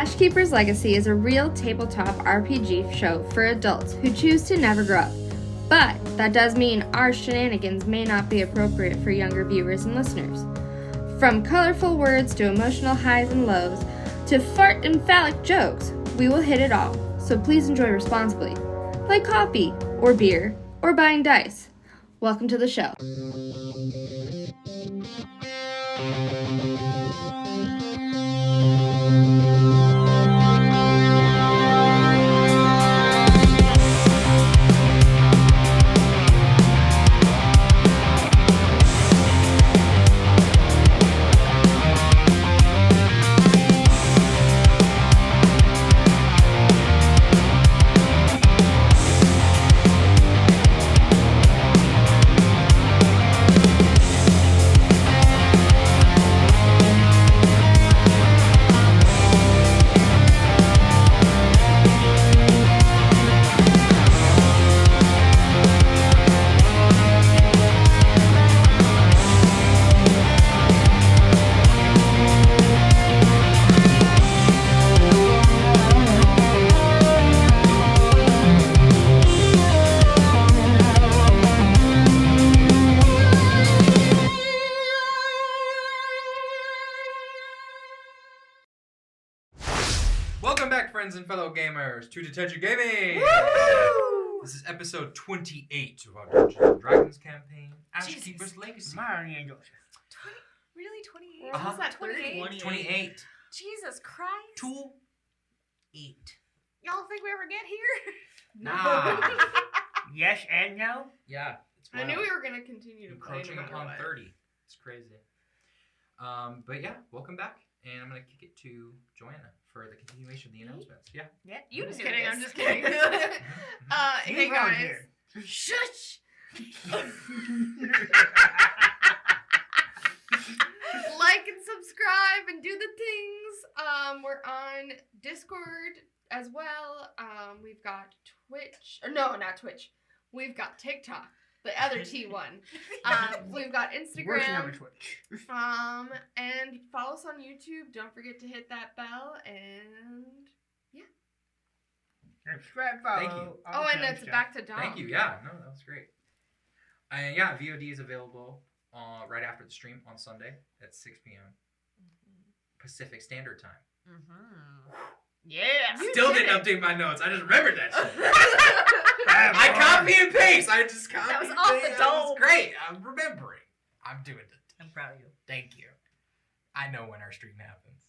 Ashkeepers Legacy is a real tabletop RPG show for adults who choose to never grow up. But that does mean our shenanigans may not be appropriate for younger viewers and listeners. From colorful words to emotional highs and lows to fart and phallic jokes, we will hit it all. So please enjoy responsibly, like coffee or beer or buying dice. Welcome to the show. Friends and fellow gamers to Detention Gaming! Woo-hoo! This is episode 28 of our Dungeons & Dragons campaign, Ashkeepers Legacy. Really? 28? Was that 28? 28. Jesus Christ. 28. Y'all think we ever get here? Nah. Yes and no? Yeah. It's I knew we were going to continue to play encroaching upon 30. It's crazy. But yeah, welcome back. And I'm going to kick it to Joanna for the continuation of the announcements. Yeah. You just do kidding, this. I'm just kidding. Hey guys. Shush! Like and subscribe and do the things. We're on Discord as well. We've got Twitch. No, not Twitch. We've got TikTok. The other T1. We've got Instagram. Twitch. And follow us on YouTube. Don't forget to hit that bell. And yeah. Thank you. Oh, and it's back to Dom. Thank you. Yeah, no, that was great. And yeah, VOD is available right after the stream on Sunday at 6 p.m. Pacific Standard Time. Yeah. Still didn't update my notes. I just remembered that shit. I copy and paste. I just copy. That was and off paste. the That dome. was great. I'm remembering. I'm doing it. I'm proud of you. Thank you. I know when our stream happens.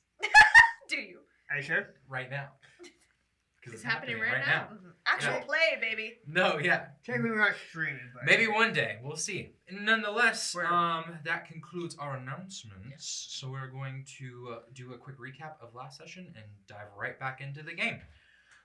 Do you? Are you sure? Right now. Because It's happening right now. Actual Yeah. play, baby. No, yeah. Technically we're not streaming, but... Maybe one day. We'll see. Nonetheless, Where? that concludes our announcements. So we're going to do a quick recap of last session and dive right back into the game.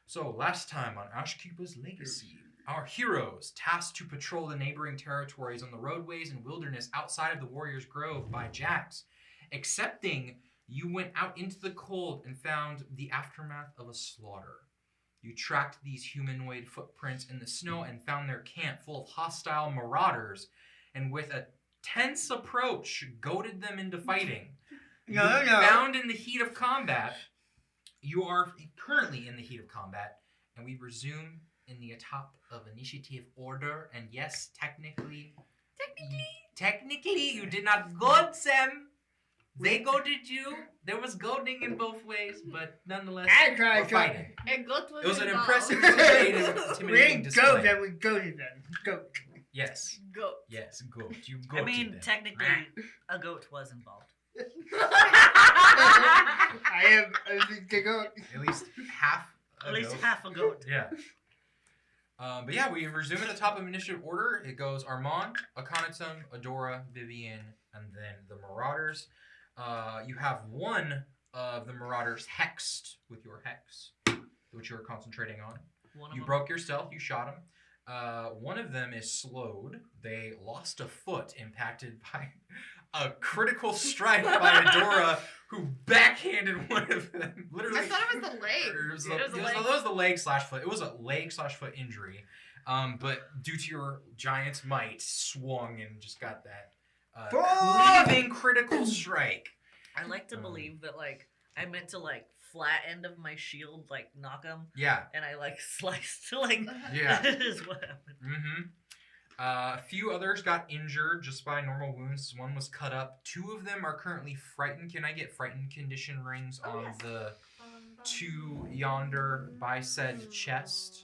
So last time on Ashkeepers Legacy, our heroes tasked to patrol the neighboring territories on the roadways and wilderness outside of the Warrior's Grove by Jax, excepting you went out into the cold and found the aftermath of a slaughter. You tracked these humanoid footprints in the snow and found their camp full of hostile marauders, and with a tense approach, goaded them into fighting. No. Found in the heat of combat, you are currently in the heat of combat, and we resume in the top of initiative order. And yes, technically, you did not goad them. They goaded you. There was goading in both ways, but nonetheless, we're fighting. And Glut It was an involved. impressive, We intimidating didn't go display. then, we goaded them. Goat. Yes, Goat. yes, goat. You I goated mean, them. technically, a goat was involved. I am the goat. At least half. At least goat. half a goat. Yeah. But yeah, we resume at the top of initiative order. It goes Armand, Akhenaten, Adora, Vivian, and then the Marauders. You have one of the Marauders hexed with your hex, which you're concentrating on. You broke your stealth. You shot him. One of them is slowed. They lost a foot impacted by a critical strike by Adora, who backhanded one of them. Literally. I thought it was the leg. It was the leg / foot. It was a leg / foot injury. But due to your giant's might, swung and just got that cleaving critical strike. I like to believe that, like, I meant to like flat end of my shield, like knock him, Yeah. and I like sliced like. Yeah. That is what happened. Mm-hmm. A few others got injured just by normal wounds. One was cut up. 2 of them are currently frightened. Can I get frightened condition rings on the 2 yonder by said chest?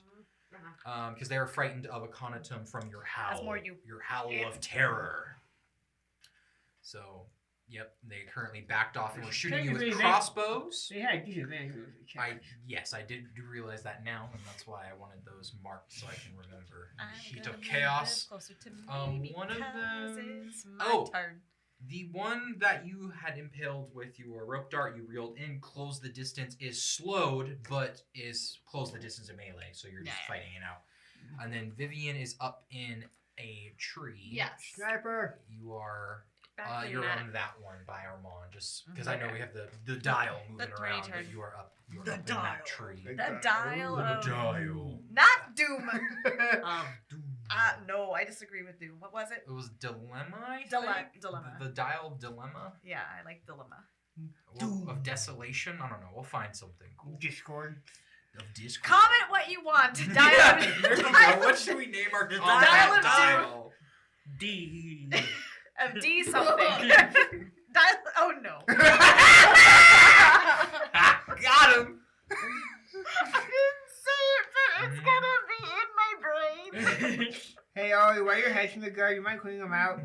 Because they are frightened of a conatum from your howl. That's more you. Your howl of terror. So, yep, they currently backed off and were shooting you with Technically, crossbows. They had disadvantage with the challenge. Yes, I did realize that now, and that's why I wanted those marked so I can remember. I'm Heat gonna of move Chaos. this closer to me One of because them- it's my Oh. turn. The one that you had impaled with your rope dart, you reeled in, close the distance, is slowed, but is close the distance of melee, so you're just Yeah. fighting it out. And then Vivian is up in a tree. Yes. Sniper. You are Back in you're that. on that one by Armand, just because I know we have the dial moving The around, turn. but you are up. You are The up in dial. that tree. The The dial The of dial. not Doom. Doom. No, I disagree with Doom. What was it? It was dilemma. I Dile- think? dilemma. The dial of dilemma. Yeah, I like Dilemma. Of desolation. I don't know. We'll find something cool. Discord. Of discord. Comment what you want. Yeah, Dial there you go. What should we name our The combat dial of dial? D. Of D something. Got Dial. Oh no. him. I didn't say it, but it's Mhm. gonna be in my brain. Hey, Ollie, while your head's in the guard, you mind cleaning them out?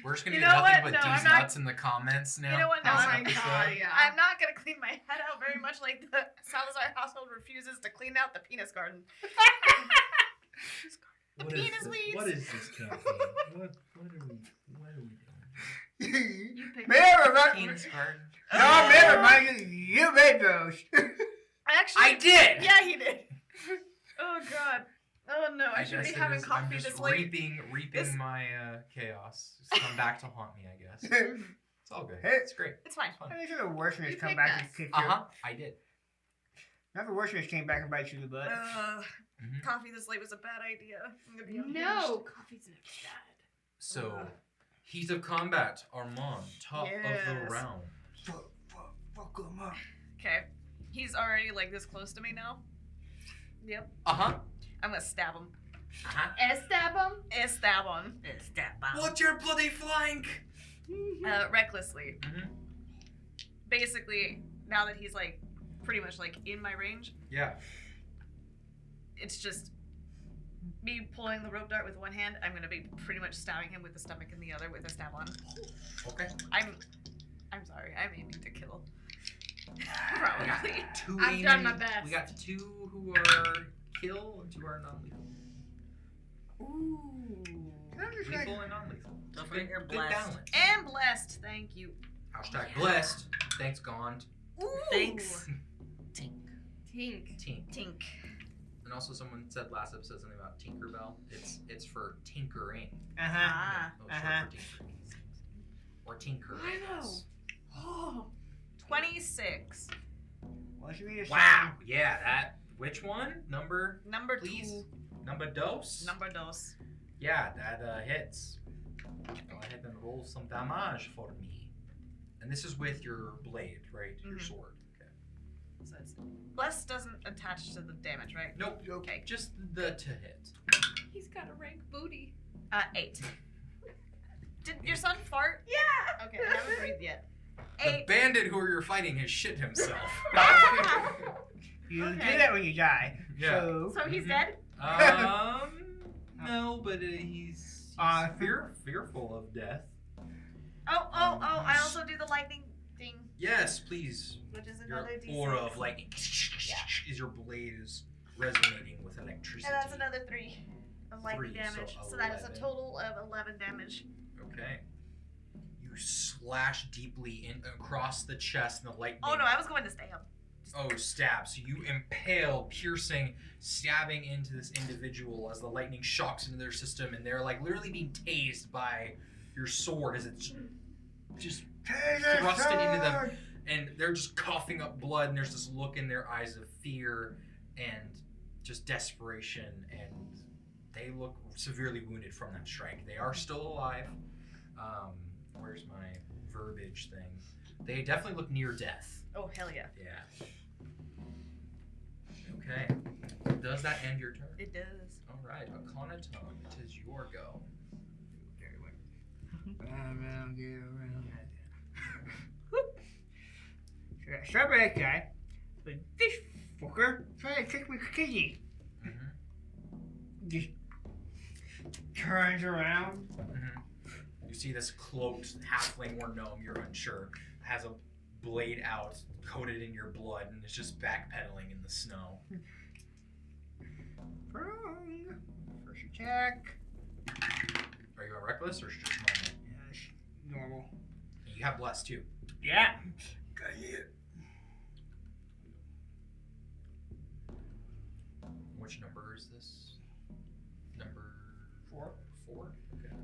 We're just gonna You do know nothing what? but No, D's I'm not- nuts in the comments now. You know what? No, Oh this my I'm, episode. god, yeah. I'm not gonna clean my head out very much like the Salazar household refuses to clean out the penis garden. The penis weeds. What is this campaign? What are we doing? You pick Penis garden. No, never mind. You made those. Actually, I did. Yeah, he did. Oh god. Oh no, I should guess be it having is- coffee I'm just this late. reaping This- my chaos. It's come back to haunt me, I guess. It's all good. Hey. It's great. It's fine. Fun. These are the worst when You it's come picked back us. and kick Uh you. huh. I did. Not the worst when it came back and bite you in the butt. Mhm. Coffee this late was a bad idea. I'm gonna be unhinged. No, coffee's not bad. So, heat of combat, Armand, top of Yes. the round. Fuck him up. Okay. He's already like this close to me now. Yep. Uh huh. I'm gonna stab him. Stab him. Stab him. Stab him. What's your bloody flank? Recklessly. Mm-hmm. Basically, now that he's like pretty much like in my range, Yeah. it's just me pulling the rope dart with one hand. I'm gonna be pretty much stabbing him with the stomach in the other with a stab on. Okay. I'm sorry. I'm aiming to kill. We Probably. got 2 I've done my aiming- best. We got 2 who are kill and 2 are non-lethal. Ooh. Lethal and non-lethal. Don't Good, forget your good blessed. balance. And blessed. Thank you. Hashtag blessed. Thanks, Gond. Ooh. Thanks. Tink. Tink. Tink. Tink. And also, someone said last episode something about Tinkerbell. It's for tinkering. Uh-huh. Ah. No, it's short for tinkering. Or tinker. I know. guess. Oh. 26. What should we just Wow. Yeah. That. Which one? Number. Number Please. 2. Number dos. Number dos. Yeah, that hits. Go ahead and roll some damage for me. And this is with your blade, right? Your Mhm. sword. Okay. So it's blessed doesn't attach to the damage, right? Nope. Okay. Just the to hit. He's got a rank booty. 8. Did your son fart? Yeah. Okay, I haven't breathed yet. The 8. bandit who you're fighting has shit himself. You Okay. do that when you die. Yeah. So he's Mhm. dead? No, but he's fearful of death. Oh, I also do the lightning thing, Yes, please. which is Your another D6. aura of lightning is your blade is resonating with electricity. And that's another 3 of lightning 3, damage. so So that is a 11. total of 11 damage. Okay. You slash deeply in across the chest, and the lightning. Oh no, I was going to stab. Oh, stab. So you impale, piercing, stabbing into this individual as the lightning shocks into their system, and they're like literally being tased by your sword as it's just thrust it into them, and they're just coughing up blood, and there's this look in their eyes of fear and just desperation, and they look severely wounded from that strike. They are still alive. Where's my verbiage thing? They definitely look near death. Oh, hell yeah. Yeah. Okay. Does that end your turn? It does. All right, Akonatone, it is your go. Very well. Around, get around. So I start by that guy, but this fucker tried to trick my kitty. Mm-hmm. Just turns around. Mm-hmm. You see this cloaked halfling or gnome, you're unsure, has a blade out, coated in your blood, and is just backpedaling in the snow. Wrong. First attack. Are you on reckless or just normal? Yes, normal. You have blessed too. Yeah. Got it. Which number is this? Number 4. 4? Okay.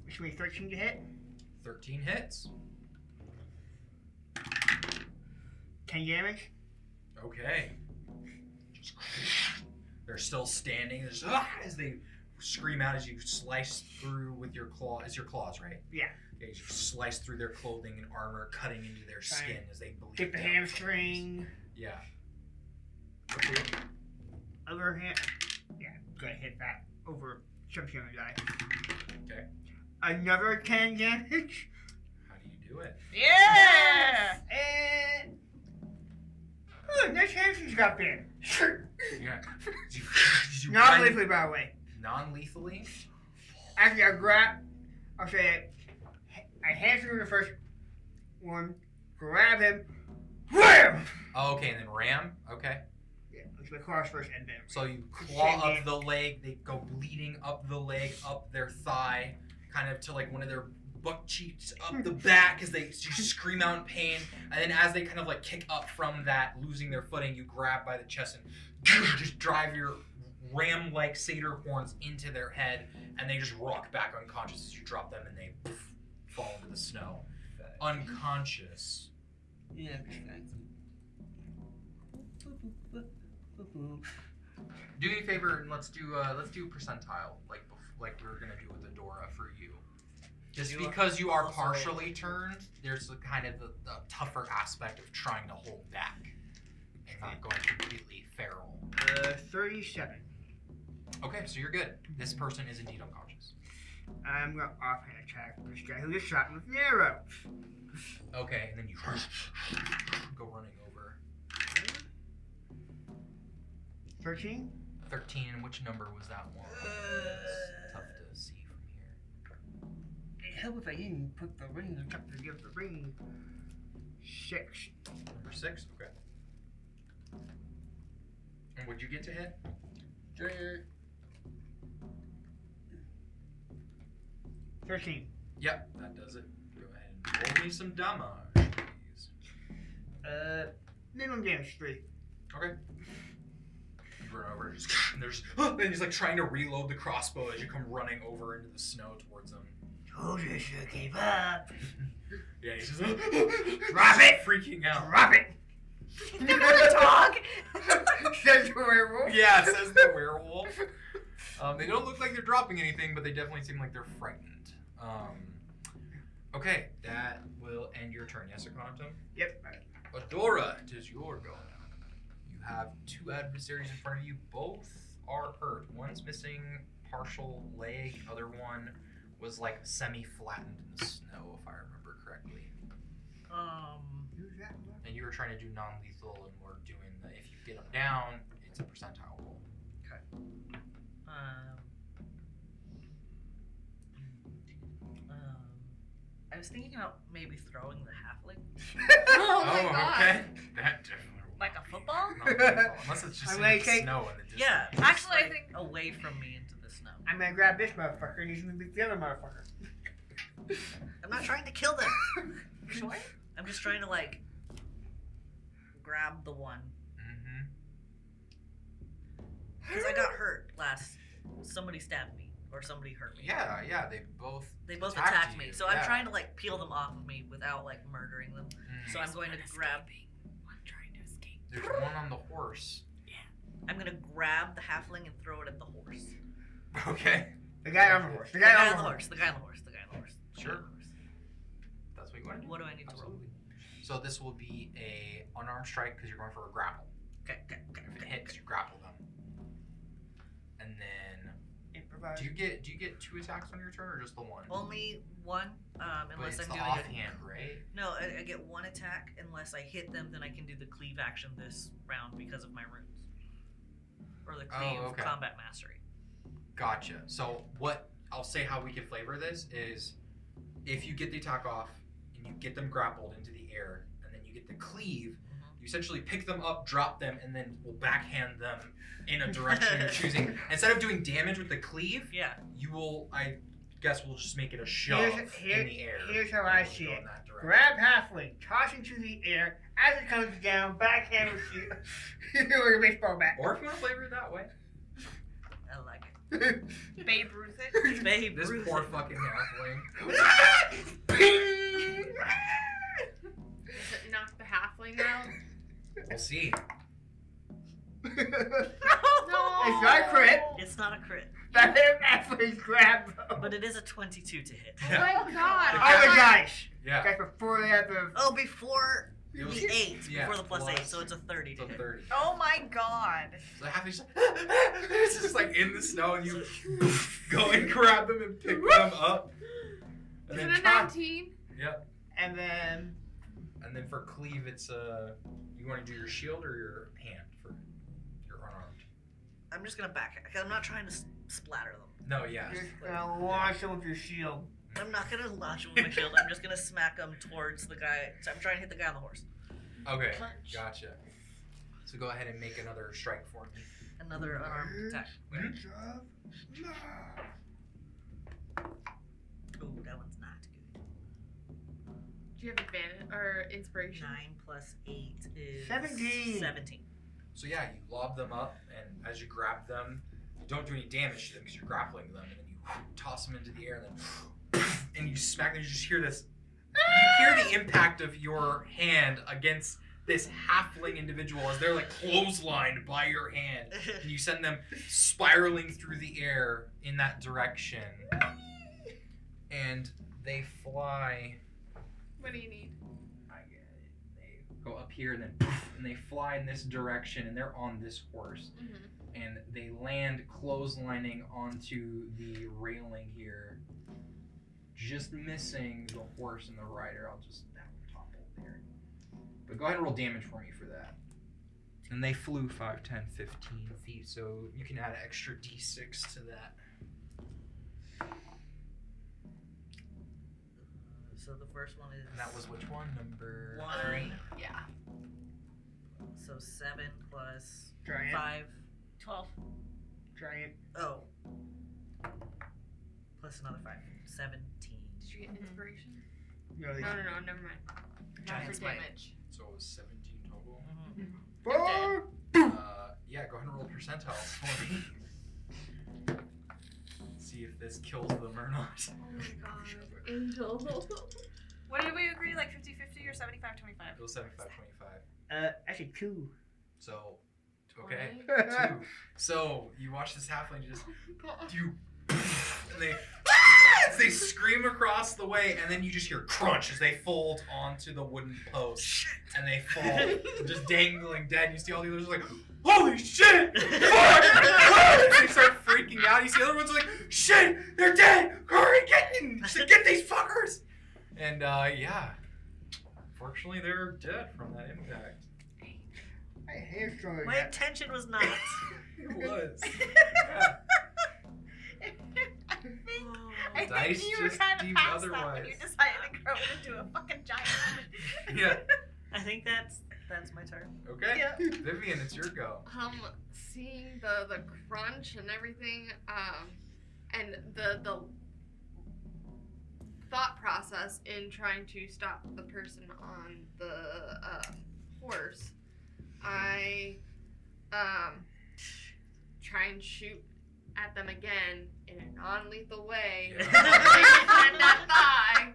Which means 13 to hit. 13 hits. 10 damage. Okay. Just, they're still standing. There's as they scream out as you slice through with your claw. It's your claws, right? Yeah. Okay, you slice through their clothing and armor, cutting into their skin as they bleed. Get the down. hamstring. Yeah. Other hand. Yeah, gonna hit that over something on the die. Okay. Another 10 damage. How do you do it? Yeah! And. Oh, nice hamstrings got there. Yeah. Did you Not run lethally, by the way. non-lethally? Actually, I grab. I'll say it. I hamstring the first one, grab him, wham! Oh, okay, and then ram. Okay. Yeah, it's my claws first and then. So you claw up the leg. They go bleeding up the leg, up their thigh, kind of to like one of their butt cheeks, up the back as they scream out in pain. And then as they kind of like kick up from that, losing their footing, you grab by the chest and just drive your ram-like satyr horns into their head, and they just rock back unconscious as you drop them, and they fall into the snow, unconscious. Yeah. Do me a favor and let's do percentile like we were gonna do with Adora for you. Just because you are partially turned, there's a kind of the tougher aspect of trying to hold back and not going completely feral. 37. Okay, so you're good. This person is indeed unconscious. I'm gonna offhand attack this guy who just shot me with an arrow. Okay, and then you go running over. 13? 13, and which number was that one? It's tough to see from here. It'd help if I didn't put the ring on top to give the ring 6. Number 6? Okay. And would you get to hit? 13. Yep, that does it. Go ahead and roll me some damage, please. Minimum damage 3. Okay. You run over, and he's like trying to reload the crossbow as you come running over into the snow towards him. Told you should give up. Yeah, he's just Drop it! freaking out. Drop it! The dog! Says the werewolf. Yeah, says the werewolf. They don't look like they're dropping anything, but they definitely seem like they're frightened. Okay, that will end your turn. Yes, Akonatone? Yep. Adora, it is your go now. You have 2 adversaries in front of you. Both are hurt. One's missing partial leg. Other one was like semi-flattened in the snow, if I remember correctly. Who's that? And you were trying to do non-lethal, and we're doing the if you get them down, it's a percentile roll. I was thinking about maybe throwing the halfling Oh my god. Okay. That definitely will like not a be football. non-lethal, unless it's just I'm in gonna the take- snow in the distance. Yeah, actually, I think away from me into the snow. I'm gonna grab this motherfucker and he's gonna beat the other motherfucker. I'm not trying to kill them. Sure. I'm just trying to like grab the one Mm-hmm. because I got hurt last. Somebody stabbed me or somebody hurt me. Yeah, they both. They both attacked attacked you, me, so yeah. I'm trying to like peel them off of me without like murdering them. So I'm going to grab. One trying to escape. There's one on the horse. I'm gonna grab the halfling and throw it at the horse. Okay. The guy on the horse. The The guy guy on on the the horse. horse. The guy on the horse. The guy on the horse. Sure. you want to do? What do I need to roll? Absolutely. So this will be a unarmed strike because you're going for a grapple. Okay. If it hits, you grapple them. And then, Improvise. do you get 2 attacks on your turn or just the one? Only one, but unless it's I'm the doing offhand, right? No, I get 1 attack unless I hit them. Then I can do the cleave action this round because of my runes, or the cleave okay. combat mastery. Gotcha. So what I'll say how we can flavor this is, if you get the attack off and you get them grappled into the air, and then you get the cleave. You essentially pick them up, drop them, and then we'll backhand them in a direction you're choosing. Instead of doing damage with the cleave, Yeah. you will, I guess we'll just make it a shove in the air. Here's how I We'll see go it. in that direction. Grab halfling, toss into the air. As it comes down, backhand with you. You're a baseball bat. Or if you want to flavor it that way. I like it. Babe Ruth it. Babe, This Ruth poor it. fucking halfling. Does it knock the halfling out? We'll see. No. It's not a crit. It's not a crit, That halfling's grab. but it is a 22 to hit. Oh my god. All the dice. Yeah. Guys, before they have the. Oh, before It was- the 8, yeah, before the plus 8, plus- so it's a 30 It's to a hit. 30. Oh my god. So the halfling's just it's just like in the snow, and you go and grab them and pick them up. And Is then it a 19? Yep. And then. And then for cleave, it's you want to do your shield or your hand for your unarmed? I'm just gonna back it, because I'm not trying to splatter them. No, yeah. You're just gonna launch them with your shield. I'm not gonna launch them with my shield, I'm just gonna smack them towards the guy. So I'm trying to hit the guy on the horse. Okay, Punch. gotcha. So go ahead and make another strike for me. Another unarmed attack. Good job. Ooh, that one's not good. Do you have advantage or inspiration? 9 plus 8 is 17. 17. So yeah, you lob them up, and as you grab them, you don't do any damage to them because you're grappling them, and then you toss them into the air, and then and you smack them. You just hear this. You hear the impact of your hand against this halfling individual as they're like clotheslined by your hand, and you send them spiraling through the air in that direction, and they fly. What do you need? I get it. They go up here and then and they fly in this direction, and they're on this horse, Mm-hmm. and they land clotheslining onto the railing here, just missing the horse and the rider. I'll just have them topple there. But go ahead and roll damage for me for that. And they flew 5, 10, 15 feet, so you can add an extra d6 to that. So the first one is. And that was which one? Number 1. Yeah. So 7 plus Giant. 5. 12. Giant. Oh. Plus another 5. 17. Did you get Mhm. inspiration? No, they No, never mind. Not Giant for smite. damage. So it was 17 total. Four. Yeah, go ahead and roll percentiles for me. See if this kills them or not. Oh my god. Angel. What did we agree? Like 50-50 or 75-25? It was 75-25. Actually 2. So, okay. 20? 2. So, you watch this halfling just do, and they scream across the way, and then you just hear crunch as they fold onto the wooden post, and they fall, just dangling dead. You see all the others like, holy shit! Fuck! They start freaking out. You see the other ones like, shit! They're dead! Hurry, get these fuckers! And yeah, fortunately they're dead from that impact. I hamstrung My intention was not. It was. Yeah. I Dice think you were just kind of deemed past that when otherwise. you decided to grow into a fucking giant. Yeah. I think that's my turn. Okay. Yeah. Vivian, it's your go. Seeing the crunch and everything, and the thought process in trying to stop the person on the horse, I try and shoot at them again in a non-lethal way. Yeah. And that thigh.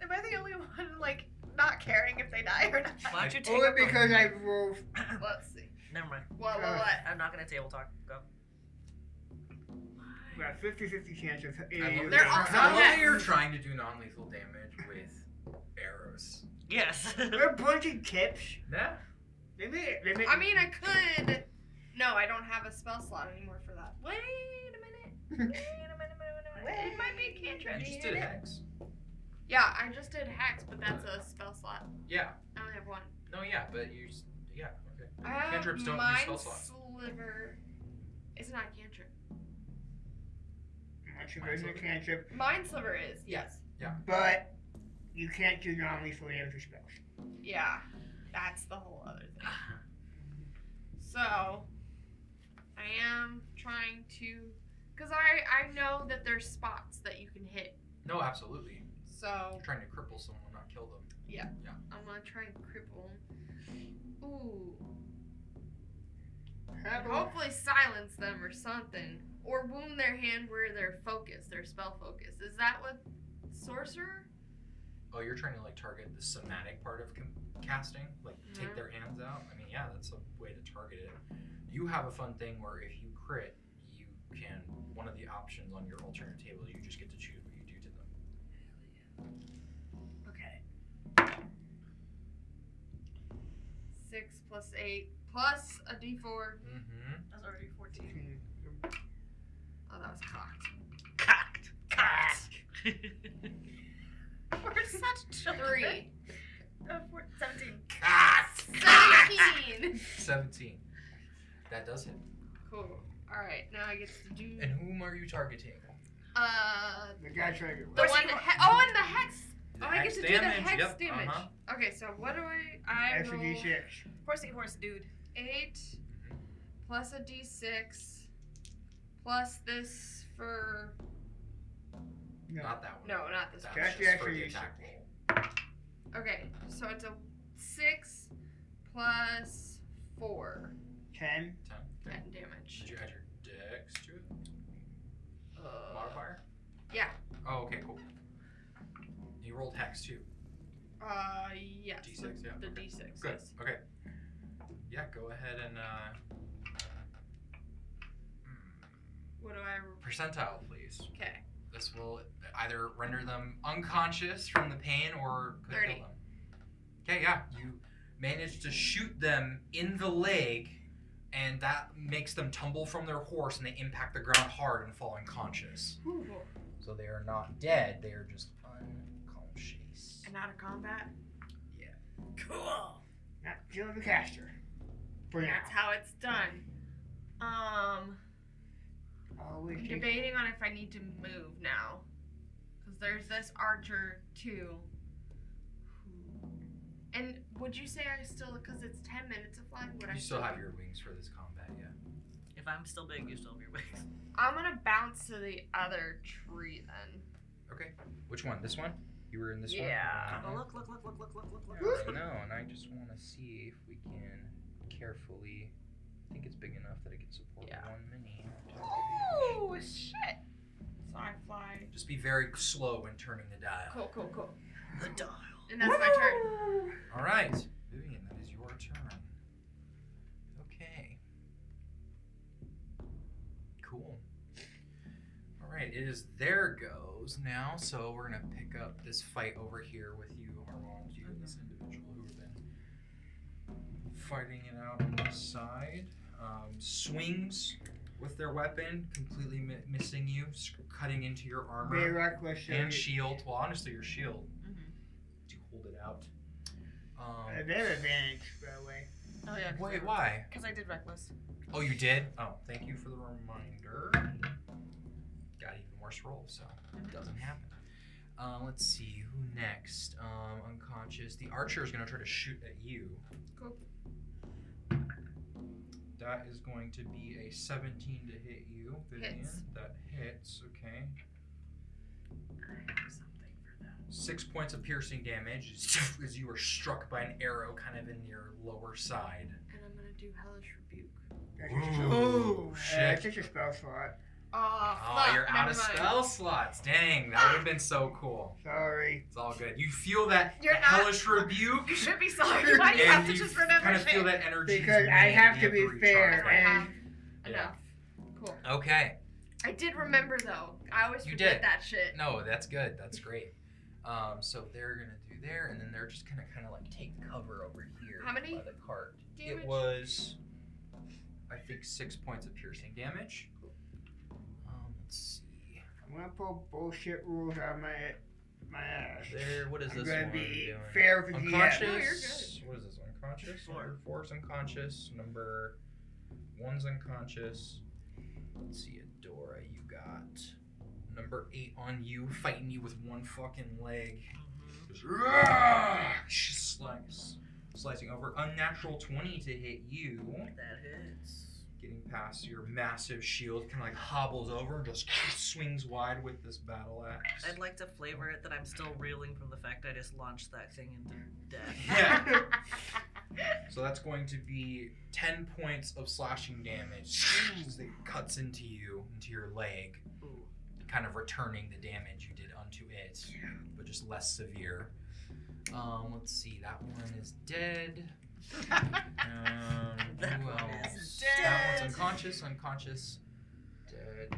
Am I the only one like not caring if they die or not? Why don't you take Only a because I rolled. Let's see. Never mind. What? I'm not gonna table talk. Go. We have 50-50 chance of They're also How hexed. you're trying to do non-lethal damage with arrows. Yes. They're pointing tips. Yeah. They made I mean, I could. No, I don't have a spell slot anymore for that. Wait a minute. It might be a cantrip. You just did hex. Yeah, I just did hex, but that's a spell slot. Yeah. I only have one. No, yeah, but you. Yeah. Okay. I have Cantrips don't use Mind spell slots. Sliver. It's not a cantrip. There's a cantrip, Mind Sliver is, yes. but you can't do non-lethal damage with spells. Yeah, that's the whole other thing. So, I am trying to, because I know that there's spots that you can hit. No, absolutely. So, You're trying to cripple someone, not kill them. I'm going to try and cripple them. Ooh. Hopefully silence them or something. Or wound their hand where they're focused, their spell focus. Is that what sorcerer? Oh, you're trying to like target the somatic part of casting, like take Mhm. their hands out. I mean, yeah, that's a way to target it. You have a fun thing where if you crit, you can one of the options on your alternate table. You just get to choose what you do to them. Okay. 6 plus 8 plus a d4. Mm-hmm. That's already 14. Oh, that was cocked. Cocked. We're such children. 3. 17. 17! 17. That does hit. Cool. Alright, now I get to do. And whom are you targeting? The guy trying to The one. Oh, and the hex! The Oh, I get hex to do the damage, hex yep, damage. uh-huh. Okay, so what do I Extra roll D6. Horsey horse dude. 8 plus a d6 plus this for. No. Not that one. No, not this That's one. That's the just extra for the D6. attack roll. Okay, so it's a 6 plus 4. 10. 10. 10 damage. Did you add your dex to it? Uh, Modifier? yeah. Oh, okay, cool. You rolled hex too. Yes. D6, yeah, The okay. D6. Good. Yes. Okay. Yeah, go ahead and What do I? percentile, please. Okay. This will either render them unconscious from the pain or could 30. kill them. Okay, yeah. You manage to shoot them in the leg, and that makes them tumble from their horse, and they impact the ground hard and fall unconscious. Cool. So they are not dead; they are just unconscious. And out of combat. Yeah. Cool. Not killing the caster. For now. That's how it's done. Always I'm take debating on if I need to move now, because there's this archer too. And would you say I still, because it's 10 minutes of flying, would I You still have your wings for this combat, yeah. If I'm still big, you still have your wings. I'm gonna bounce to the other tree then. Okay. Which one? This one? You were in this one? Yeah. Uh-huh. Oh, look. I know, and I just want to see if we can carefully. I think it's big enough that it can support Yeah. one mini. Oh shit! So I fly. Just be very slow when turning the dial. Cool. The dial. And that's my turn. All right, Vivian, that is your turn. Okay. Cool. All right, it is their goes now. So we're gonna pick up this fight over here with you, Armand, you and this individual who have been fighting it out on this side. Swings with their weapon, completely missing you, cutting into your Be armor reckless. and shield. Well, honestly, your shield Mm-hmm. to hold it out. They have advantage, by the way. Oh yeah. Wait, why? Because I did reckless. Oh, you did? Oh, thank you for the reminder. Got even worse roll, so it doesn't happen. Let's see, who next? Unconscious. The archer is going to try to shoot at you. Cool. That is going to be a 17 to hit you, Vivian. Hits. That hits, okay. I have something for them. 6 points of piercing damage as you are struck by an arrow kind of in your lower side. And I'm gonna do hellish rebuke. Ooh, shit. That's just a spell slot. Oh, Oh, fuck, you're out never of mind. spell slots. Dang, that would have been so cool. Sorry. It's all good. You feel that You're not- hellish rebuke, You should be sorry. Why do you have and to you just remember kind of shit? feel that energy. Because I have to be fair, I and have enough. Cool. Okay, I did remember though. I always You forget did. that shit. No, that's good. That's great. So they're gonna do there, and then they're just gonna kind of like take cover over here. How many by the cart? damage? It was, I think, 6 points of piercing damage. Let's see. I'm gonna pull bullshit rules out of my ass. There. What is I'm this gonna one be doing? fair with the Unconscious. No, you're good. What is this? Unconscious. 4. Number 4 is unconscious. Number 1's unconscious. Let's see, Adora, you got number 8 on you, fighting you with one fucking leg. Just, she's slicing over. Unnatural 20 to hit you. That hits. Getting past your massive shield, kind of like hobbles over and just swings wide with this battle axe. I'd like to flavor it that I'm still reeling from the fact I just launched that thing into death. Yeah. So that's going to be 10 points of slashing damage as it cuts into you, into your leg, Ooh. kind of returning the damage you did unto it, but just less severe. Let's see, that one is dead. That Who one else? is That dead. one's unconscious, dead.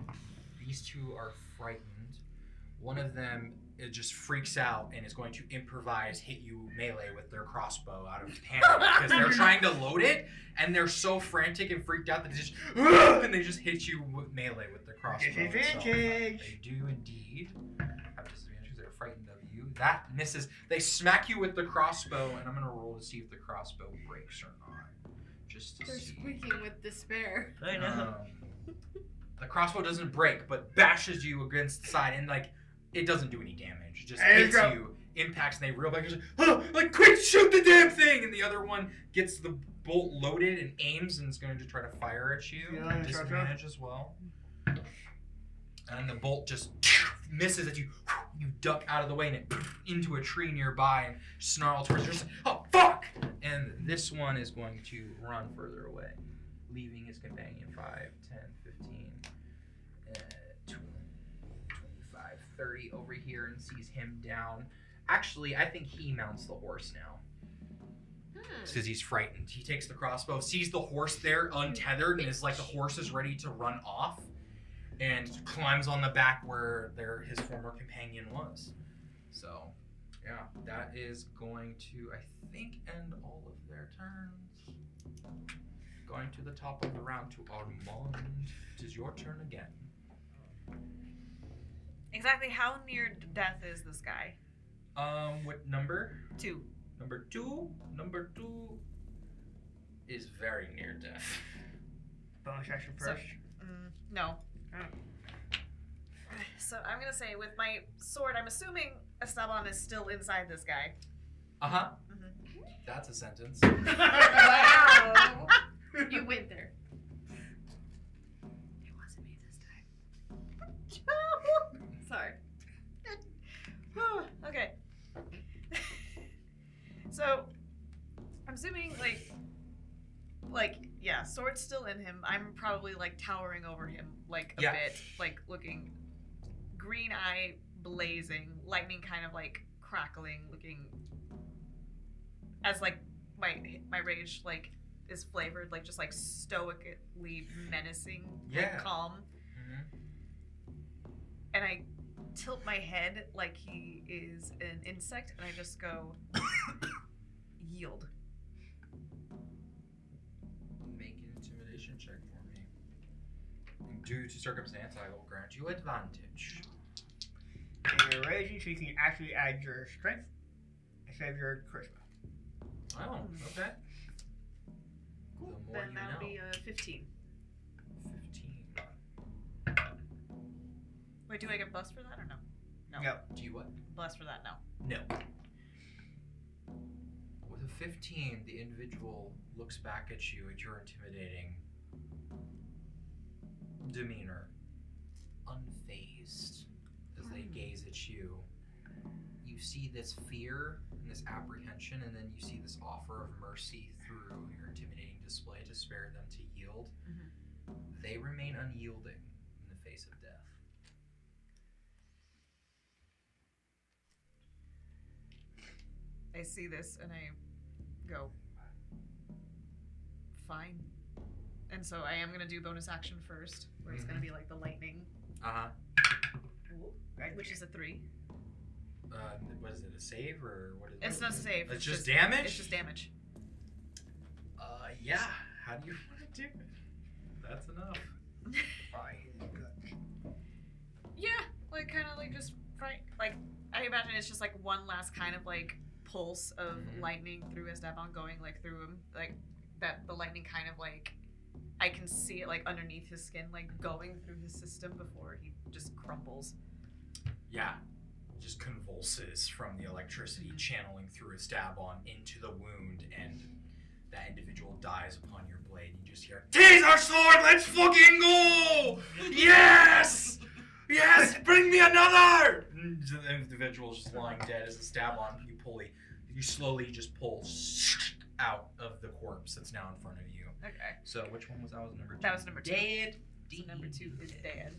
These two are frightened. One of them, it just freaks out and is going to improvise hit you melee with their crossbow out of panic because they're trying to load it and they're so frantic and freaked out that they just and they just hit you with melee with the crossbow. itself. Disadvantage. They do indeed have disadvantage because they're frightened of you. That misses. They smack you with the crossbow, and I'm gonna roll to see if the crossbow breaks or not, just to They're see. squeaking with despair. I know. The crossbow doesn't break, but bashes you against the side, and like it doesn't do any damage. It just There you hits go. you, impacts, and they reel back. Just like, oh, like quick, shoot the damn thing! And the other one gets the bolt loaded and aims, and is going to try to fire at you. Yeah, At disadvantage as well. And the bolt just misses at you. You duck out of the way and it into a tree nearby and snarl towards you. Just like, oh fuck! And this one is going to run further away, leaving his companion 5, 10, 15, 20, 25, 30 over here and sees him down. Actually, I think he mounts the horse now because he's frightened. He takes the crossbow, sees the horse there untethered, and is like the horse is ready to run off, and climbs on the back where his former companion was. So, yeah, that is going to, I think, end all of their turns. Going to the top of the round to Armand. It is your turn again. Exactly how near death is this guy? What number? 2. Number 2? Number 2 is very near death. Bonus action So- first. No. Oh. So I'm gonna say with my sword, I'm assuming Esteban is still inside this guy. Uh-huh. Mm-hmm. That's a sentence. Wow. You went there. It wasn't me this time. Sorry. Okay. So I'm assuming like yeah, sword's still in him. I'm probably like towering over him like a Yeah. bit, like looking green eye blazing, lightning kind of like crackling, looking as like my rage like is flavored like just like stoically menacing, Yeah. like calm. Mhm. And I tilt my head like he is an insect, and I just go, yield. Make an intimidation check for me. Due to circumstance, I will grant you advantage. And you're raging, so you can actually add your strength instead of your charisma. Oh, okay. Cool. The more Then you that'll know. be 15. 15. Wait, do I get blessed for that or no? No. Do you what? Blessed for that, no. No. With a 15, the individual looks back at you at your intimidating demeanor, unfazed as they gaze at you. You see this fear and this apprehension, and then you see this offer of mercy through your intimidating display to spare them to yield. They remain unyielding in the face of death. I see this and I go, fine. And so I am going to do bonus action first, where it's going to be like the lightning, which is a 3. What is it? A save or what is it? It's not a save. It's just damage? It's just damage. Yeah. How do you want to do it? That's enough. Yeah, like kind of like just like I imagine it's just like one last kind of like pulse of lightning through Esteban, going like through him, like that the lightning kind of like I can see it like underneath his skin, like going through his system before he just crumbles. Yeah. Just convulses from the electricity channeling through Esteban into the wound, and that individual dies upon your blade. You just hear, "Tease our sword, let's fucking go! Yes! Yes, bring me another!" And the individual's just lying dead as a stab on. You slowly just pull out of the corpse that's now in front of you. Okay. So which one was that? Was number 2? That was number 2. Dead. So number 2 is dead.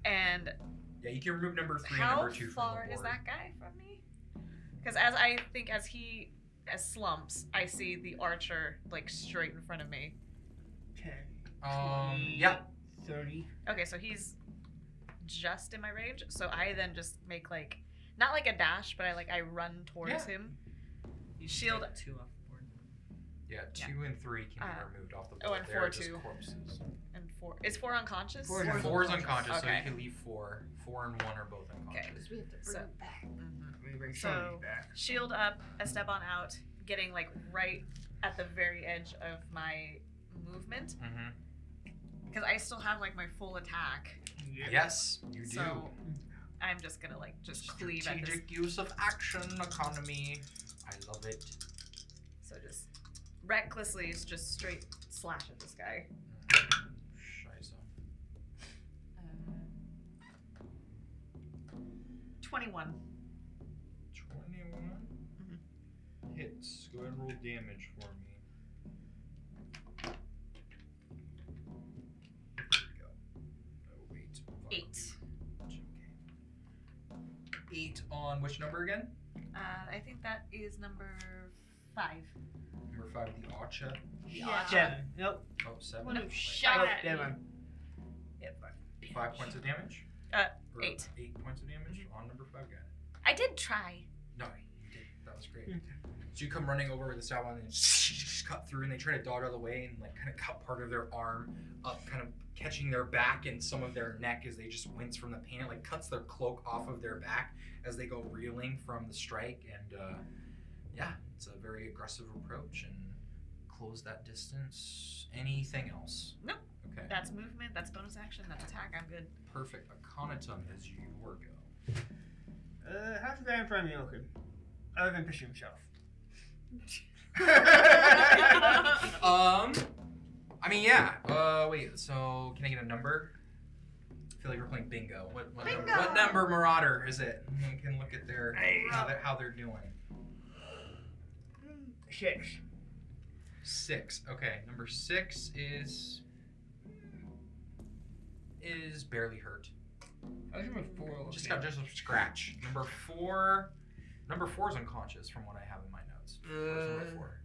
And Yeah, you can remove number 3 and how number 2 from the far board. is that guy from me? Because as he slumps, I see the archer like straight in front of me. 10, 20, Yeah. 30. Okay, so he's just in my range. So I then just make like not like a dash, but I run towards him. You Shield- take 2 off the board. Yeah, 2 and 3 can be removed off the board. and They're 4 just too. corpses. And 4 is 4 unconscious? 4 is 4 is unconscious, so Okay. you can leave 4. 4 and 1 are both unconscious. We have to bring So- it back. We bring So- somebody back. Shield up, Esteban out, getting like right at the very edge of my movement Mm-hmm. because I still have like my full attack. Yep. Yes, you do. So I'm just gonna like just cleave at this. Strategic use of action economy. I love it. So just recklessly, just straight slash at this guy. Scheiße. 21. 21 hits. Go ahead and roll damage for me. There we go. Oh, 8. 8. Okay. 8 on which number again? I think that is number 5. Number 5, the Archer. Yeah. 7. Nope. Oh, 7. What a Wait, shot Oh, at me. never mind. 5 points of damage? Or 8. 8 points of damage on number 5 guy. I did try. No, you did. That was great. So you come running over with the stab on and just cut through, and they try to dodge out of the way and like kind of cut part of their arm up, kind of catching their back and some of their neck as they just wince from the pain. It like cuts their cloak off of their back as they go reeling from the strike. And yeah, it's a very aggressive approach and close that distance. Anything else? Nope. Okay. That's movement, that's bonus action, that's attack, I'm good. Perfect. Akhenaton is your go. How's the guy in front of me looking? Other than pushing himself. I mean, yeah. Wait. So, can I get a number? I feel like we're playing bingo. What number marauder is it? We can look at their how they're doing. 6. 6. Okay. Number 6 is barely hurt. I was number 4. Just got just a scratch. Number 4 is unconscious from what I have in my notes. Where's number 4?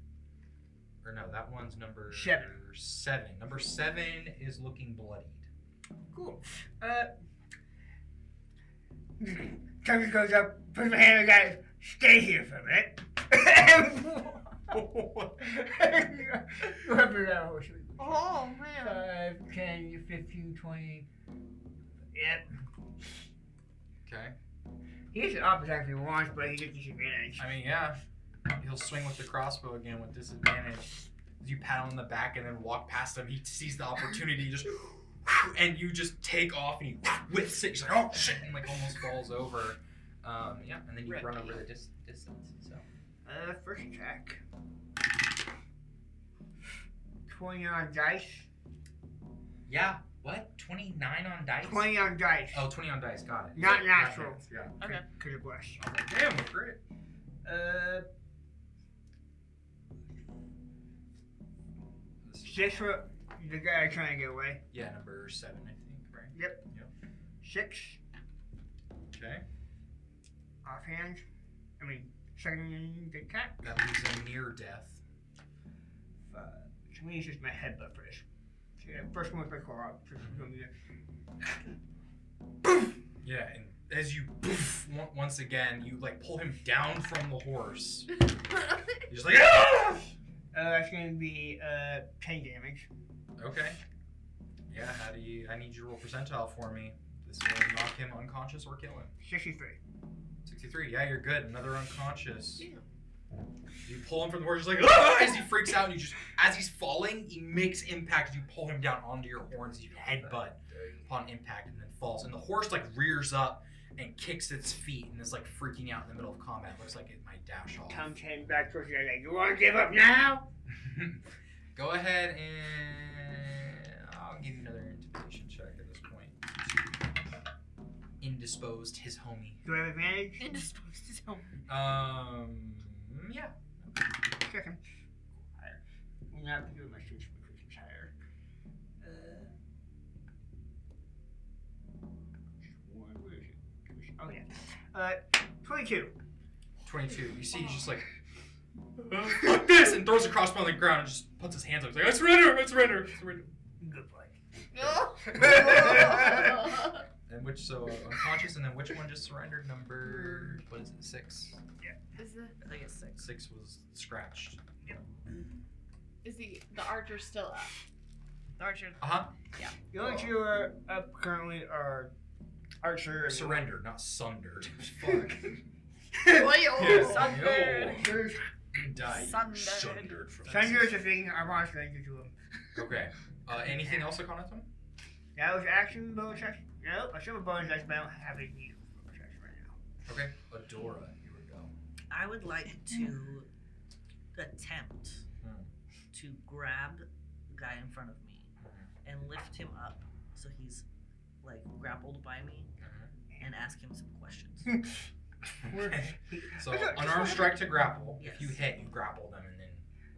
Or no, that one's number 7. 7. Number 7 is looking bloodied. Cool. Tucker goes up, puts my hand on the guy, stay here for a minute. Go up to that horse. Oh, man. 5, 10, 15, 20. Yep. Okay. He gets an opposite if he wants, but he gets disadvantage. I mean, yeah. He'll swing with the crossbow again with disadvantage. As you pat him on the back and then walk past him, he sees the opportunity, just and you just take off and he whiffs it. He's like, oh shit, and like almost falls over. Yeah, and then you run over the distance. So. First attack. 20 on dice. Yeah. What? 29 on dice? 20 on dice. Oh, 20 on dice. Got it. Not natural. Yeah. Okay. Could have blessed. I was like, damn, we're great. 6 for the guy trying to get away. Yeah, number 7, I think, right? Yep. 6 Okay. offhand. I mean, second attack. That leaves a near death. 5. So we use just my headbutt for this. Yeah, first one's my car. Yeah, and as you once again, you like pull him down from the horse. He's just like, ah! That's gonna be 10 damage. Okay. Yeah, how do you? I need you to roll percentile for me. This will knock him unconscious or kill him. 63. 63. Yeah, you're good. Another unconscious. Damn. You pull him from the horse, just like, ah! As he freaks out, and you just, as he's falling, he makes impact as you pull him down onto your horns. You headbutt upon impact and then falls. And the horse like rears up and kicks its feet and is like freaking out in the middle of combat. Looks like it might dash off. Comes heading back towards you. Like, you want to give up now? Go ahead and I'll give you another intimidation check at this point. Indisposed his homie. Do I have advantage? Indisposed is home. Yeah. Second. I'm not doing my switch because it's higher. Where is it? Oh yeah. 22. 22. You see, he's just like, fuck this, and throws a crossbow on the ground and just puts his hands up. He's like, I surrender, I surrender, I surrender. Good boy. And unconscious, and then which one just surrendered? Number, what is it, 6? Is the I think it's 6. 6 was scratched. the archer still up? Archer. Uh-huh. The only two are up currently are Archer and Surrendered, not sundered. Fuck. Yes. Sundered. Archer's Die. Sundered. from Thunder is a thing I want to stranger to him. Okay. Anything else, Akhenaten? That was action bonus action. No, I should have a bonus action, but I don't have a new bonus action right now. Okay. Adora, you would go. I would like to attempt to grab the guy in front of me and lift him up so he's like grappled by me and ask him some questions. So, unarmed strike to grapple. Yes. If you hit, you grapple them, and then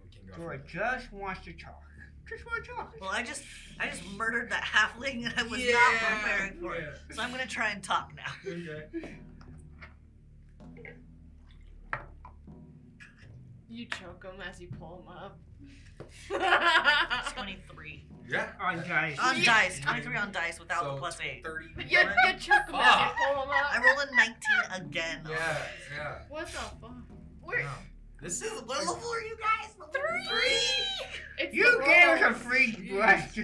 we can go Dora from just wants to talk. Just want to talk. Well, I just murdered that halfling and I was not preparing for it. So I'm gonna try and talk now. Okay. You choke him as you pull him up. 23 Yeah. On dice. on dice. 23 on dice without So, the plus 8. 30. You choke him as you pull him I up. rolled a 19 again. Yeah. What the fuck? Where? Wow. This is What level are you guys? 3. It's You the gave us a rolls. free blast too.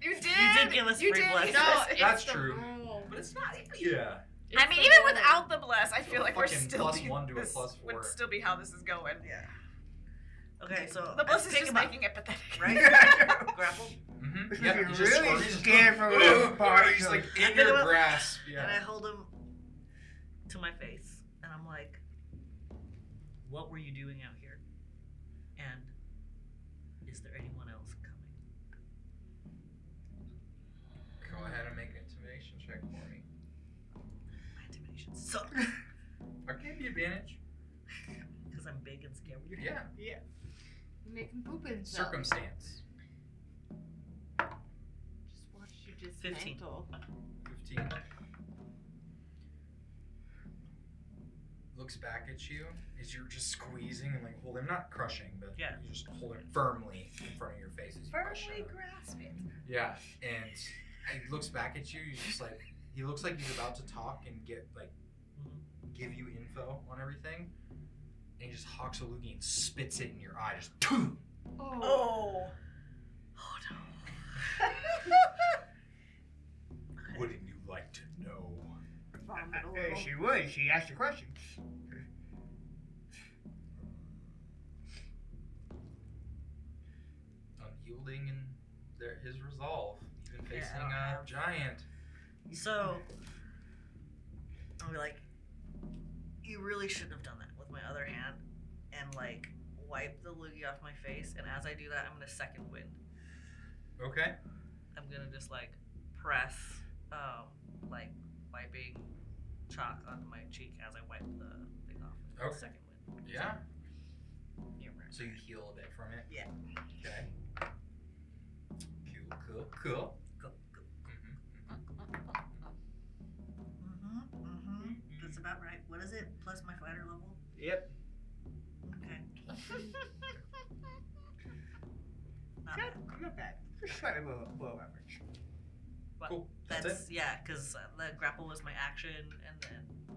You did. You did give us You free did. bless. No, it's That's the true. roll. But it's not. Yeah. It's I mean, the even roll. without the bless, I So feel like we're fucking still plus 1 to a this plus 4. would still be how this is going. Yeah. Okay, so The bless I is pick just him up, making it pathetic. right? Grapple. Mm-hmm. You're Yep. You just really squirm. He's scared from Ugh, the body. He's like I in get him your up, grasp. And Yeah. I hold him to my face, and I'm like, "What were you doing out here? And is there anyone else coming?" Go ahead and make an intimidation check for me. My intimidation sucks I'll give you advantage. because I'm big and scary. Yeah. Yeah. Make him poop himself. Circumstance. Just watch you 15. dismantle. 15. Looks back at you as you're just squeezing and like hold him, not crushing, but Yeah. you just hold him firmly in front of your face as you push him. grasping. Yeah, and he looks back at you. You're just like, he looks like he's about to talk and get like give you info on everything, and he just hawks a loogie and spits it in your eye. Just Oh. Oh. Oh no. wouldn't you like to know? Vomit a little. She would. She asked the question. Unyielding in his resolve, even Yeah, I facing don't a have- giant. So I'll be like, "You really shouldn't have done that," with my other hand, and like wipe the loogie off my face. And as I do that, I'm gonna second wind. Okay. I'm gonna just like press, like wiping chalk onto my cheek as I wipe the thing off. Okay. Second wind. Yeah. Yeah, right. So you heal a bit from it. Yeah. Okay. Cool. Go, go. Mm-hmm. That's about right. What is it? Plus my fighter level? Yep. Okay. Not Not, bad. not bad. Just slightly below average. But Cool. That's it? yeah, because the grapple was my action, and then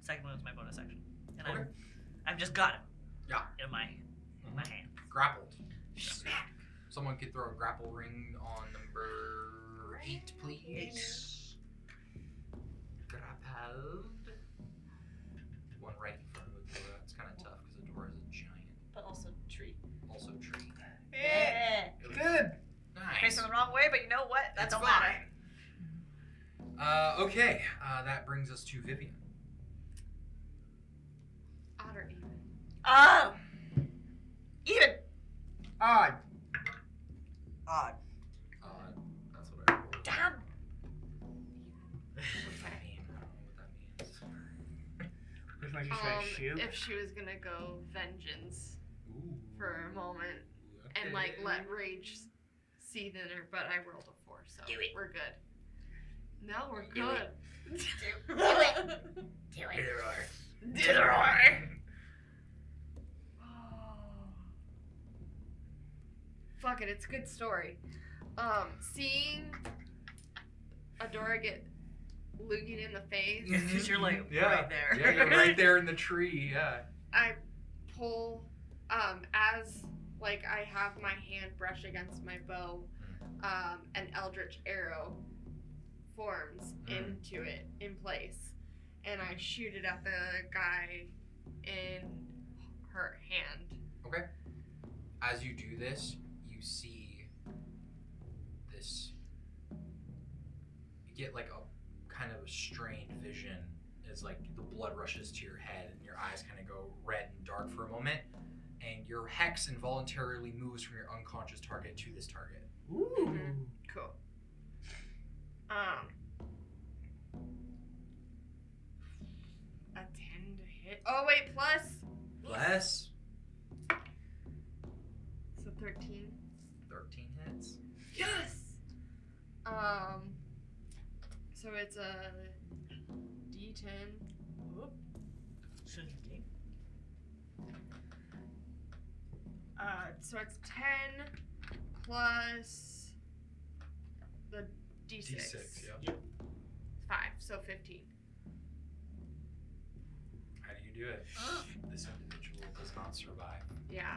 second one was my bonus action, and Okay. I've just got him. Yeah. In my hand. Grappled. Smack. Someone could throw a grapple ring on number 8, please. Grappled. One right in front of the door. It's kind of tough because the door is a giant. But also tree. Also tree. Yeah. Good. Nice. Facing the wrong way, but you know what? That It's don't fine. matter. Okay. That brings us to Vivian. Odd or even? Even. Odd. Odd. That's what I rolled. Damn. What's that mean? I don't know what that means. Which one just said shoot? If she was gonna go vengeance Ooh. for a moment and like let rage seethe in her, but I rolled a 4, so we're good. No, we're Do good. Do it. Do the roar. Fuck it, it's a good story. Seeing Adora get loogied in the face, Because you're like Yeah. right there. Yeah, you're right there in the tree. Yeah. I pull, as like I have my hand brush against my bow, an eldritch arrow forms into it in place, and I shoot it at the guy in her hand. Okay. As you do this, you see this. You get like a kind of a strained vision as like the blood rushes to your head and your eyes kind of go red and dark for a moment, and your hex involuntarily moves from your unconscious target to this target. Ooh. Cool. A 10 to hit. Oh wait, plus. Bless. So 13. 13 hits. Yes. So it's a D10. Whoop. So it's 10 plus the D6. D6, yeah. 5, so 15. How do you do it? This individual does not survive. Yeah.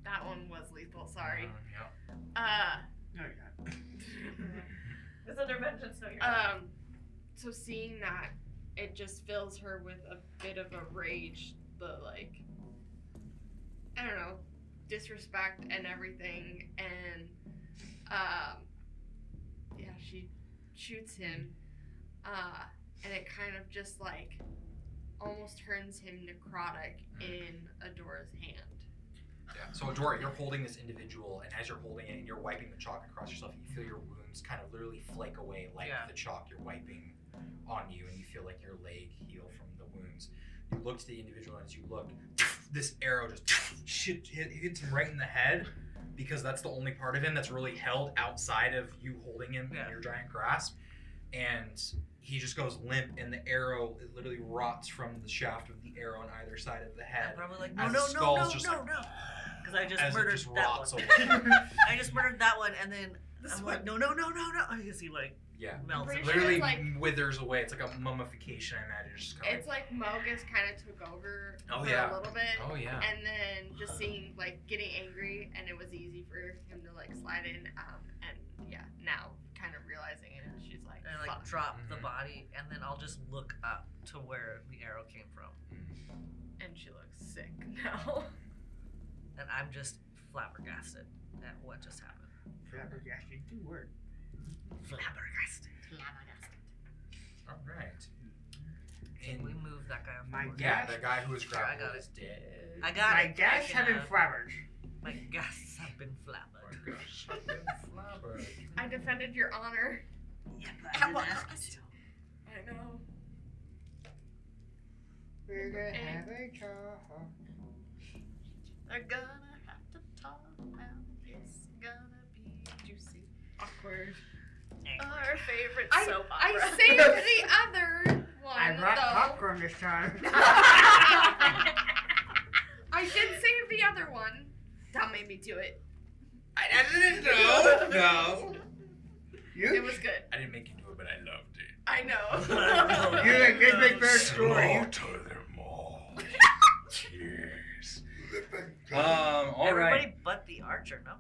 That one was lethal. Sorry. Yeah. No, you're not. It's under vengeance, no, you're not. So seeing that, it just fills her with a bit of a rage, the like, I don't know, disrespect and everything, and yeah, she shoots him, and it kind of just like almost turns him necrotic in Adora's hand. Yeah. So Adora, you're holding this individual, and as you're holding it and you're wiping the chalk across yourself, you feel your wounds kind of literally flake away like the chalk you're wiping on you, and you feel like your leg heal from the wounds. You look to the individual, and as you look, this arrow just hits him right in the head, because that's the only part of him that's really held outside of you holding him in your giant grasp. And he just goes limp, and the arrow, it literally rots from the shaft of the arrow on either side of the head. I'm probably like, As no, the skull's just like, because I just as it murdered just that rots one. away. I just murdered that one, and then I'm like, no. I can see like Yeah. melts. Pretty away. sure Literally it's like- withers away. It's like a mummification, I imagine. Just kind of It's like Mogus kind of took over Oh, for yeah. a little bit. Oh, yeah. And then just seeing, like, getting angry, and it was easy for him to, like, slide in. And, yeah, now kind of realizing it, she's like, And I like fuck. drop the Mhm. body, and then I'll just look up to where the arrow came from, And she looks sick now. and I'm just flabbergasted at what just happened. Flabbergasted. Good word. Flabbergasted. All right. Can we move that guy off My the board? Yeah, the guy who was I grappled got is dead. I got My it. gas I have can, been flabbered. My gas have been flabbered. Flabbered. I defended your honor. Yeah, At what cost? I know. We're gonna have a talk. They're gonna have to talk now. It's gonna be juicy. Awkward. Our favorite I soap opera. saved the other one, I brought though. popcorn this time. I did save the other one. That made me do it. I didn't know. No. You? It was good. I didn't make you do it, but I loved it. I know. You like this big first story. Slaughter them all. Cheers. All Everybody right. but the archer, no?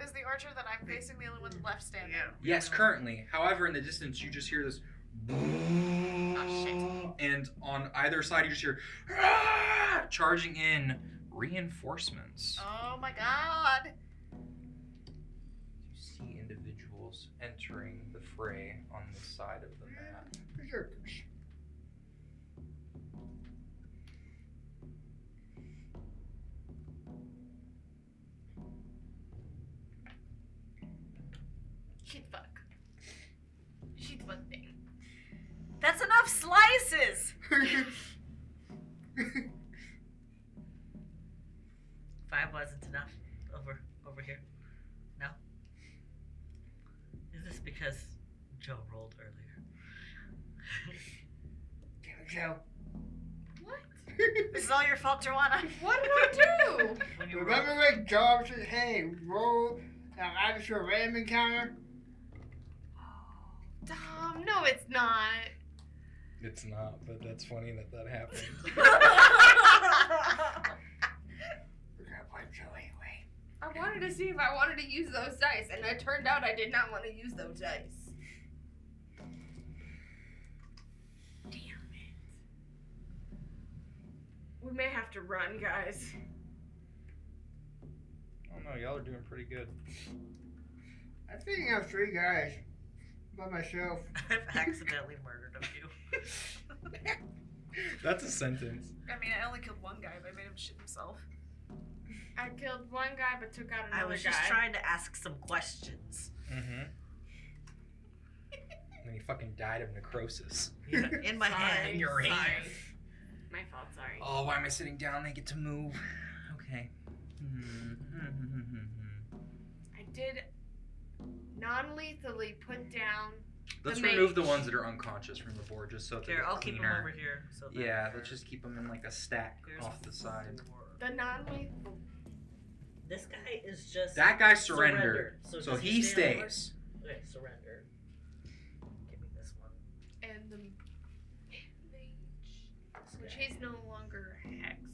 Is the archer that I'm facing the only one left standing? Yeah. Yes, currently. However, in the distance, you just hear this. Oh, And on either side, you just hear "Ah!" charging in reinforcements. Oh my god. You see individuals entering the fray on this side of the map. Berserkers. Shit fuck. Shit fuck thing. That's enough slices! 5 wasn't enough over here. No? Is this because Joe rolled earlier? Damn it, Joe. What? This is all your fault, Joanna. What did I do? When you Remember when Joe said, hey, roll either to a random encounter? Tom, no, it's not. It's not, but that's funny that happened. We're gonna wipe Joe anyway. I wanted to see if I wanted to use those dice, and it turned out I did not want to use those dice. Damn it. We may have to run, guys. Oh no, y'all are doing pretty good. I think I have 3 guys by myself. I've accidentally murdered a few. That's a sentence. I mean, I only killed one guy, but I made him shit himself. I killed one guy, but took out I another was guy. just trying to ask some questions. Mm-hmm. And then he fucking died of necrosis. Yeah, in my Sorry. hand. In your hand. Sorry. My fault, sorry. Oh, why am I sitting down? They get to move. Okay. I did non-lethally put down. Let's The remove the mage. ones that are unconscious from the board just so that Here, they're I'll keep them cleaner. over here. So that Yeah, they're- let's just keep them in like a stack There's off the side. 4. The non-lethal. This guy is just That guy surrendered, So, so does he stay on the stays. board? Okay, surrender. Give me this one. And the mage, This which guy. he's no longer hexed,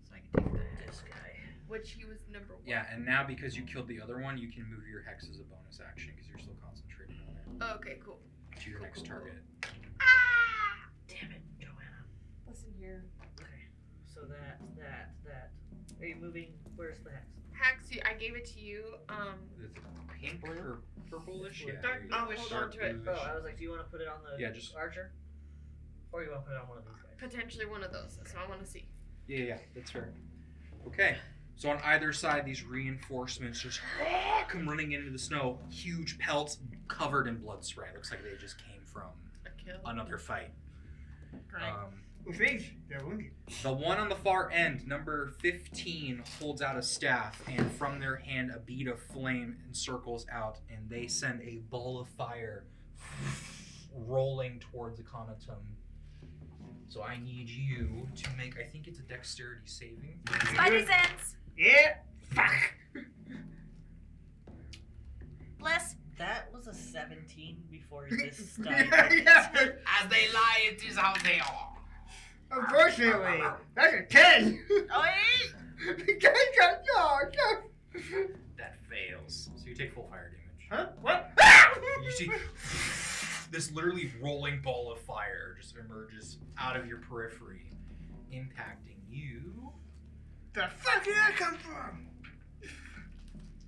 so I can take that. This guy. Which he was number 1. Yeah, and now because you killed the other one, you can move your hex as a bonus action because you're still concentrating on it Okay, cool. to your next target. Ah! Damn it, Joanna. Listen here. Okay. So that. Are you moving? Where's the hex? Hex, I gave it to you. Is it pink or purplish? Yeah. Dark there you go. bluish. Hold Dark on to it. bluish. Oh, I was like, do you want to put it on the Yeah, just- archer? Or you want to put it on one of these guys? Potentially one of those, so I want to see. Yeah, that's fair. Okay, so on either side, these reinforcements just come running into the snow. Huge pelts covered in blood spray. Looks like they just came from A kill. another fight. Great. Which means they're wounded. The one on the far end, number 15, holds out a staff, and from their hand, a bead of flame encircles out, and they send a ball of fire rolling towards the Conatum. So I need you to make, I think it's a dexterity saving. Spidey sense! Yeah. Fuck. Bless. That was a 17 before this Yeah, started. yeah. As they lie, it is how they are. Unfortunately, that's a 10. Oh, hey! That fails. So you take full fire damage. Huh? What? You see this literally rolling ball of fire just emerges out of your periphery, impacting you. The fuck did that come from?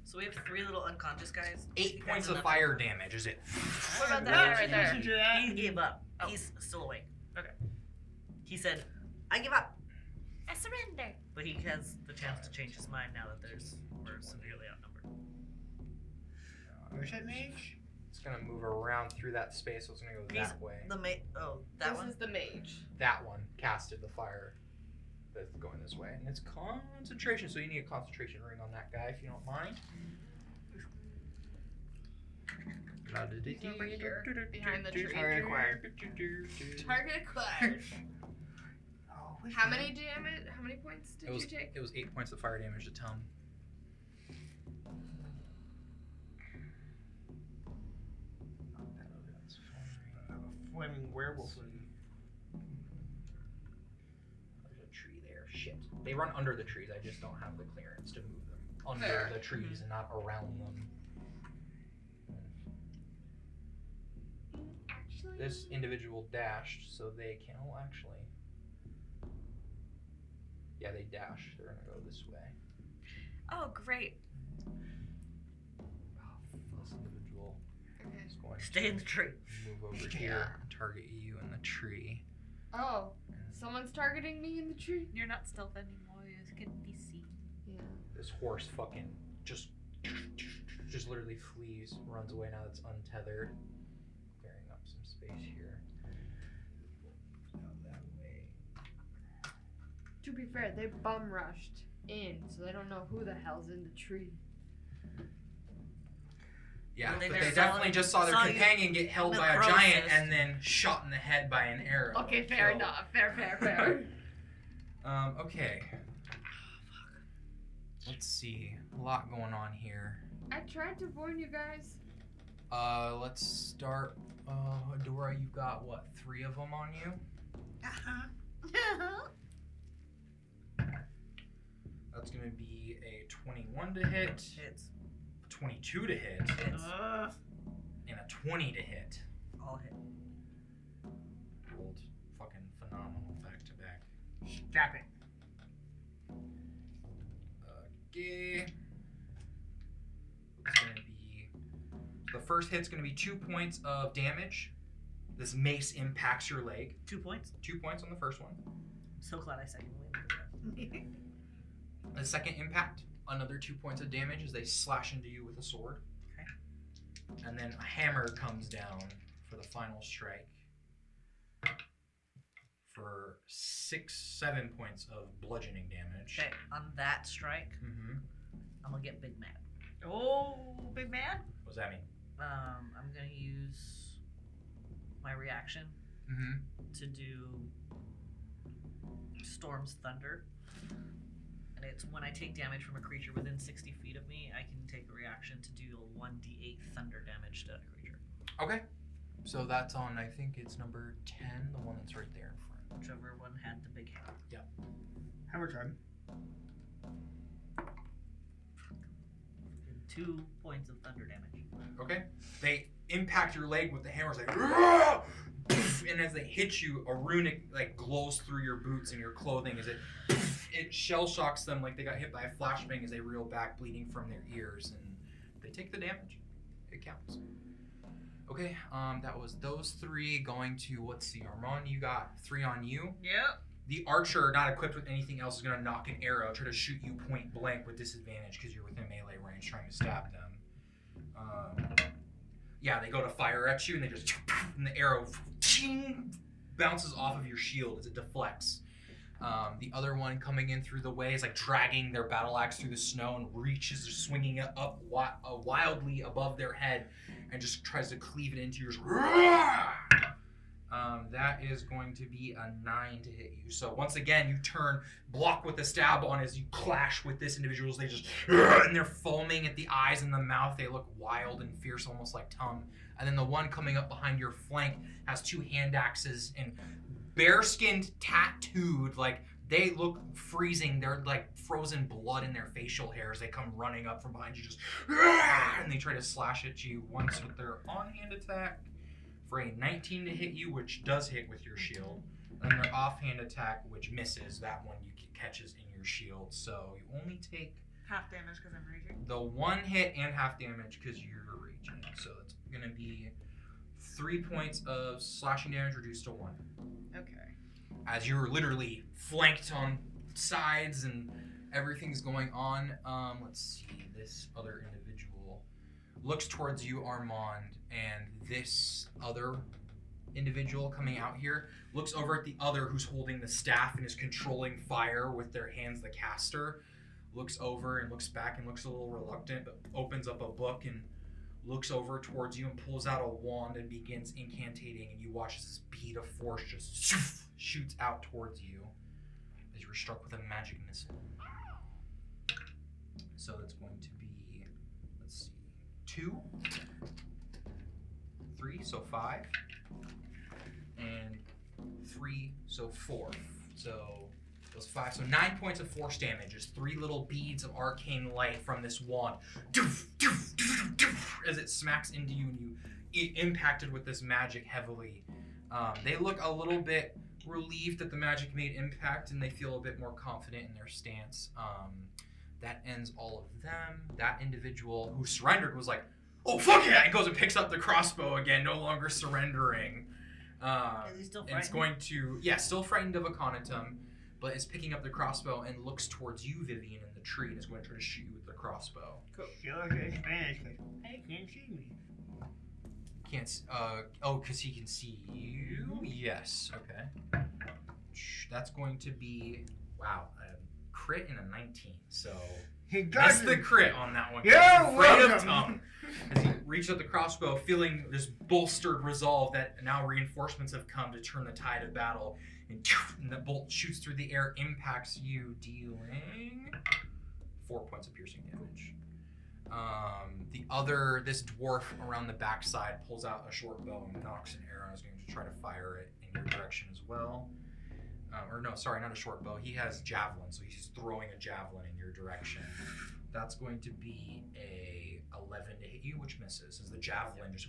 So we have 3 little unconscious guys. 8 points That's of enough. fire damage, is it? What about that No, guy right there? listen to that. He gave up. Oh. He's still awake. Okay. He said, I give up. I surrender. But he has the chance to change his mind now that we're severely outnumbered. Where's that mage? It's gonna move around through that space, so it's gonna go He's that way. That This one? is the mage. That one casted the fire that's going this way. And it's concentration, so you need a concentration ring on that guy if you don't mind. He's over here, behind the tree. Target acquired. Target acquired. Oh, How many damage? How many points did you take? It was 8 points of fire damage to Tom. Flaming werewolf. There's a tree there. Shit. They run under the trees. I just don't have the clearance to move them under Fair. the trees and not around them. Actually, This individual dashed, so they can. Oh, actually. Yeah, they dash. They're gonna go this way. Oh, great. This individual Okay. is going Stay in the tree. to move over here and target you in the tree. Oh, someone's targeting me in the tree. You're not stealth anymore. You can be seen. Yeah. This horse fucking just literally flees, runs away now that's untethered. Clearing up some space here. Out that way. To be fair, they bum rushed in, so they don't know who the hell's in the tree. Yeah, Well, they but just they saw- definitely just saw their saw you companion get held the by a crow's giant nest. and then shot in the head by an arrow. Okay, fair So, enough. Fair. Okay. Let's see. A lot going on here. I tried to warn you guys. Let's start. Adora, you've got what, 3 of them on you? That's gonna be a 21 to hit, Hits. 22 to hit, Hits. and a 20 to hit. All hit. Rolled fucking phenomenal back to back. Stop it. Okay. It's gonna be. The first hit's gonna be 2 points of damage. This mace impacts your leg. 2 points. 2 points on the first one. So glad I second win. The second impact, another 2 points of damage as they slash into you with a sword. Okay. And then a hammer comes down for the final strike. For 7 points of bludgeoning damage. Okay, on that strike, Mm-hmm. I'm gonna get big mad. Oh, big man. What does that mean? I'm gonna use my reaction Mm-hmm. to do Storm's Thunder. And it's when I take damage from a creature within 60 feet of me, I can take a reaction to do a 1d8 thunder damage to that creature. Okay. So that's on, I think it's number 10, the one that's right there in front. Whichever one had the big hand. Hammer time. And 2 points of thunder damage. Okay. They impact your leg with the hammer. It's like, "Rah!" And as they hit you, a runic like glows through your boots and your clothing as it shell shocks them like they got hit by a flashbang as they reel back, bleeding from their ears, and they take the damage. It counts. Okay, that was those 3 going to, let's see, Armand, you got 3 on you. Yep. The archer, not equipped with anything else, is going to knock an arrow, try to shoot you point blank with disadvantage because you're within melee range trying to stab them. Yeah, they go to fire at you and they just, and the arrow bounces off of your shield as it deflects. The other one coming in through the way is like dragging their battle axe through the snow and reaches, swinging it up wildly above their head and just tries to cleave it into yours. That is going to be a 9 to hit you. So once again, you turn, block with the stab on as you clash with this individual. They just, and they're foaming at the eyes and the mouth. They look wild and fierce, almost like Tum. And then the one coming up behind your flank has 2 hand axes and bare-skinned, tattooed, like they look freezing. They're like frozen blood in their facial hairs. They come running up from behind you, just, and they try to slash at you once with their on-hand attack for a 19 to hit you, which does hit with your shield, and their offhand attack, which misses. That one you catches in your shield, so you only take Half damage because I'm raging. the 1 hit and half damage because you're raging. So it's gonna be 3 points of slashing damage reduced to 1. Okay. As you're literally flanked on sides and everything's going on. Let's see, this other individual looks towards you, Armand, and this other individual coming out here looks over at the other who's holding the staff and is controlling fire with their hands, the caster, looks over and looks back and looks a little reluctant, but opens up a book and looks over towards you and pulls out a wand and begins incantating, and you watch as this bead of force just shoots out towards you. you're struck with a magic missile. So that's going to be, let's see, 2, 3, so 5, and 3, so 4. So those 5, so 9 points of force damage. Just 3 little beads of arcane light from this wand, as it smacks into you, and you impacted with this magic heavily. They look a little bit relieved that the magic made impact, and they feel a bit more confident in their stance. That ends all of them. That individual who surrendered was like, "Oh fuck yeah!" and goes and picks up the crossbow again, no longer surrendering. Is he still frightened? And it's going to, still frightened of Akhenaten, but is picking up the crossbow and looks towards you, Vivian, in the tree, and is going to try to shoot you with the crossbow. Show us your Spanish, because I can't see me. Can't. Because he can see you. Yes. Okay. That's going to be a crit and a 19. So He that's doesn't. the crit on that one. You're He's afraid of welcome. Tom. As he reaches out the crossbow, feeling this bolstered resolve that now reinforcements have come to turn the tide of battle, and the bolt shoots through the air, impacts you, dealing 4 points of piercing damage. This dwarf around the backside pulls out a short bow and knocks an arrow and is going to try to fire it in your direction as well. Not a short bow. He has javelin, so he's throwing a javelin in your direction. That's going to be a 11 to hit you, which misses, as the javelin just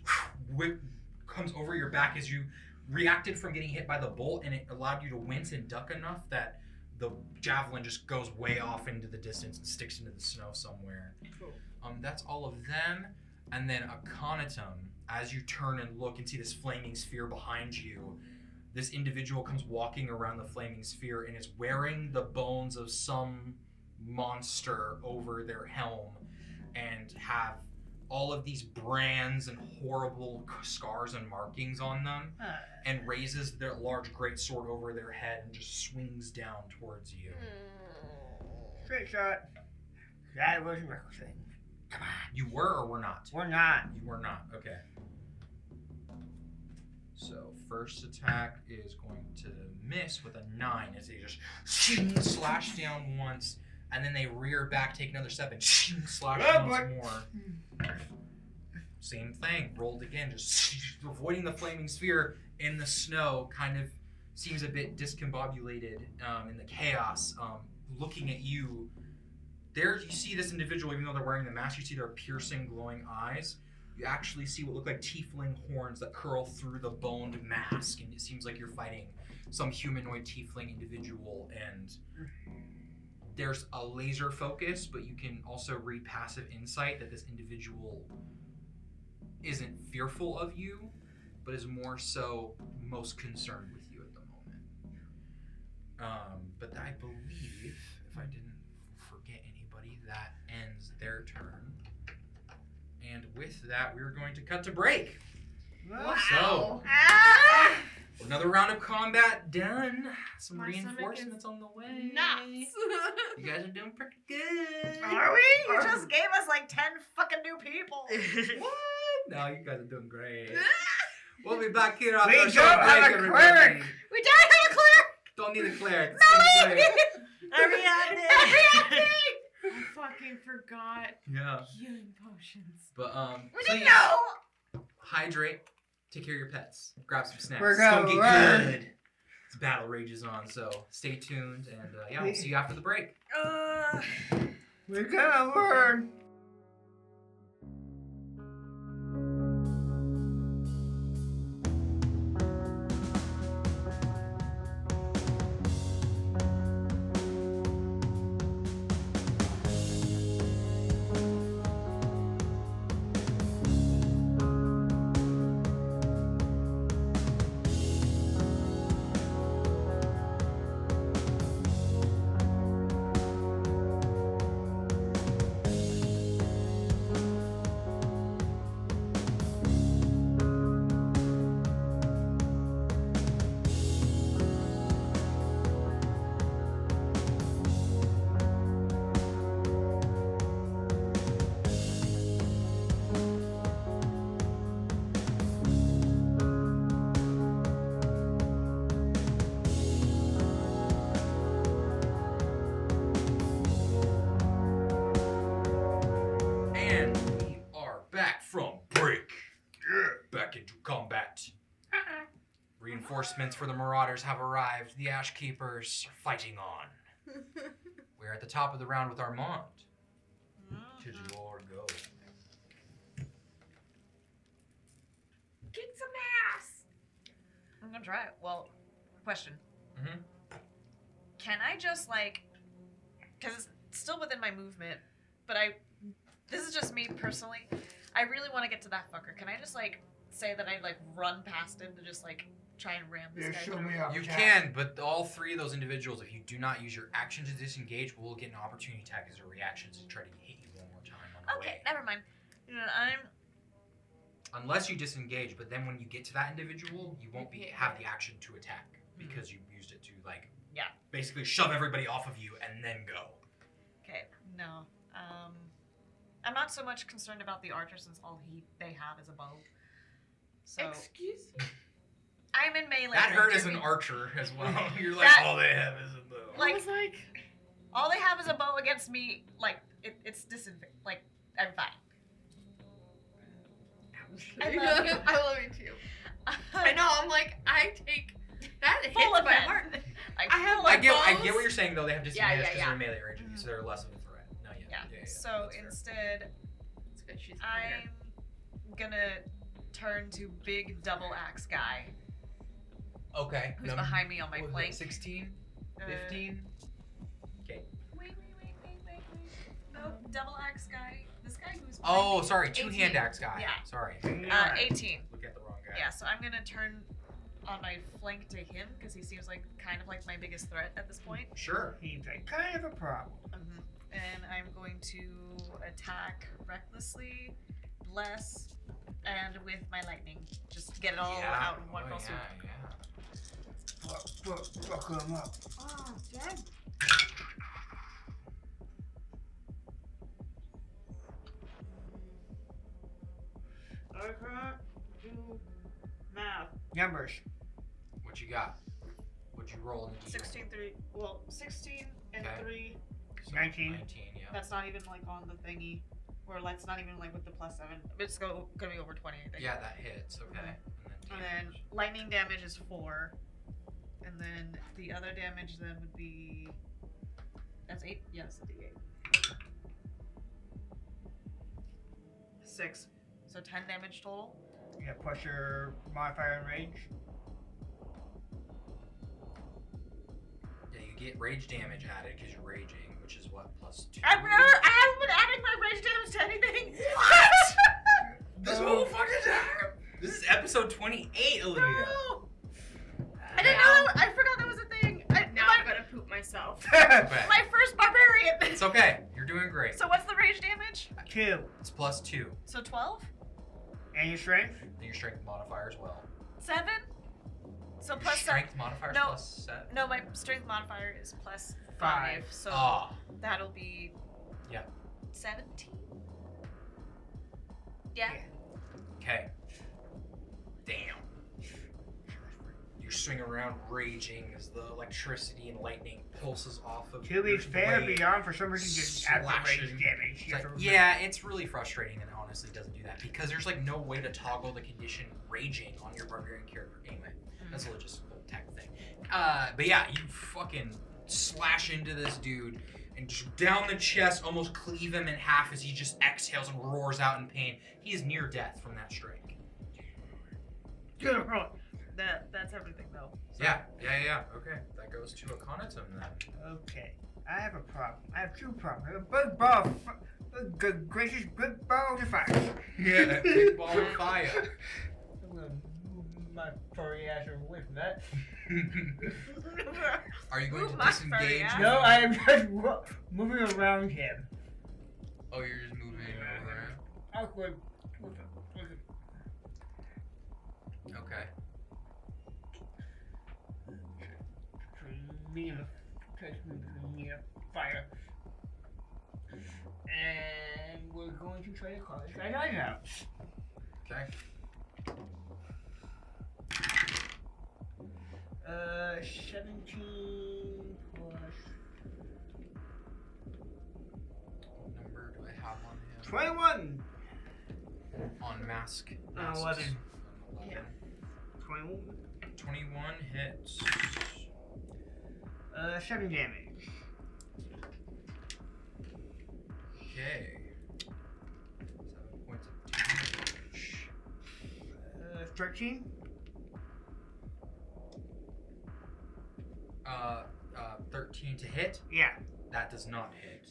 comes over your back as you reacted from getting hit by the bolt, and it allowed you to wince and duck enough that the javelin just goes way off into the distance and sticks into the snow somewhere. Cool. That's all of them. And then Akhenaten, as you turn and look and see this flaming sphere behind you, this individual comes walking around the flaming sphere and is wearing the bones of some monster over their helm and have all of these brands and horrible scars and markings on them, and raises their large great sword over their head and just swings down towards you. Straight shot. That was reckless. Come on. You were or were not? We're not. You were not. Okay. So first attack is going to miss with a 9 as they just slash down once, and then they rear back, take another step, and slash once more. Same thing. Rolled again, just avoiding the flaming sphere in the snow. Kind of seems a bit discombobulated in the chaos. Looking at you, there you see this individual. Even though they're wearing the mask, you see their piercing, glowing eyes. You actually see what look like tiefling horns that curl through the boned mask, and it seems like you're fighting some humanoid tiefling individual, and there's a laser focus, but you can also read passive insight that this individual isn't fearful of you, but is more so most concerned with you at the moment. But I believe, if I didn't forget anybody, that ends their turn. And with that, we're going to cut to break. Wow. So, another round of combat done. Some My stomach reinforcements on the way. Nuts. You guys are doing pretty good. Are we? You just gave us like 10 fucking new people. What? No, you guys are doing great. We'll be back here on We the don't show have break, a everybody. cleric. We don't have a clear. Don't need a cleric. It's gonna be great. Ariadne! I fucking forgot Yeah. healing potions. But We please didn't know. hydrate, take care of your pets, grab some snacks. We're It's gonna gonna get learn. good. This battle rages on, so stay tuned, and we'll see you after the break. We're gonna learn. reinforcements for the marauders have arrived. The Ashkeepers are fighting on. We're at the top of the round with Armand. To your go. Kick some ass. I'm gonna try it. Well, question. Mm-hmm. Can I just because it's still within my movement, but this is just me personally. I really want to get to that fucker. Can I just say that I run past him to just try and ram this Yeah, guy? show through? me how. You can, but all three of those individuals, if you do not use your action to disengage, will get an opportunity attack as a reaction to try to hit you one more time on the Okay, way. never mind. You know, Unless you disengage, but then when you get to that individual, you won't have the action to attack because you used it to basically shove everybody off of you and then go. Okay, no. I'm not so much concerned about the archer since all they have is a bow. So Excuse me? I'm in melee. That hurt range. as an archer as well. You're all they have is a bow. I was like, all they have is a bow against me. It's disadvantage. I'm fine. I love you. I love you too. I know. I'm like, I take that hits Full my offense. heart. I have, I get bows. what you're saying though. They have disadvantage because yeah. they're melee range, so they're less of a threat. No, Yeah. So that's fair. instead, It's good. She's I'm gonna turn to big double axe guy Okay. who's behind me on my flank. 16, Uh, 15. Okay. Wait. No, double axe guy. This guy who's. Oh, behind me. sorry, two-hand 18. axe guy. Yeah. Sorry. 18. Look at the wrong guy. Yeah, so I'm gonna turn on my flank to him because he seems kind of like my biggest threat at this point. Sure. Seems like kind of a problem. And I'm going to attack recklessly, bless, and with my lightning. Just get it all out in one fell swoop. Yeah. Fuck him up. Oh, damn. I can't do math. Numbers. What you got? What'd you roll in the 16, 3. Well, 16 and Okay. 3. So 19. 19, yeah. That's not even on the thingy. Or that's not even with the +7. It's gonna be over 20, I think. Yeah, that hits. Okay. And then lightning damage is 4. And then the other damage then would be. That's 8? Yes, a D8. 6. So 10 damage total. Yeah, plus your modifier in range. Yeah, you get rage damage added because you're raging, which is what, +2? I haven't been adding my rage damage to anything. What? This whole fucking time? This is episode 28, Olivia. No. I didn't know. I forgot that was a thing. Now I'm gonna poop myself. Okay. My first barbarian. It's okay. You're doing great. So what's the rage damage? 2. It's +2. So 12, And your strength? And your strength modifier as well. 7. So Your plus strength modifier is No. +7. No, my strength modifier is +5. 5. So Ah. that'll be. Yeah. 17. Yeah. Okay. Damn. You swing around raging as the electricity and lightning pulses off of To be your fair, blade. beyond for some reason just add the Slashing. rage damage. It's You have like, to yeah, it's really frustrating that it honestly doesn't do that because there's no way to toggle the condition raging on your barbarian character anyway. That's a logistical tech thing. But yeah, you fucking slash into this dude and just down the chest, almost cleave him in half as he just exhales and roars out in pain. He is near death from that strike. That's everything though. So. Yeah. Okay, that goes to a Conatum then. Okay. I have a problem. I have 2 problems. I have a big ball of good gracious big ball of fire. Yeah, big ball of fire. I'm gonna move my furry ass away from that. Are you going Move to my furry disengage? ass. No, I am just moving around him. Oh, you're just moving around? Awkward. Okay. Me fire. And we're going to try to call this guy out. Okay. 17 plus What number do I have on him? 21. On mask. 11. Yeah. 21. 21 hits. 7 damage. Okay. 7 points of damage. 13. 13 to hit. Yeah. That does not hit.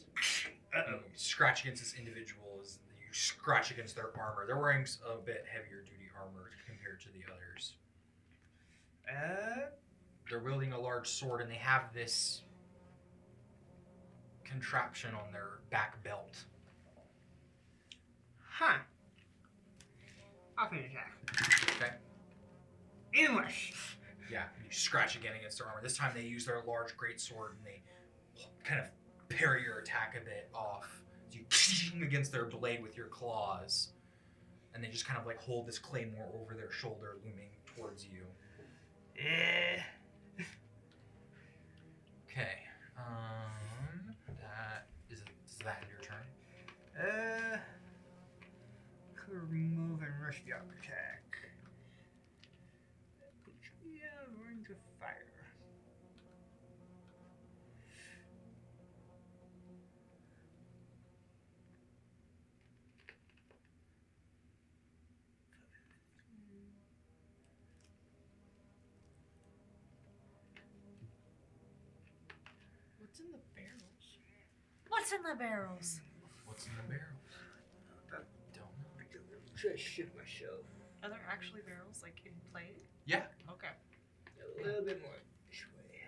Uh-oh. You scratch against this individual. You scratch against their armor. They're wearing a bit heavier duty armor compared to the others. They're wielding a large sword, and they have this contraption on their back belt. Huh. Offhand attack. Okay. English. Yeah, you scratch again against their armor. This time they use their large great sword, and they kind of parry your attack a bit off. You against their blade with your claws, and they just kind of like hold this claymore over their shoulder, looming towards you. Yeah. Okay. Is that your turn? Could remove and rush the attack. Yeah, range of fire. What's in the barrels? What's in the barrels? What's in the barrels? That- Don't know. Try to shoot myself. Are there actually barrels like in play? Yeah. Okay. A little bit more this way.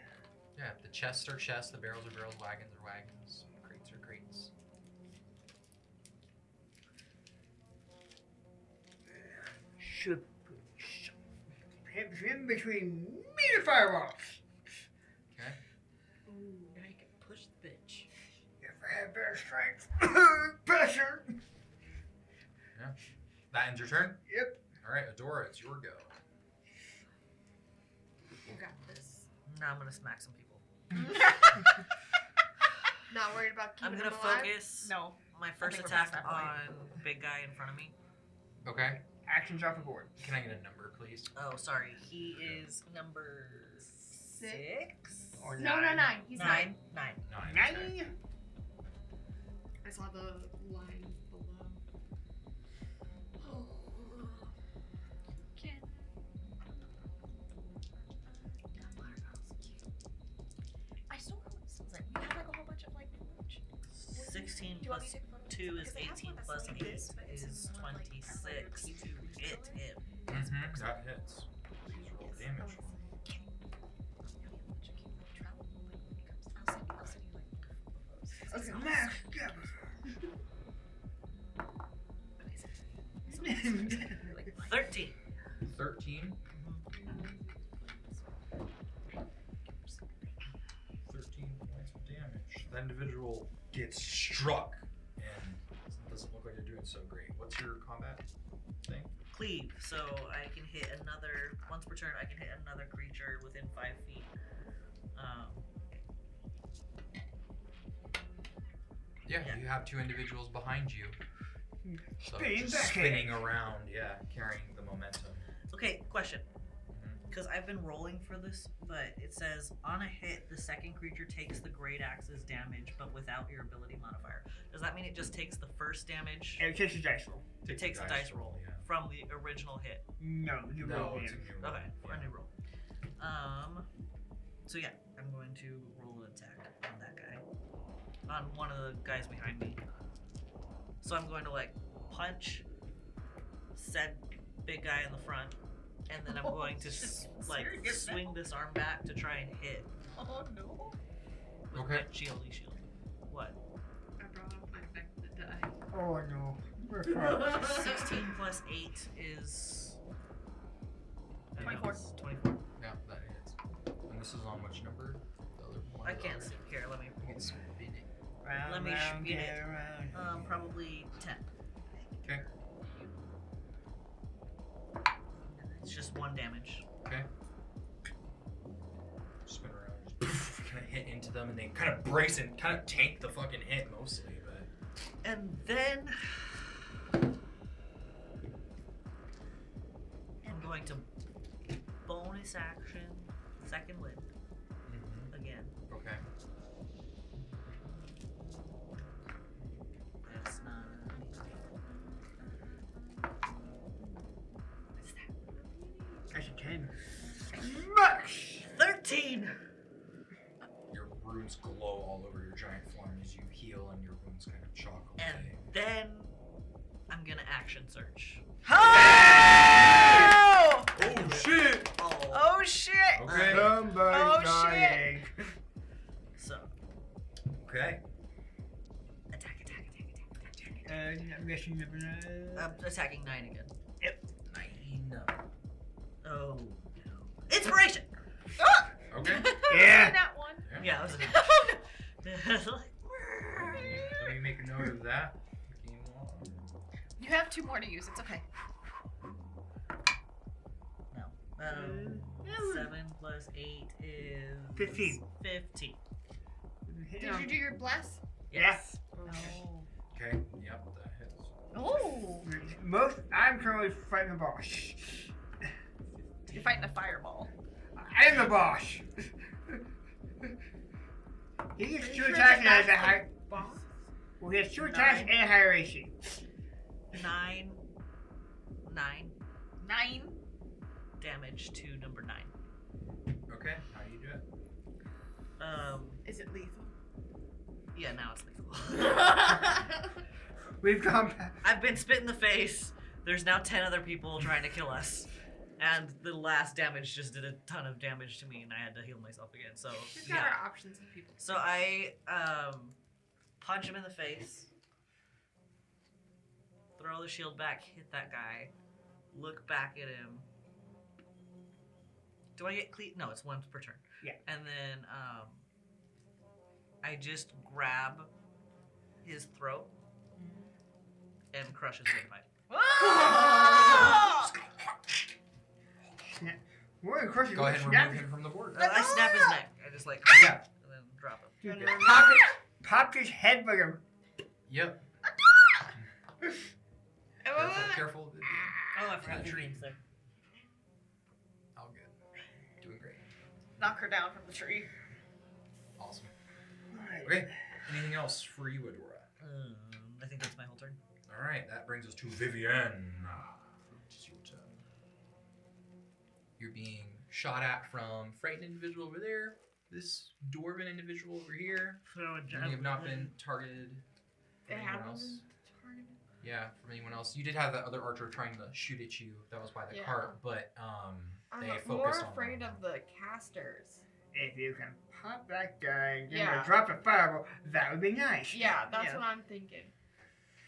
Yeah, the chests are chests, the barrels are barrels, wagons are wagons, crates are crates. Should put some in between me and firewalls. Okay. Ooh, now you can push the bitch. If I have better strength, pressure. That ends your turn? Yep. Alright, Adora, it's your go. You got this. Now I'm gonna smack some people. Not worried about I'm keeping gonna them alive? focus No. my first think we're past attack that point. on big guy in front of me. Okay. Actions off the board. Can I get a number, please? Oh, sorry. He is number 6? Or No, 9. 9. He's 9. 9. 9. Okay. 9. I saw the line below. I still know what this is like. You have like a whole bunch of like merch. 16 Do you want me plus to take a photo? 2 is Because I have 18 one that's plus like 8 this, but it's is in more, like, 26 to hit him. Mm-hmm. That hits. Please roll damage. I'll send you like Okay, photos. max Like, 13. 13. 13 points of damage. That individual gets struck and it doesn't look like they're doing so great. What's your combat thing? Cleave, so I can hit another, once per turn, I can hit another creature within 5 feet. Yeah, Yeah. you have 2 individuals behind you. So Spinning just backhand. spinning around, yeah, carrying the momentum. Okay, question. Mhm. Because I've been rolling for this, but it says on a hit, the second creature takes the great axe's damage, but without your ability modifier. Does that mean it just takes the first damage? And it takes a dice roll. It takes the dice roll yeah. from the original hit. No, you roll No, it's a damage. new roll. Okay, for a Yeah. new roll. So yeah, I'm going to roll an attack on that guy. On one of the guys behind me. So I'm going to like punch said big guy in the front, and then I'm going to like serious swing this arm back to try and hit oh no. with Okay. my shield. What? I brought up my deck to die. Oh no. We're fucked. 16 plus 8 is 24. 24. Yeah, that hits. And this is on which number? The other one? I can't see. Here, let me Spin it. Round, Let me round, spin get it. around. Probably 10. Okay. It's just 1 damage. Okay. Spin around, just kind of hit into them, and they kind of brace and kind of tank the fucking hit mostly, but And then I'm going to bonus bonus action, second wind again. Okay. That's not. That's a 10. Max! 13! Your runes glow all over your giant form as you heal, and your wounds kind of chalk away. And then I'm gonna action search. Oh! Oh shit! Oh shit! Okay. Somebody's Oh, shit. dying. So, Okay. attack. I'm guessing number 9. I'm attacking 9 again. 9. Oh, no. Inspiration! Okay. Yeah. That one. Yeah, that was a Let me make a note of that. Game log. You have 2 more to use. It's okay. No. 7 plus 8 is 15. 15. Did you do your bless? Yes. Oh. Okay. Yep, that hits. Oh. I'm currently fighting the boss. You're fighting a fireball. I am the boss. He gets 2 attacks and has a high. Boss? Well, he has 2 attacks 9. and a higher AC. 9 9. damage to number 9. Okay. How do you do it? Is it lethal? Yeah, now it's lethal. We've gone back. I've been spit in the face. There's now 10 other people trying to kill us. And the last damage just did a ton of damage to me, and I had to heal myself again. So, We've got yeah. our options of people. So I punch him in the face, throw the shield back, hit that guy, look back at him. Do I get No, it's once per turn. Yeah. And then I just grab his throat and crush his windpipe. We're in crushing. Go ahead and remove him from the board. I snap his neck. I just like Yeah. and then drop him. Popped his head like a. Yep. Careful. Oh, I forgot Vivian's there. All good. Doing great. Knock her down from the tree. Awesome. Okay. Anything else for you, Adora? I think that's my whole turn. All right. That brings us to Vivienne. It's your turn. You're being shot at from frightened individual over there. This dwarven individual over here. Throw a You have not been targeted. They from anyone haven't else. been targeted. Yeah, from anyone else. You did have that other archer trying to shoot at you. That was by the Yeah. cart, but they I'm more focused on afraid of the casters. If you can pop that guy and Yeah. drop a fireball, that would be nice. Yeah, that's Yeah. what I'm thinking.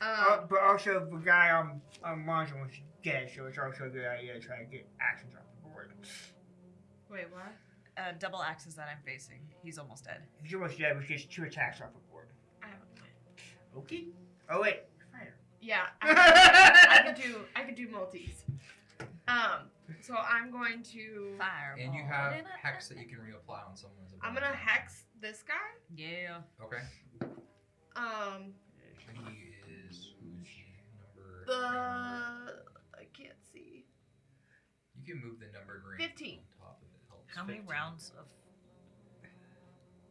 But also, the guy on Monzo was dead, so it's also a good idea to try to get actions off the board. Wait, what? Double axes that I'm facing. He's almost dead. He's almost dead with just 2 attacks off the board. I haven't played. Okay. Oh wait, fire. Yeah, I could do multis. So I'm going to. Fireball. And you have hex that you can reapply on someone as a I'm bonus gonna action. hex this guy. Yeah. Okay. He is who's number? I can't see. You can move the numbered ring 15. on top of it. Helps. How many 15. rounds of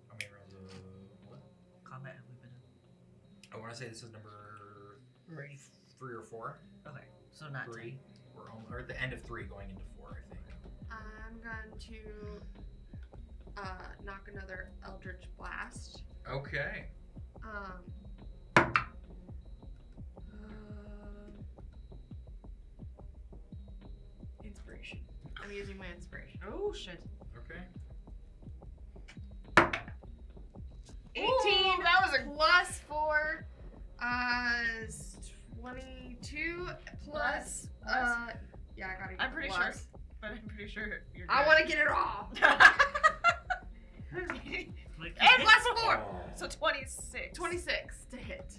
How many rounds of what? combat have we been in? I want to say this is number 3 or 4. Okay, so not 3. We're at the end of 3, going into 4, I think. I'm going to knock another Eldritch Blast. Okay. Inspiration. I'm using my inspiration. Oh shit. Okay. 18. Ooh, that was a plus 4. 22 plus. Yeah, I gotta. I'm pretty plus. sure. But I'm pretty sure you're. I want to get it all. Like, And plus 4. So 26. 26 to hit.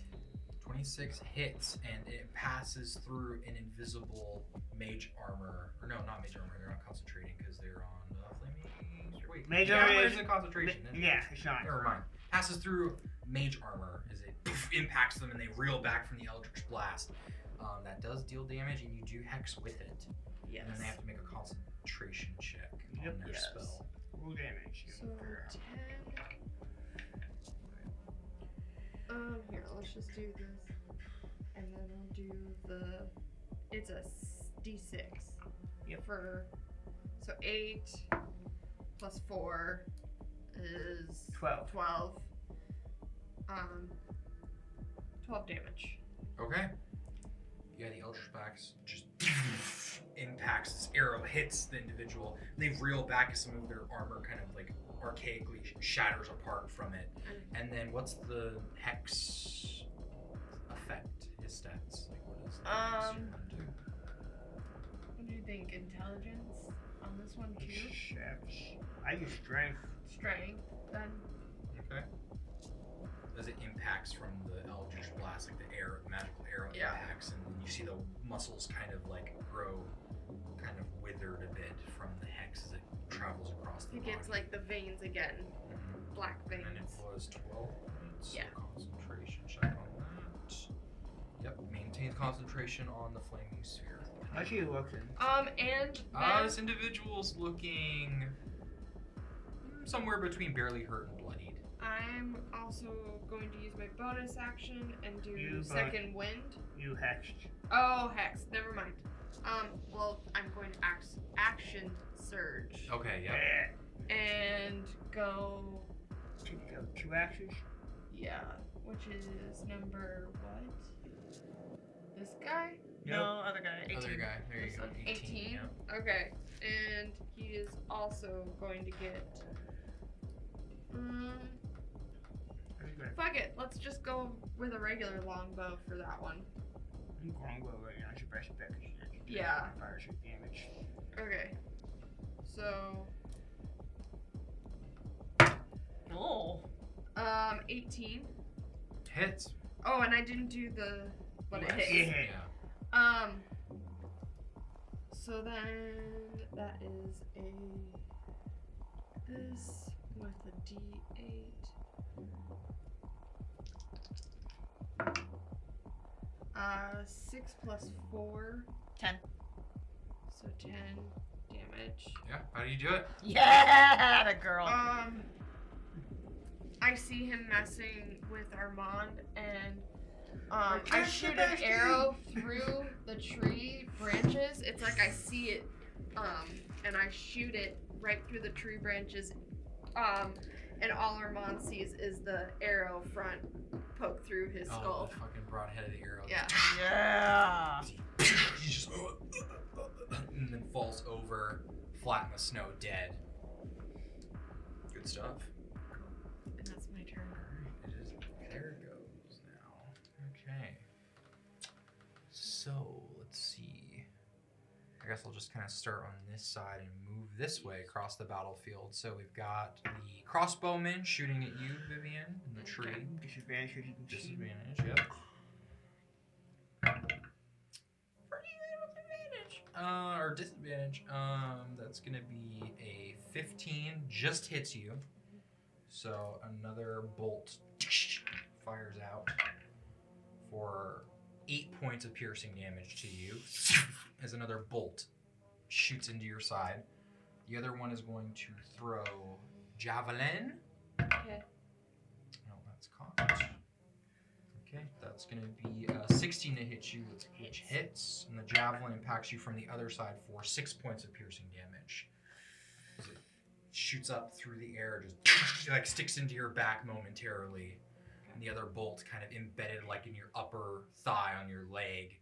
26 hits, and it passes through an invisible mage armor. Or no, not mage armor. They're not concentrating because they're on flaming. Wait, Mage the armor armor is- isn't concentration. is it? Yeah, it's not. Never mind. passes through mage armor as it impacts them and they reel back from the Eldritch Blast. That does deal damage, and you do hex with it. Yes. And then they have to make a concentration check on their Yes. spell. Roll damage. So 10. Here, let's just do this, and then I'll do the. It's a d6. Yep. So 8 plus 4 is 12. 12. 12 damage. Okay. Yeah, the Eldritch Blast just impacts. This arrow hits the individual. They reel back as some of their armor kind of like archaically shatters apart from it. And then what's the hex effect? His stats. Like what is the hex you're gonna do? What do you think? Intelligence on this one too? I use strength. Strength, then. Okay. As it impacts from the Eldritch Blast, like the magical arrow Yeah. impacts, and then you see the muscles kind of like grow, kind of withered a bit from the hex as it travels across the It body. gets like the veins again. Mhm. Black veins. And it was 12 points. Yeah. So concentration check on that. Yep. Maintains concentration on the flaming sphere. How's he looking? And then This individual's looking somewhere between barely hurt and bloodied. I'm also going to use my bonus action and do You second wind. You hexed. Oh, hex. Never mind. Well, I'm going to action surge Okay, yeah. and go. Two axes. Yeah, which is number what? This guy? No, other guy. 18. Other guy. There you This go. one, 18. Yeah. Okay, and he is also going to get. Fuck it. Let's just go with a regular longbow for that one. I'm going well right now. It's your best bet. Yeah. Fire shoot damage. Okay. So, Oh. 18. Hits. Oh, and I didn't do the what it hits. Yeah. Yeah. So then that is this with a D8. Uh, 6 plus 4. 10. So 10 damage. Yeah. How do you do it? Yeah, the girl. I see him messing with Armand, and I Protect shoot the an bestie. arrow through the tree branches. It's like I see it, and I shoot it right through the tree branches, and all Armand sees is the arrow front poke through his Oh, skull. the fucking broad-headed arrow. Yeah. Yeah. He just and then falls over, flat in the snow, dead. Good stuff. And that's my turn. Alright, it is there goes now. Okay. So let's see. I guess I'll just kind of start on this side and move this way across the battlefield. So we've got the crossbowmen shooting at you, Vivian, in the tree. Disadvantage because you can see. Disadvantage, yep. Or disadvantage. That's gonna be a 15. Just hits you. So another bolt fires out for 8 points of piercing damage to you. As another bolt shoots into your side. The other one is going to throw javelin. Okay. No, that's cocked. Okay, that's going to be 16 to hit you, which hits, and the javelin impacts you from the other side for 6 points of piercing damage. As it shoots up through the air, just like sticks into your back momentarily, and the other bolt kind of embedded like in your upper thigh on your leg.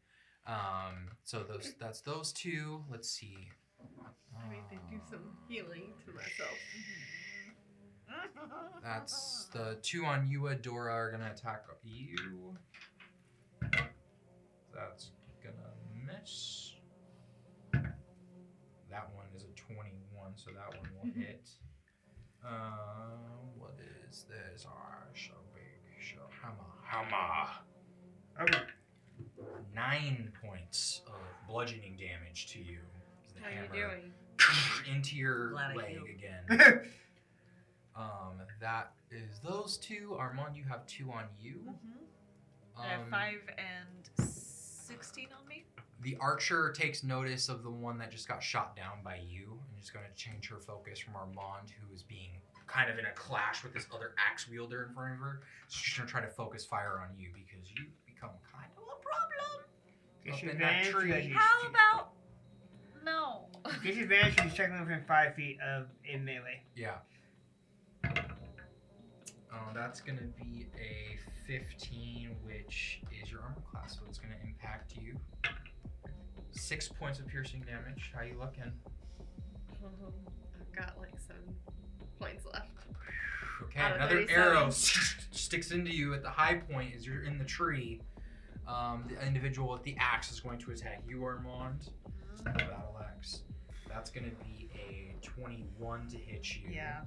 So that's those two. Let's see. I need to do some healing to myself. That's the two on you, Adora, are gonna attack you. That's gonna miss. That one is a 21, so that one will hit. What is this? Hammer. Okay. 9 points of bludgeoning damage to you. As the How you hammer doing? into your Glad I leg healed. again. That is those two. Armand, you have 2 on you. I have 5 and 16 on me. The archer takes notice of the one that just got shot down by you and is going to change her focus from Armand, who is being kind of in a clash with this other axe wielder in front of her. So she's going to try to focus fire on you because you become kind of a problem. Up in that tree. How about no? Disadvantage if you're checking within 5 feet of in melee. Yeah. That's going to be a 15, which is your armor class, so it's going to impact you. 6 points of piercing damage. How you looking? I've got like 7 points left. Okay, Out of another 37. arrow sticks into you at the high point as you're in the tree. The individual with the axe is going to attack you, Armand. Battle axe. That's going to be a 21 to hit you. Yeah.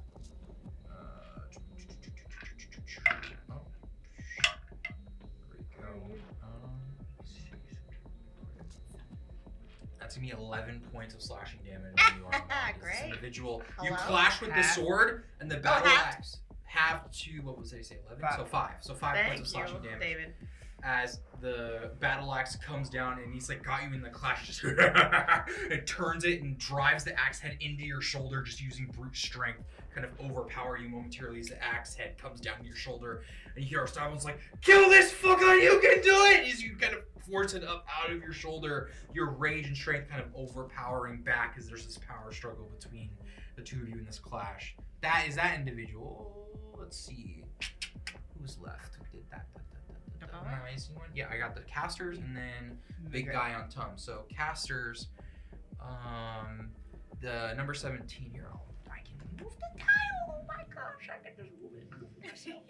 Oh. There we go. That's gonna be 11 points of slashing damage on you, Armand. This Great. individual. You Hello? clash with the Half. sword, and the battle half. axe half to what was they say 11? 5. So 5. So 5 Thank points of slashing you, damage. David. As the battle axe comes down and he's like got you in the clash, just it turns it and drives the axe head into your shoulder, just using brute strength, kind of overpower you momentarily as the axe head comes down to your shoulder, and you hear Arstamon's like, "Kill this fucker! You can do it!" As you kind of force it up out of your shoulder, your rage and strength kind of overpowering back as there's this power struggle between the two of you in this clash. That is that individual. Let's see who's left. Who did that? Am I missing one? Yeah, I got the casters and then big guy on Tum. So casters, the number 17 here. Oh, I can move the tile. Oh my gosh, I can just move it myself.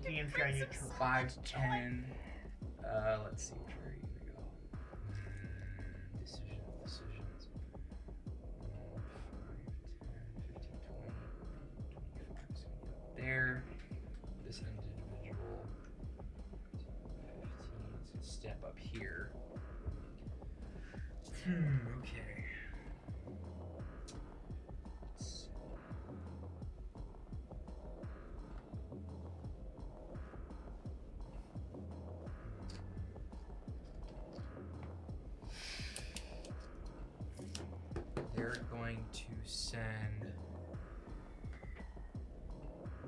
DM's got you. 5 to 10. Let's see where are you gonna go. Decisions. 5, 10, 15, 20, 25. So there. This individual. 15. So step up here. Okay. Let's see. They're going to send.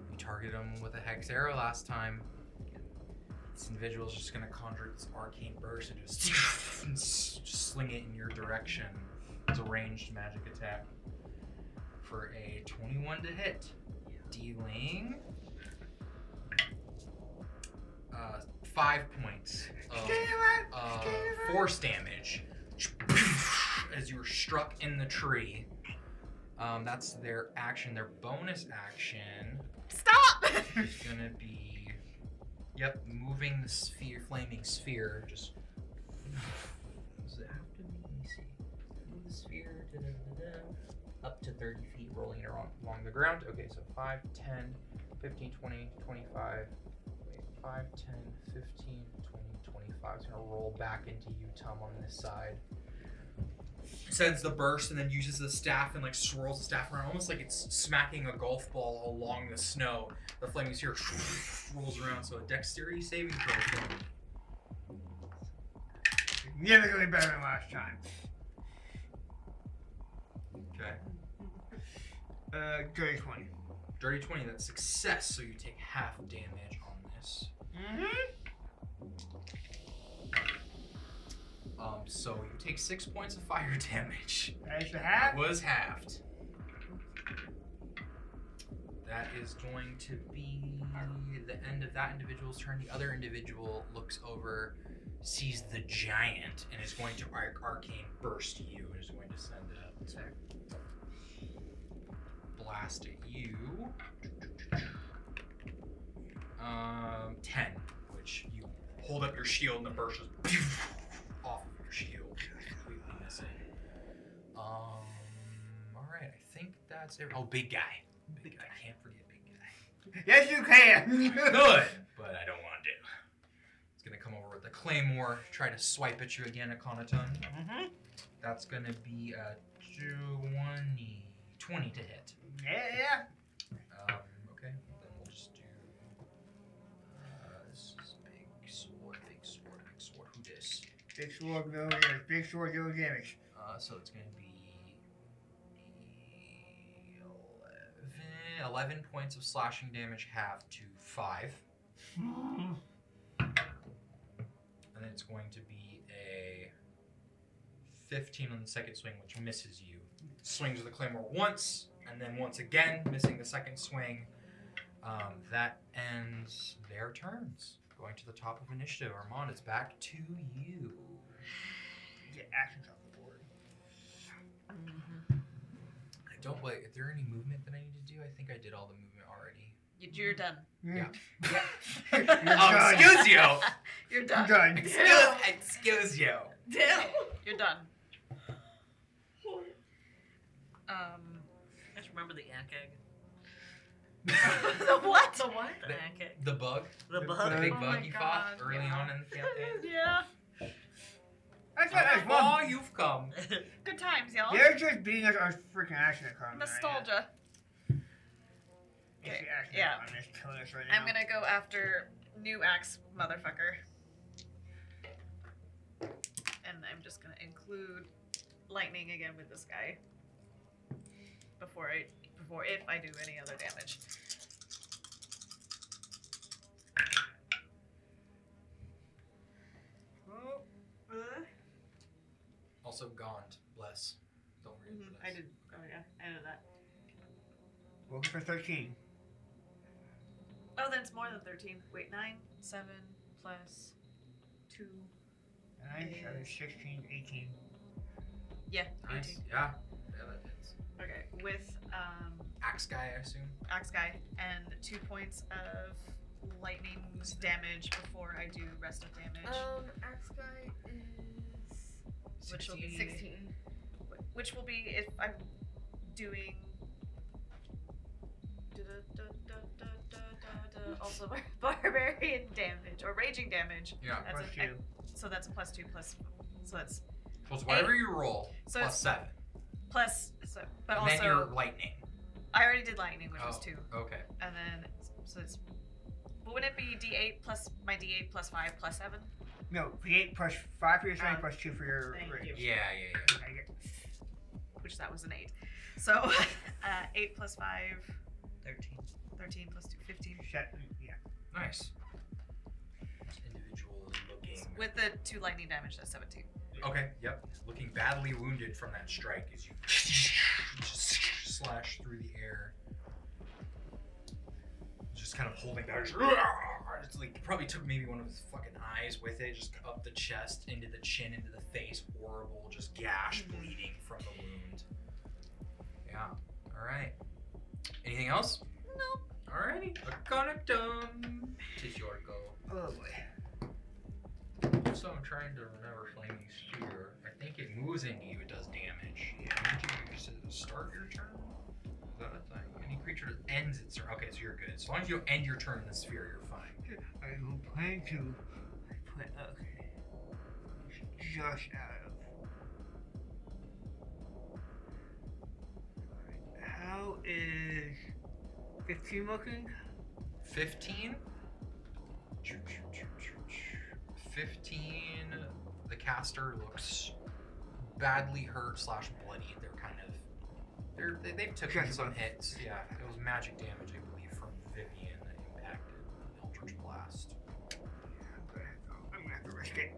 We targeted them with a hex arrow last time. This individual's just going to conjure this arcane burst and just sling it in your direction. It's a ranged magic attack for a 21 to hit, dealing 5 points of force damage as you were struck in the tree. That's their action. Their bonus action Stop! is gonna be, moving the sphere, flaming sphere. Just does it have to be? Let me see. Move the sphere up to 30 feet, rolling it along the ground. Okay, so 5, 10, 15, 20, 25. Wait, 5, 10, 15, 20, 25. It's gonna roll back into you, Tum, on this side. Sends the burst and then uses the staff and like swirls the staff around, almost like it's smacking a golf ball along the snow. The flaming sphere rolls around. So a dexterity saving throw. Never gonna be better than last time. Okay. Dirty 20. Dirty 20. That's success. So you take half damage on this. So you take 6 points of fire damage. That is the half. That was halved. That is going to be the end of that individual's turn. The other individual looks over, sees the giant, and is going to arcane burst you, and is going to send a blast at you. 10, which you hold up your shield and the burst is off of your shield, completely missing. Alright, I think that's it. Oh, big guy. Big guy. I can't forget big guy. Yes, you can. Good, but I don't want to. It's gonna come over with the claymore, try to swipe at you again at Conaton. That's gonna be a 20 to hit. Yeah. Okay, then we'll just do. This is big sword, big sword, big sword. Who dis? Big sword, no damage. Big sword, no damage. So it's gonna be 11 points of slashing damage, half to 5. And then it's going to be a 15 on the second swing, which misses you. Swings with the claymore once, and then once again, missing the second swing. That ends their turns. Going to the top of initiative. Armand, it's back to you. Get actions off the board. I don't wait. Is there any movement that I need to do? I think I did all the movement already. You're done. Yeah. You're done. Excuse you. You're You're done. done. Excuse you. You're done. I just remember the ant egg. The what? The what? The ant egg. The bug. The The bug. big Oh bug my you fought God, early yeah. on in the campaign. Yeah. That's not as fun. Oh, you've come. Good times, y'all. They're just beating us on freaking action economy. Nostalgia. It's the action Yeah. economy that's killing us right now. I'm gonna go after new axe motherfucker. And I'm just gonna include lightning again with this guy. Before if I do any other damage. Oh, Also gaunt. Bless. Don't read bless. I did. Oh yeah, I know that. Looking for 13. Oh, then it's more than 13. Wait, 9, 7 plus 2. 9, 7, 16, 18. Yeah, Nice. 18. Yeah. Yeah, that hits. Okay, with Axe guy, I assume. axe guy and 2 points of lightning damage before I do rest of damage. Axe guy is Which will be 16. Which will be if I'm doing also barbarian damage or raging damage. Yeah. That's Plus a, 2. so that's a plus 2 plus. So that's Plus whatever you roll. So Plus it's 7. plus. So, but And then also your lightning. I already did lightning, which was 2, Okay. and then so it's. But wouldn't it be D8 plus my D8 plus 5 plus 7? No, D8 plus 5 for your strength, Um, plus 2 for your thank rage. you. Yeah. I get Which that was an 8. So 8 plus 5, 13. 13 plus 2, 15. yeah. Nice. Individual looking. With the 2 lightning damage, that's 17. Okay, yep. Looking badly wounded from that strike as you just slash through the air. Just kind of holding back. It's like probably took maybe one of his fucking eyes with it, just up the chest, into the chin, into the face. Horrible, just gash, bleeding from the wound. Yeah. Alright. Anything else? Nope. Alrighty. Arcanatum. Tis your go. Oh boy. Also, I'm trying to remember Flaming Spear. I think it moves into you, it does damage. Does it start your turn? Is that a thing? Any creature that ends its turn. Okay, so you're good. As long as you don't end your turn in the sphere, you're fine. I'm planning to put, okay. Just out of. How is 15 looking? 15? 15. The caster looks badly hurt / bloody. They're kind of. They've taken some hits. Yeah, it was magic damage, I believe, from Vivian that impacted Eldritch Blast. I'm gonna have to risk it.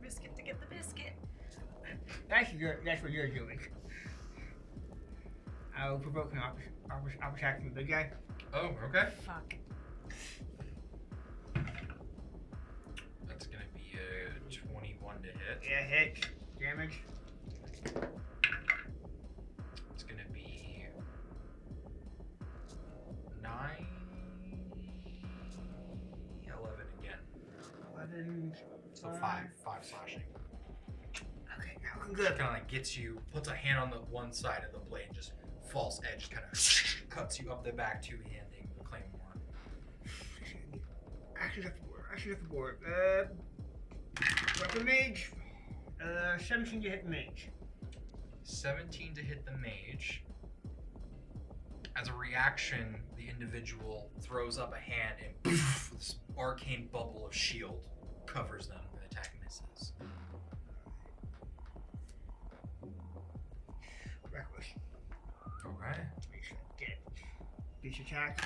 Risk it to get the biscuit. That's what you're doing. I'll provoke an attack from the big guy. Oh, okay. Fuck. That's gonna be a 21 to hit. Yeah, hit. Damage. It's gonna be 9, 11 again. 11. So 5 slashing. Okay, now looking Just good. kind of like gets you, puts a hand on the one side of the blade, and just false edge kind of cuts you up the back, two-handing the claymore. Actions off the board. Actions off the board. Weapon mage. 17 to hit the mage. 17 to hit the mage. As a reaction, the individual throws up a hand and poof, this arcane bubble of shield covers them. The attack misses. Reckless. Alright. Get it. Beach attack.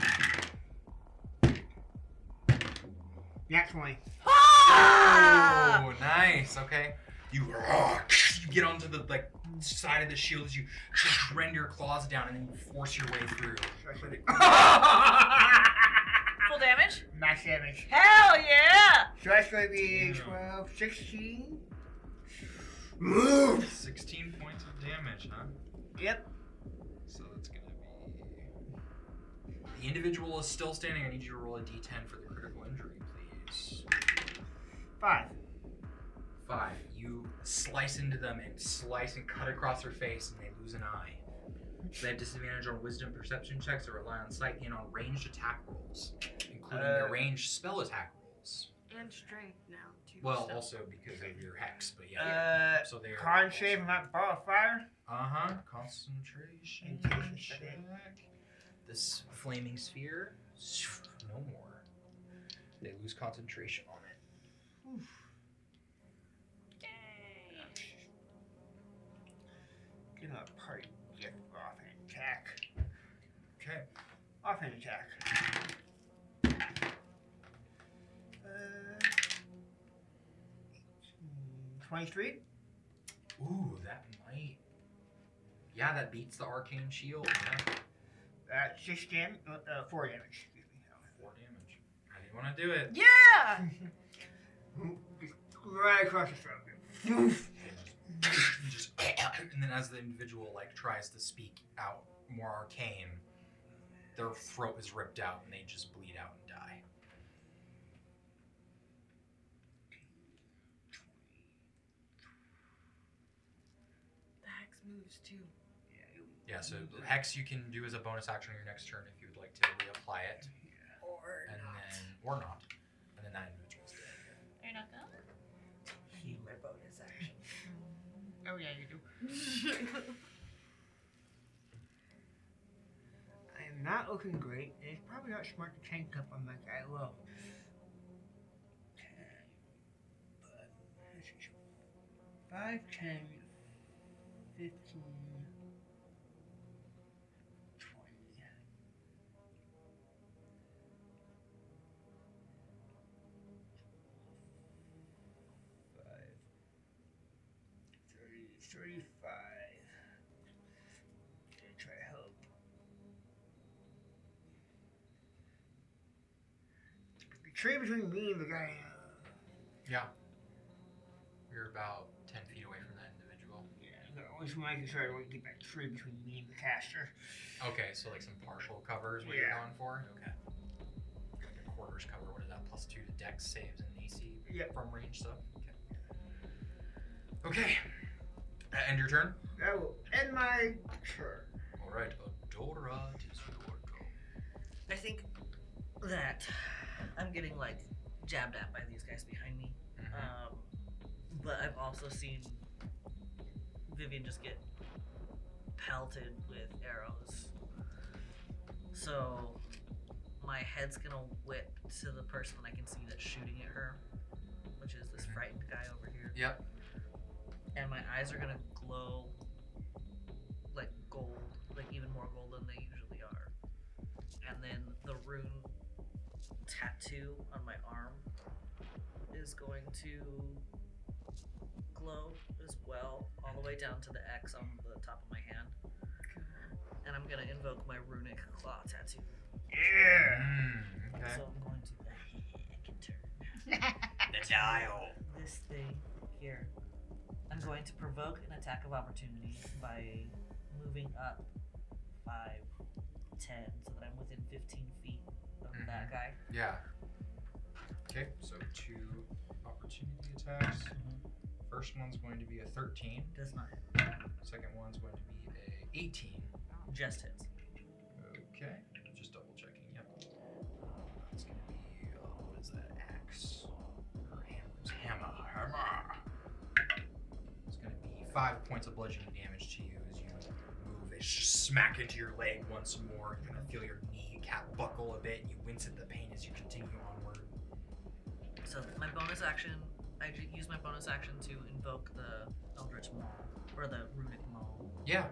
Nat 20. Oh, nice. Okay. You get onto the side of the shield as you rend your claws down and then you force your way through. Full damage? Max damage. Hell yeah! So that's going to be 12, 16. Move! 16 points of damage, huh? Yep. So that's going to be... The individual is still standing. I need you to roll a d10 for the critical injury, please. 5. 5. You slice into them and slice and cut across their face and they lose an eye. They have disadvantage on wisdom perception checks that rely on sight and on ranged attack rolls, including their ranged spell attack rolls. And strength now, too. Well, so. also because of your hex, but yeah. So they are... Con save on that ball of fire. Uh-huh. Concentration Concentration check. This flaming sphere, no more. They lose concentration on it. Oof. Get a party gift offhand attack. Okay. Offhand attack. 23. Ooh, that might... Yeah, that beats the arcane shield. Yeah. 6 damage. 4 damage. Excuse me. 4 damage. How do you want to do it? Yeah! Right across the throat. Just, and then as the individual tries to speak out more arcane, their throat is ripped out and they just bleed out and die. The hex moves, too. Yeah, so Hex you can do as a bonus action on your next turn if you would like to reapply it. Or not. And then that individual's dead. You're not gonna? I need my bonus action. Oh yeah, you do. I am not looking great, and it's probably not smart to tank up on that guy low. 5, 10, 15, 20. 35. Gonna try to help. The tree between me and the guy. Yeah. You're about 10 feet away from that individual. Yeah, the only thing I can try to get that tree between me and the caster. Okay, so some partial cover is what you're going for? Okay. Like a quarters cover, what is that? +2 to dex saves and AC from range stuff? Okay. Okay. End your turn? That will end my turn. Alright, Adora, it is your go. I think that I'm getting jabbed at by these guys behind me. Mm-hmm. But I've also seen Vivian just get pelted with arrows. So my head's gonna whip to the person I can see that's shooting at her, which is this frightened guy over here. Yep. And my eyes are gonna glow like gold, even more gold than they usually are. And then the rune tattoo on my arm is going to glow as well, all the way down to the X on the top of my hand. And I'm gonna invoke my runic claw tattoo. Yeah. Okay. So I'm going to I can turn The dial. this thing here. I'm going to provoke an attack of opportunity by moving up 5, 10, so that I'm within 15 feet of that guy. Yeah. Okay, so 2 opportunity attacks. First one's going to be a 13. Does not hit. Second one's going to be a 18. Just hits. Okay, just double checking. Yep. It's going to be, what is that? Axe. Or hammer. It's going to be 5 points of bludgeoning damage to you as you move a smack into your leg once more. You kind of feel your kneecap buckle a bit, and you wince at the pain as you continue onward. So my bonus action, I use my bonus action to invoke the Eldritch Maul, or the Runic Maul. Yeah.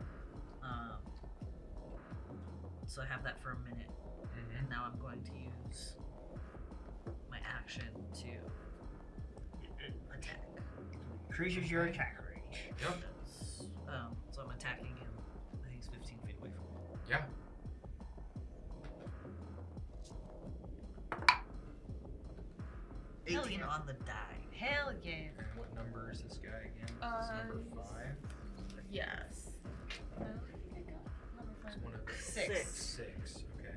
So I have that for a minute, and now I'm going to use my action to attack. Increases your attack range. Yep. So I'm attacking him. I think he's 15 feet away from me. Yeah. Hell 18 yeah. on the die. Hell yeah. And what number is this guy again? This is number 5. Yes. No, I think I got number It's 5. one of the 6. 6. Okay.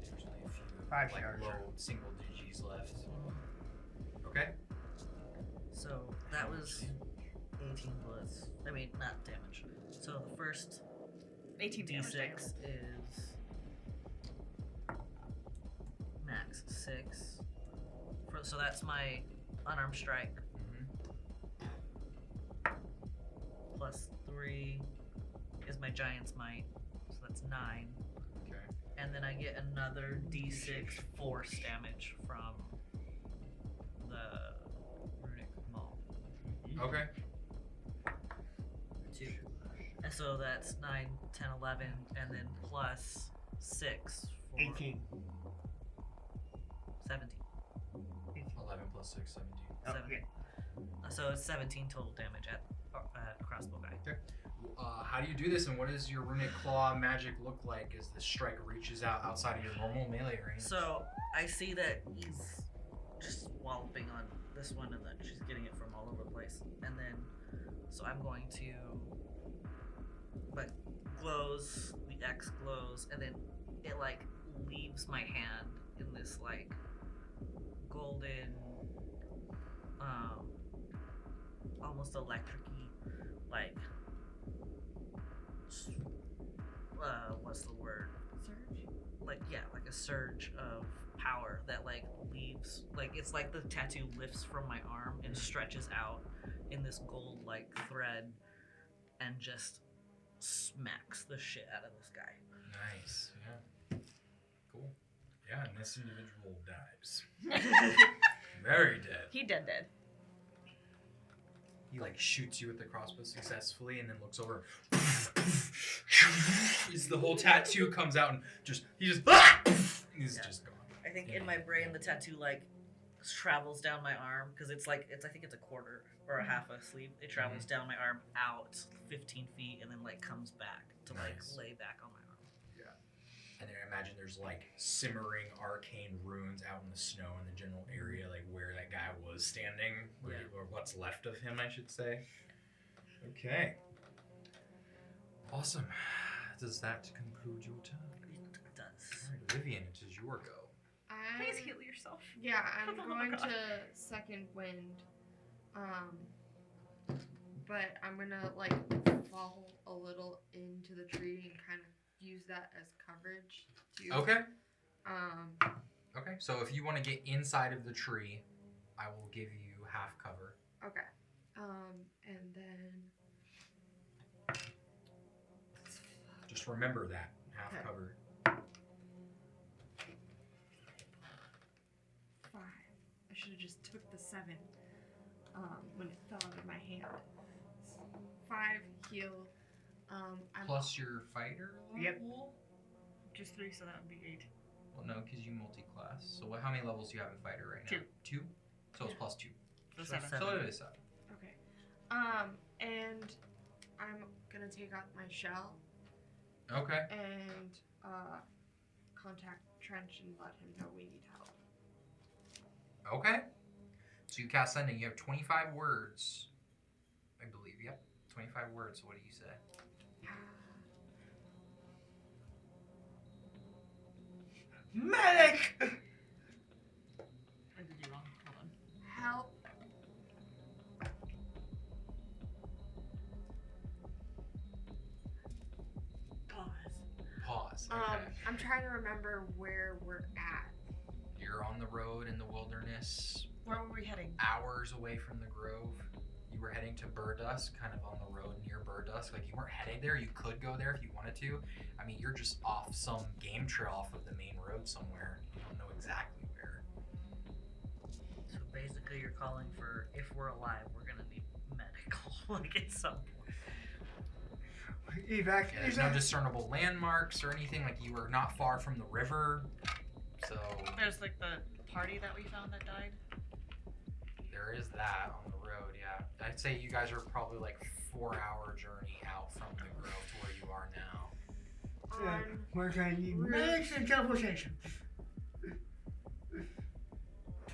There's only a few 5 like stars. low single digits left. Okay. So that was 18 bullets. I mean, not damage. So the first 18 damage. D6 is max 6. So that's my unarmed strike. Plus 3 is my giant's might. So that's 9. Okay. And then I get another D6 force damage from the runic maul. Okay. 2. And so that's 9, 10, 11, and then plus 6 for 18. 17. 11 plus 6, 17. Oh, 17. yeah. So it's 17 total damage at a crossbow guy. How do you do this, and what does your runic claw magic look like as the strike reaches out outside of your normal melee range? So I see that he's just walloping on this one, and then she's getting it from all over the place. And then, so I'm going to, like, glows, the X glows, and then it, like, leaves my hand in this, like, golden, almost electric-y, like, what's the word? Surge. Like, yeah, like a surge of power that, like, leaves, like, it's like the tattoo lifts from my arm and stretches out in this gold, like, thread and just smacks the shit out of this guy. Nice. Yeah. Cool. Yeah, and this individual dies. Very dead. He dead. He like shoots you with the crossbow successfully, and then looks over. As the whole tattoo comes out, and he's just just gone. I think in my brain the tattoo, like, travels down my arm, because it's like, I think it's a quarter or a half a sleeve. It travels down my arm out 15 feet and then, like, comes back to, like, Nice. lay back on my arm. And then I imagine there's like simmering arcane runes out in the snow in the general area, like where that guy was standing, or what's left of him, I should say. Okay. Awesome. Does that conclude your turn? It does. All right, Vivian, it is your go. Please heal yourself. Yeah, I'm Oh my going God. to second wind. But I'm gonna like fall a little into the tree and kind of use that as coverage too. Okay. Um, Okay. So if you want to get inside of the tree, I will give you half cover. okay. And then Just remember that half Okay. cover. 5. I should have just took the 7 when it fell out of my hand. 5 heal. I'm Plus your fighter Yep. level? Just 3, so that would be 8. Well, no, because you multi-class. So how many levels do you have in fighter right now? 2. 2? So it's Yeah. plus 2. So So 7. seven. So it is 7. okay. And I'm gonna take out my shell Okay. and contact Trench and let him know we need help. Okay. So you cast sending. You have 25 words. I believe. Yep. 25 words. So what do you say? Medic! I did you wrong. Hold on. Help. Pause. Okay. I'm trying to remember where we're at. You're on the road in the wilderness, Where were we heading? hours away from the grove. you were heading to Burdusk, kind of on the road near Burdusk. Like, you weren't heading there. You could go there if you wanted to. I mean, you're just off some game trail off of the main road somewhere. You don't know exactly where. So basically, you're calling for if we're alive, we're gonna need medical, like at some point. Evac. Yeah, there's no discernible landmarks or anything. Like, you were not far from the river, so There's like the party that we found that died. there is that on the road. Yeah, I'd say you guys are probably like 4-hour journey out from the grove to where you are now. We're going to need medics and teleportation.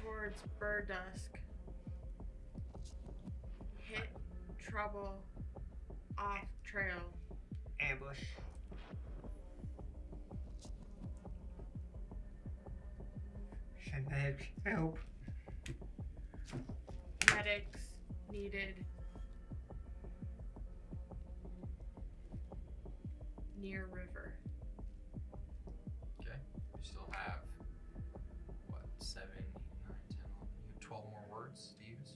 Towards Burdusk. Hit trouble off trail. Ambush. Send medics. Help. Medics needed near river. Okay, you still have what 7, 8, 9, 10, 11. You have 12 more words to use.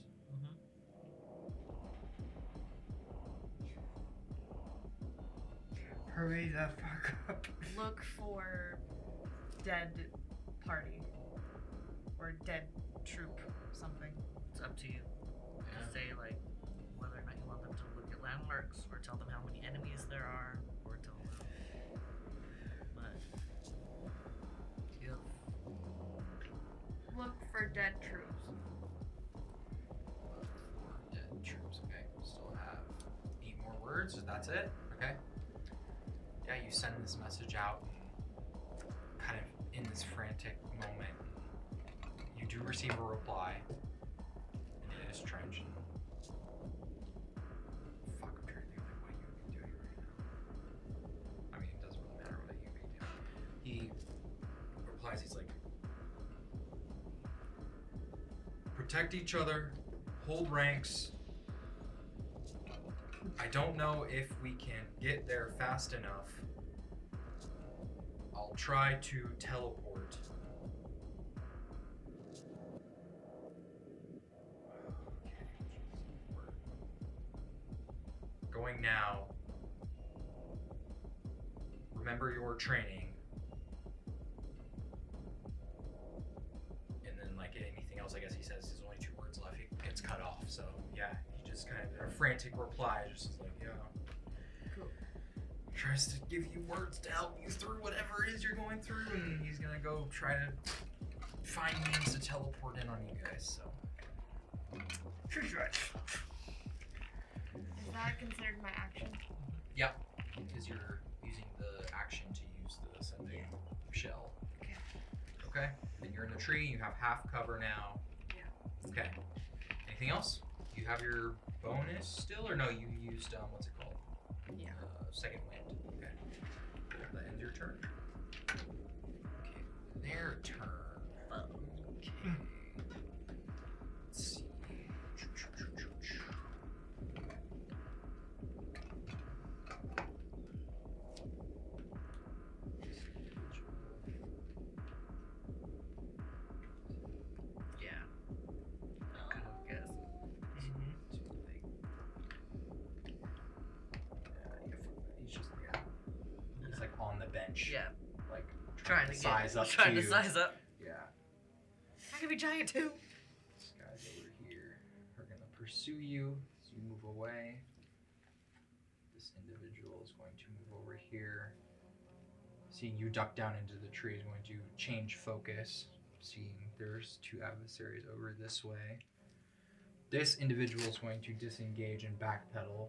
Hurry the fuck up. Look for dead party or dead troop, something. It's up to you. To say like whether or not you want them to look at landmarks, or tell them how many enemies there are, or tell them. But you have Look for dead troops. For dead troops. Okay, we still have 8 more words. That's it. Okay. Yeah, you send this message out, kind of in this frantic moment. You do receive a reply, and it is Trench. Fuck, I'm trying to think like what you would be doing right now. I mean, it doesn't really matter what you would be doing. He replies, he's like, protect each other, hold ranks. I don't know if we can get there fast enough. I'll try to teleport. Going now. Remember your training. And then, like anything else, I guess he says there's only 2 words left. He gets cut off. So yeah, he just kind of in a frantic reply, just is like, yeah. Cool. Tries to give you words to help you through whatever it is you're going through, and he's gonna go try to find means to teleport in on you guys. So She's right. Is that considered my action? yeah, because you're using the action to use the sending shell. Okay. Okay. Then you're in the tree. You have half cover now. Yeah. Okay. Anything else? You have your bonus still, or no? You used what's it called? Yeah. Second wind. Okay. Cool. That ends your turn. Okay. Their turn. Okay. Let's see. yeah. I could have guessed. He's just he's like on the bench. Yeah. Like Trying to size up Trying to to size up. Yeah. I can be giant too. These guys over here are gonna pursue you as you move away. This individual is going to move over here. Seeing you duck down into the tree is going to change focus. Seeing there's 2 adversaries over this way. This individual is going to disengage and backpedal.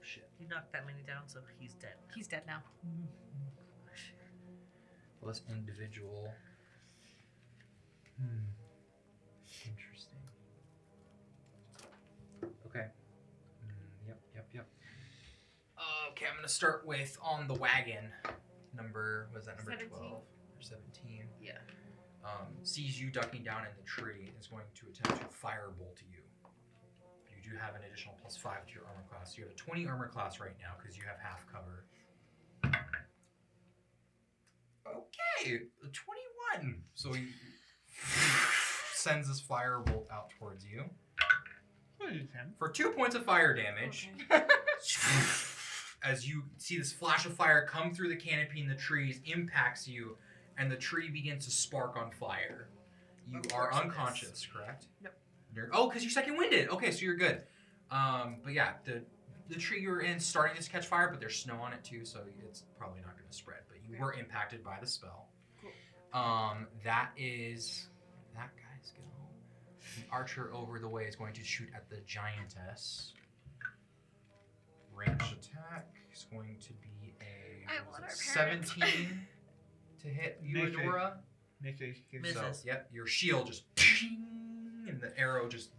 Shit. You knocked that many down, so he's dead. He's dead now. Well, this individual. Interesting. Okay. Yep. Okay, I'm gonna start with on the wagon. Was that number 17. 12 or 17? Yeah. Sees you ducking down in the tree, is going to attempt to firebolt you. You do have an additional +5 to your armor class. So you have a 20 armor class right now because you have half cover. Okay, 21. So you sends this firebolt out towards you. What is him? For 2 points of fire damage, as you see this flash of fire come through the canopy and the trees, impacts you, and the tree begins to spark on fire. You Of are course it unconscious, correct? Nope. Oh, because you're second winded. Okay, so you're good. But yeah, the tree you were in is starting to catch fire, but there's snow on it too, so it's probably not going to spread. But you were impacted by the spell. Cool. That is that guy's go. The archer over the way is going to shoot at the giantess. Ranged attack is going to be a I want our 17 to hit you, Misses. Adora. Misses. Misses. So, yep, your shield just and the arrow just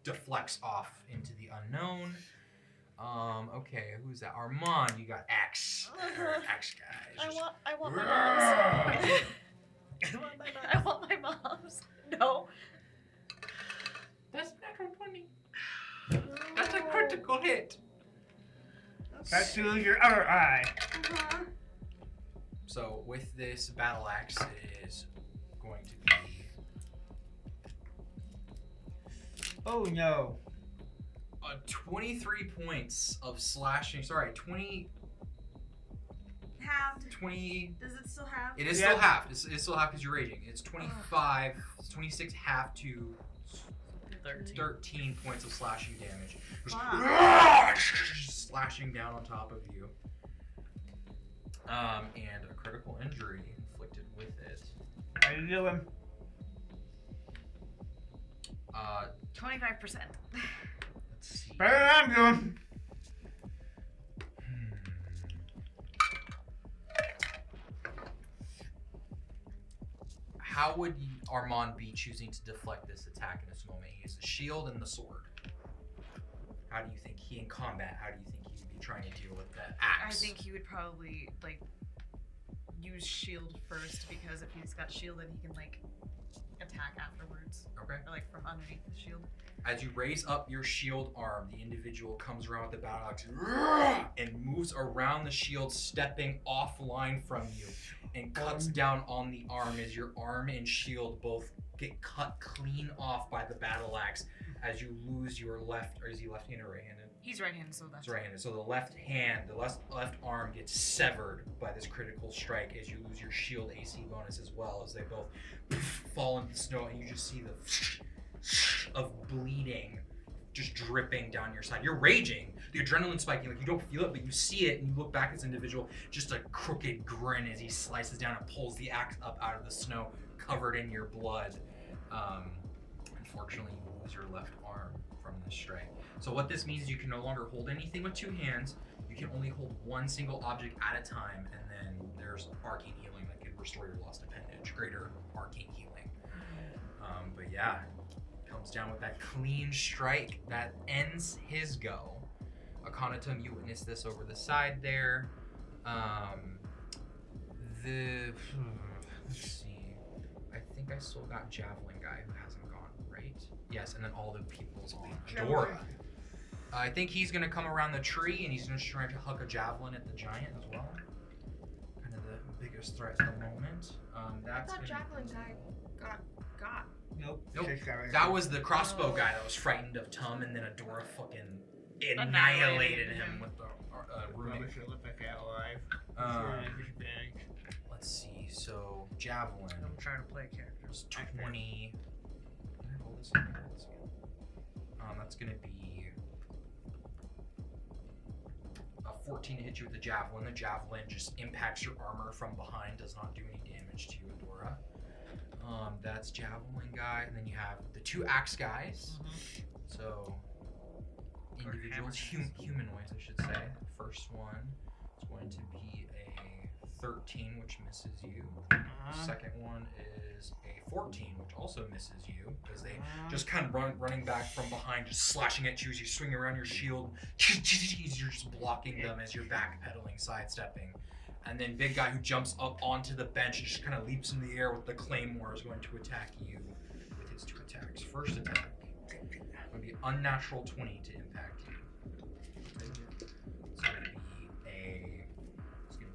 deflects off into the unknown. Okay, who's that? Armand, you got X. Or X guys. I want my mom's. I want my mom's. No. That's natural 20. That's a critical hit. That to your other eye. So with this battle axe, it is going to be Oh no. 23 points of slashing. Sorry, 20. Halved. 20. Does it still have? It is Yeah. still half. It's still half because you're raging. It's 25. It's 26 half to 13 points of slashing damage. Just slashing down on top of you. And a critical injury inflicted with it. I knew him. 25%. Let's see. Better than I'm doing. How would Armand be choosing to deflect this attack in this moment? He has a shield and the sword. How do you think he in combat? How do you think he would be trying to deal with the I axe? think he would probably like use shield first because if he's got shield, then he can like attack afterwards Okay. or like from underneath the shield. As you raise up your shield arm, the individual comes around with the battle axe and moves around the shield, stepping offline from you, and cuts down on the arm as your arm and shield both get cut clean off by the battle axe as you lose your left, or is he left-handed or right-handed? He's right-handed, so that's It's right-handed. So the left hand, the left arm gets severed by this critical strike as you lose your shield AC bonus as well, as they both fall into the snow, and you just see the of bleeding just dripping down your side. You're raging, the adrenaline spiking, like you don't feel it, but you see it, and you look back at this individual, just a crooked grin as he slices down and pulls the axe up out of the snow, covered in your blood. Unfortunately, you lose your left arm from this strike. So what this means is you can no longer hold anything with two hands. You can only hold one single object at a time, and then there's arcane healing that could restore your lost appendage, greater arcane healing. But yeah, comes down with that clean strike that ends his go. Akhenaten, you witness this over the side there. Let's see. I think I still got Javelin guy who hasn't gone, right? Yes, and then all the people's on Dora. I think he's gonna come around the tree and he's gonna try to huck a javelin at the giant as well. Kind of the biggest threat at the moment. I That's thought gonna- Javelin guy got. Nope. Nope. Six hours. That was the crossbow guy that was frightened of Tum, and then Adora fucking annihilated him with the runic. Probably should look like that alive. Disadvantage. Let's see. So javelin I'm trying to play characters. was 20. Can I roll this in here? Let's see. That's gonna be a 14 to hit you with the javelin. The javelin just impacts your armor from behind, does not do any damage to you, Adora. That's javelin guy, and then you have the two axe guys. So individuals, humanoids, I should say. The first one is going to be a 13, which misses you. Second one is a 14, which also misses you, as they just kind of running back from behind, just slashing at you as you swing around your shield. You're just blocking them as you're backpedaling, sidestepping. And then big guy who jumps up onto the bench and just kind of leaps in the air with the claymore is going to attack you with his two attacks. First attack, going to be unnatural 20 to impact you. It's going to be it's going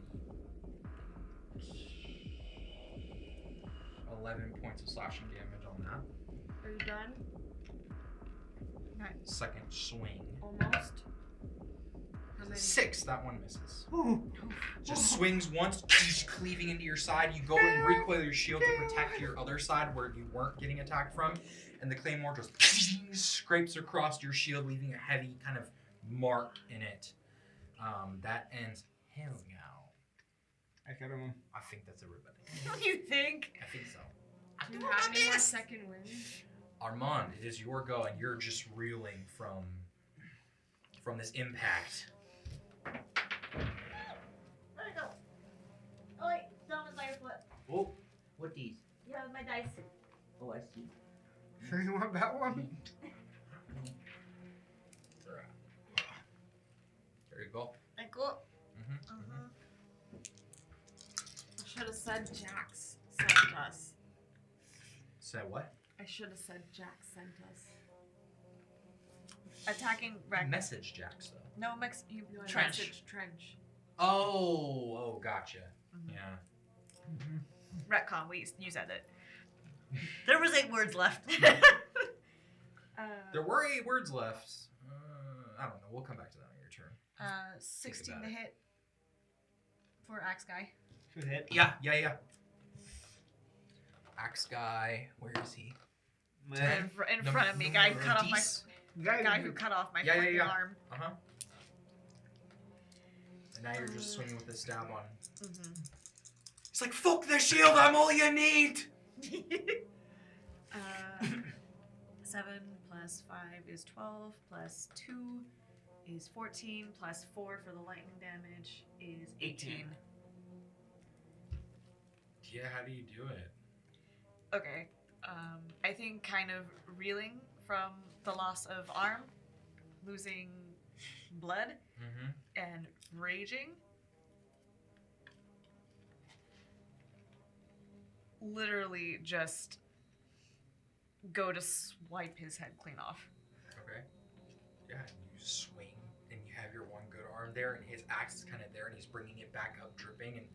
to be 11 points of slashing damage on that. Are you done? Nice. Second swing. Almost. How Is a many? 6. That one misses. Ooh. Just swings once, cleaving into your side. You go and recoil your shield to protect your other side where you weren't getting attacked from. And the claymore just scrapes across your shield, leaving a heavy kind of mark in it. That ends him now. That's everyone. I think that's everybody. You think? I think so. Do you have any more second wind? Armand, it is your go, and you're just reeling from this impact. Where'd it go? Oh wait, down with my foot. Oh, what these? Yeah, with my dice. Oh, I see. So you want that one? There you go. Like, cool. I should have said Jax sent us. Say what? I should have said Jax sent us. Attacking Rex. Message Jax, though. No, Max. You No, I trench. messaged Trench. Oh, gotcha. Mhm. Yeah. Retcon. You said it. There was 8 words left. There were 8 words left. I don't know. We'll come back to that on your turn. 16 about to it. hit for Axe Guy. Should hit. Yeah. Axe guy, where is he? In front of me, guy who cut off my guy who cut off my Yeah, fucking yeah. arm. Uh-huh. And now you're just swinging with the stab on. Mm-hmm. It's like, fuck the shield, I'm all you need! 7 plus 5 is 12, plus 2 is 14, plus 4 for the lightning damage is 18. Yeah, how do you do it? Okay. I think kind of reeling from the loss of arm, losing blood, Mm-hmm. and raging. Literally just go to swipe his head clean off. Okay. Yeah, and you swing, and you have your one good arm there, and his axe is kind of there, and he's bringing it back up, dripping, and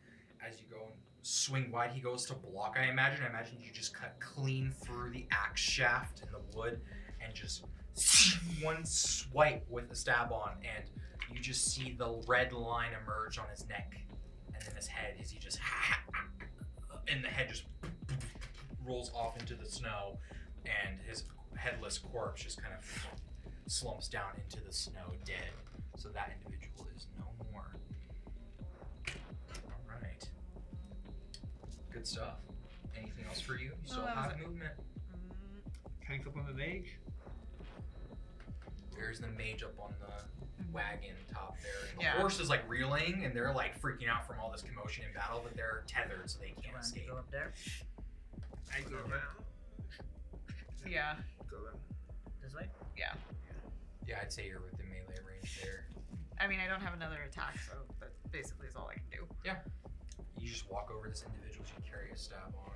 as you go and swing wide, he goes to block, I imagine. I imagine you just cut clean through the axe shaft in the wood, and just one swipe with the stab on, and you just see the red line emerge on his neck, and then his head as he just and the head just rolls off into the snow, and his headless corpse just kind of slumps down into the snow dead. So that individual is no more. Alright. Good stuff. Anything else for you? You still that was have it. movement. Tank up on the mage. There's the mage up on the wagon top there. And the Yeah. horse is like reeling, and they're like freaking out from all this commotion in battle, but they're tethered so they can't Want to escape. go up there? I go around. Yeah. Go around. This way? Yeah. Yeah, I'd say you're within melee range there. I mean, I don't have another attack, so that basically is all I can do. You just walk over this individual you carry a stab on.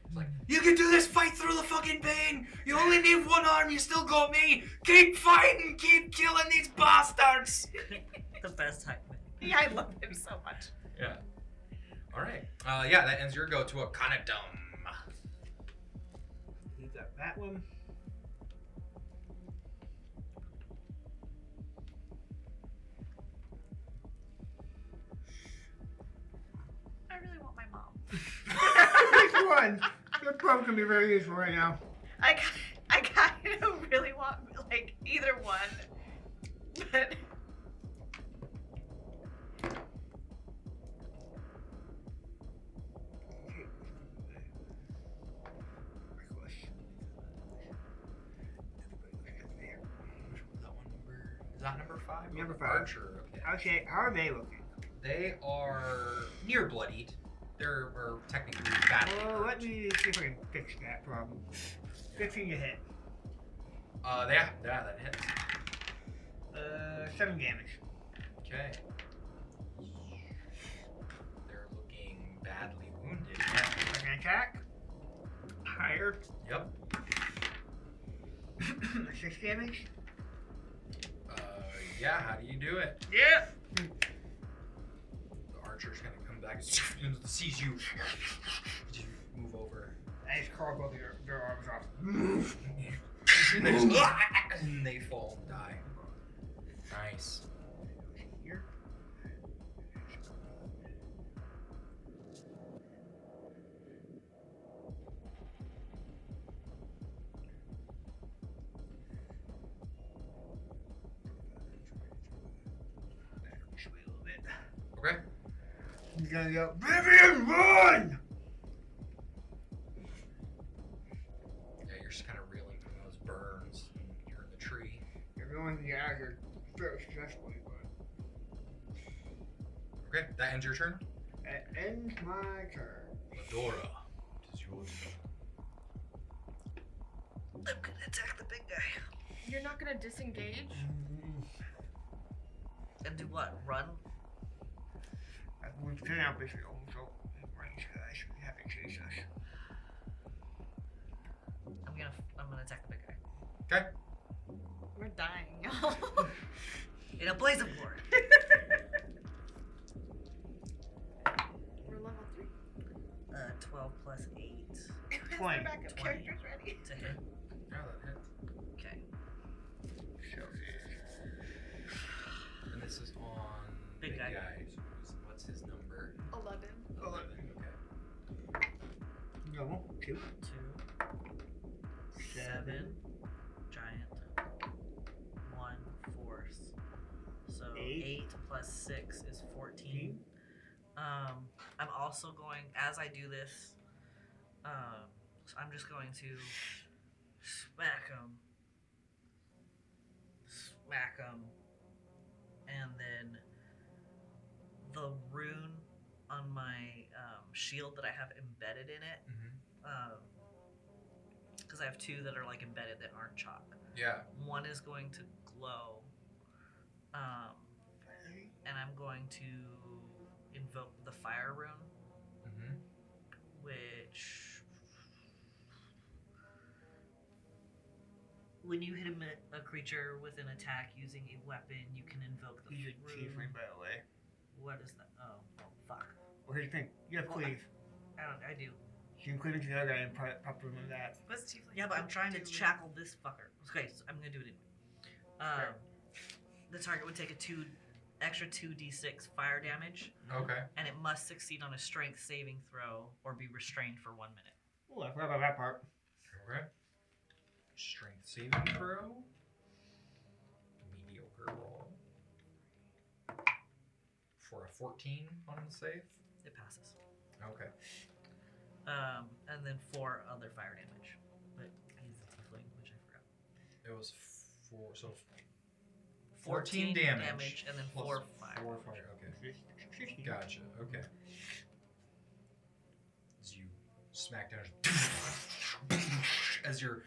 It's like, you can do this, fight through the fucking pain! You only need one arm, you still got me! Keep fighting, keep killing these bastards! The best hype man. Yeah, I love him so much. Yeah. Alright. Yeah, that ends your go to a kind of dumb. You got that one. I really want my mom. Which one? They're both gonna be very useful right now. I kind of really want like either one, but That one number. Is that number 5? Number 5. Archer, okay. Okay, how are they looking? They are near bloodied. They're or technically badly Well, hurt. let me see if I can fix that problem. 15 to hit. Yeah, that hits. 7 damage. Okay. They're looking badly wounded. Yeah. Second attack. Higher. Yep. 6 damage. Yeah, how do you do it? Yeah. The archer's gonna come back and sees you. Just move over. I just carve both of their arms off. And they just, and they fall and die. Nice. Here. This way a little bit. Okay. He's gonna go, Vivian, run! Yeah, you're just kind of reeling from those burns. And you're in the tree. Everyone can get out of here very successfully, but Okay, that ends your turn. that ends my turn. Medora, it is your turn. I'm gonna attack the big guy. You're not gonna disengage? And do what? Run? We've turned out basically almost all range guys. We have to chase us. I'm gonna attack the big guy. Okay. We're dying, y'all. In a blaze of glory. We're level 3. 12 plus 8 Is 20. the backup 20. characters ready? to hit. Yeah, that hits. Okay. So And this is on Big guy. So what's his number? 11. 11. Okay. Normal. 2. 2, 7, giant, 1, force. So 8 plus 6 is 14. I'm also going, as I do this, so I'm just going to smack him, and then the rune on my shield that I have embedded in it, because I have 2 that are like embedded that aren't chalk. Yeah. One is going to glow, and I'm going to invoke the fire rune, which, when you hit a creature with an attack using a weapon, you can invoke the He's a rune. tiefling, by the way. What is that? Oh, fuck. Well, here's the thing. You have Well, cleave. I do. So you can cleave into the other guy and pop him in that. What's tiefling? Yeah, but I'm trying to do? shackle this fucker. Okay, so I'm gonna do it anyway. The target would take a extra 2d6 fire damage, Okay. and it must succeed on a strength saving throw or be restrained for 1 minute. Oh, I forgot about that part. Okay. Strength saving throw. Mediocre roll. For a 14 on the save. It passes. Okay. And then 4 other fire damage. But he's a tiefling, which I forgot. It was 4, so 14 damage. And then plus 4 fire. 4 fire. Okay. 16. Gotcha. Okay. As you smack down, as your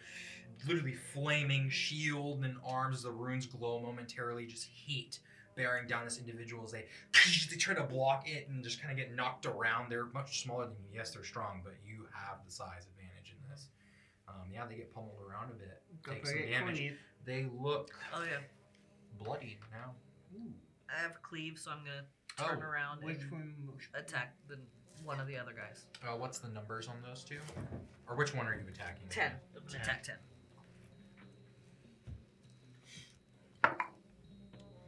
literally flaming shield and arms, as the runes glow momentarily, just heat bearing down this individual as they try to block it and just kind of get knocked around. They're much smaller than you. Yes, they're strong, but you have the size advantage in this. Yeah, they get pummeled around a bit. Take some damage. They look Oh, yeah. bloodied now. Ooh. I have cleave, so I'm going to turn around Which and one most? attack one of the other guys. What's the numbers on those two? Or which one are you attacking? 10. again? I'm going to attack 10.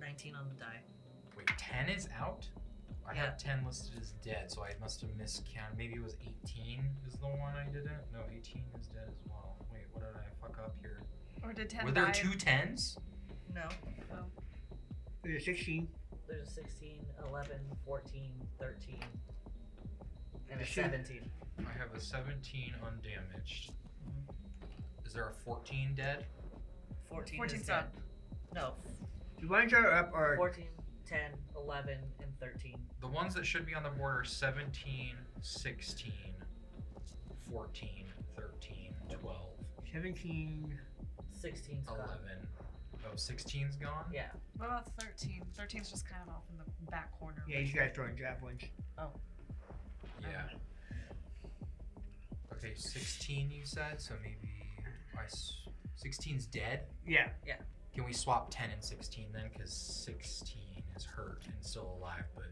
19 on the die. Wait, 10 is out? I Yeah. had 10 listed as dead, so I must have miscounted. Maybe it was 18 is the one I didn't? No, 18 is dead as well. Wait, what did I fuck up here? Or did 10 Were there die? 2 10s? No. There's 16. There's a 16, 11, 14, 13, and a Is she- 17. I have a 17 undamaged. Mhm. Is there a 14 dead? 14 14's is dead. up. No, The ones that are up are 14, 10, 11, and 13. The ones that should be on the board are 17, 16, 14, 13, 12, 17. 16's gone. 11. Oh, 16's gone? Yeah. What about 13? 13's just kind of off in the back corner. Yeah, these guys throwing javelins. Yeah. Okay, 16 you said, so maybe 16's dead? Yeah. Can we swap 10 and 16 then? Because 16 is hurt and still alive, but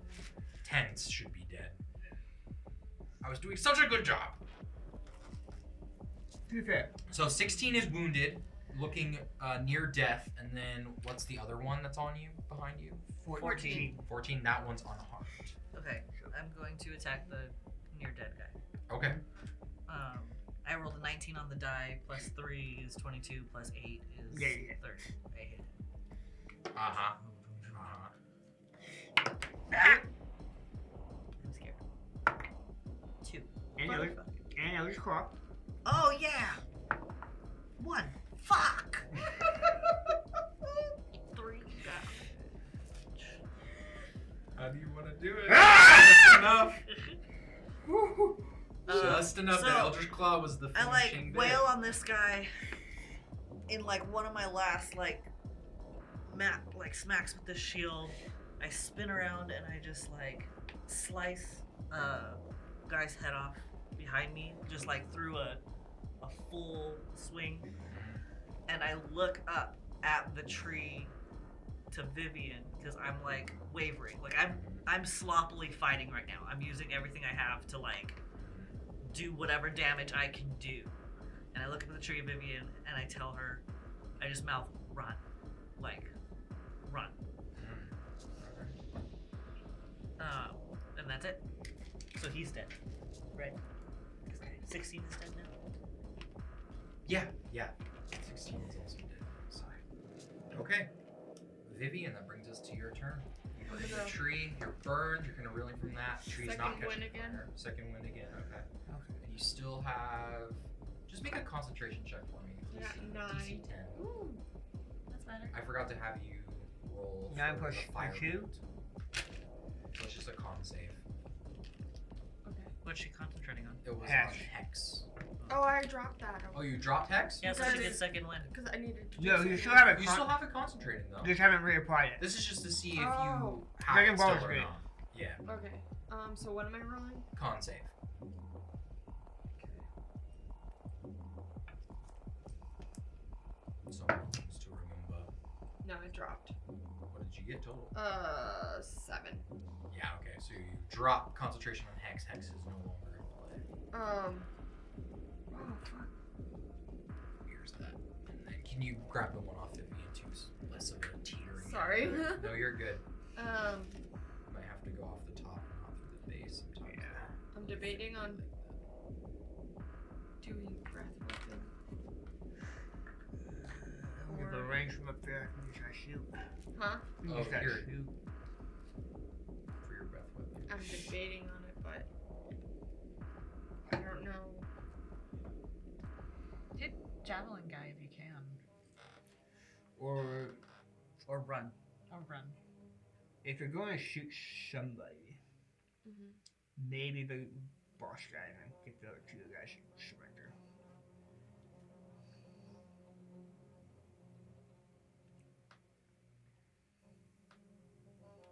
10 should be dead. I was doing such a good job. To be fair. So 16 is wounded, looking near death, and then what's the other one that's on you, behind you? 14. 14, that one's unharmed. Okay, I'm going to attack the near dead guy. Okay. I rolled a 19 on the die, plus 3 is 22, plus 8 is Yeah. 30. I hit it. Uh-huh. I'm scared. 2. And it was claw. Oh, yeah! 1. Fuck! 3 damage. How do you want to do it? Ah! Just enough. Just enough. So, The Eldritch Claw was the I finishing like bit. wail on this guy in like one of my last like smacks with the shield. I spin around and I just like slice guy's head off behind me, just like through a full swing. And I look up at the tree to Vivian because I'm like wavering. Like I'm sloppily fighting right now. I'm using everything I have to like do whatever damage I can do. And I look at the tree, Vivian, and I tell her, I just mouth, run. Like, run. And that's it. So he's dead. Right? Okay. 16 is dead now? Yeah. 16 is also dead. Sorry. Okay. Vivian, that brings us to your turn. You're in the tree, you're burned, you're gonna reeling from that. The tree's not Second catching win again. fire. Second win again, okay. And you still have. Just make a concentration check for me. Yeah, 9. DC 10. Ooh, that's better. I forgot to have you roll 9 for plus the fire 2? wound. So it's just a con save. Okay. What's she concentrating on? It was Hex. on Hex. Oh, I dropped that. Oh, you dropped Hex? Yeah, so Because she gets second win. Because I needed to. No, do you something still have it. You still have it concentrating though. Just haven't reapplied it. This is just to see if Oh. you have Dragon it Ball still or Street. not. Yeah, Okay. So what am I rolling? con save. So it's to remember. No, I dropped. What did you get total? 7. Yeah, okay. So you drop concentration on Hex. Hex is no longer in play. Oh, fuck. Here's that. And then can you grab the one off Vivian too? Less of a teetering. Sorry. No, you're good. Um, Might have to go off the top and not through the base sometimes. I'm debating on doing breath weapon. With the range from up there, you just gotta shoot. Huh? You Oh, just gotta here. shoot. For your breath weapon. I'm debating on it, but I don't know. Hit javelin guy if you can. Or Or run. Or run. if you're going to shoot somebody, Mhm. maybe the boss guy and get the other 2 guys to surrender.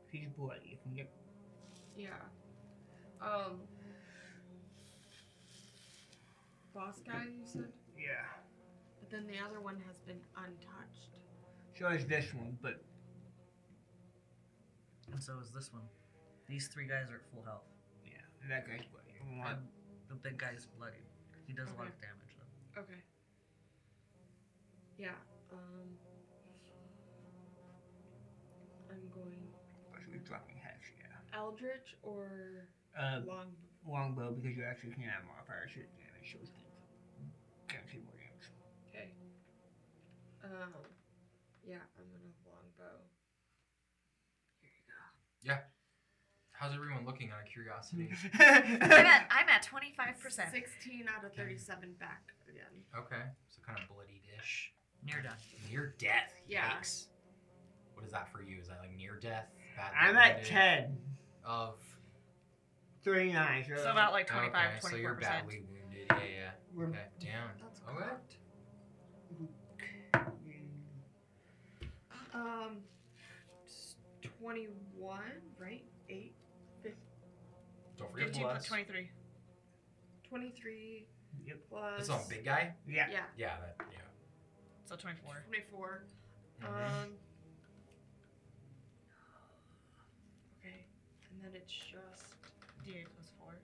If he's bloody, if you can get Yeah. Boss guy, you said? yeah. But then the other one has been untouched. So is this one, but And so is this one. These 3 guys are at full health. yeah, that guy's bloody. One. And the big guy's bloody. He does a lot of damage though. Okay. Yeah. I'm going So we're dropping hex, yeah. Eldritch or long. Longbow because you actually can have modifiers hit damage, so it's guaranteed more damage. Okay. Yeah, I'm gonna longbow. Here you go. How's everyone looking out of curiosity? I'm at 25%. 16 out of 37 back again. Okay, so kind of bloody-ish. Near death. Near death. Yeah. Yikes. What is that for you? Is that like near death? Badly I'm at wounded? 10. Of. 39. So about like 25, okay, 24%. so you're badly wounded. Yeah. We're- Okay, down. That's Okay. correct. 21, right? 8, Don't forget 15 plus plus. 23. 23 Yep. plus. That's on big guy. Yeah. Yeah, Yeah. Yeah. So 24. 24. Mhm. Okay, and then it's just D8 plus 4.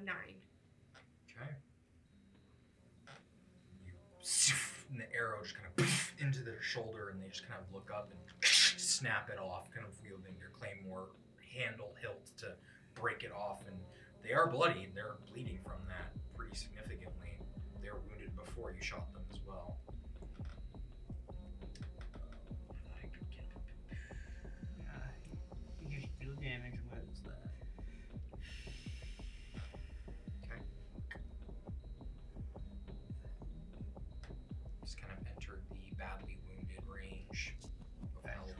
9. Okay. And the arrow just kind of into their shoulder, and they just kind of look up and snap it off, kind of wielding their claymore handle hilt to break it off. And they are bloody. They're bleeding from that pretty significantly. They were wounded before you shot them as well. You just do damage with that. Okay. Just kind of entered the badly wounded range of health.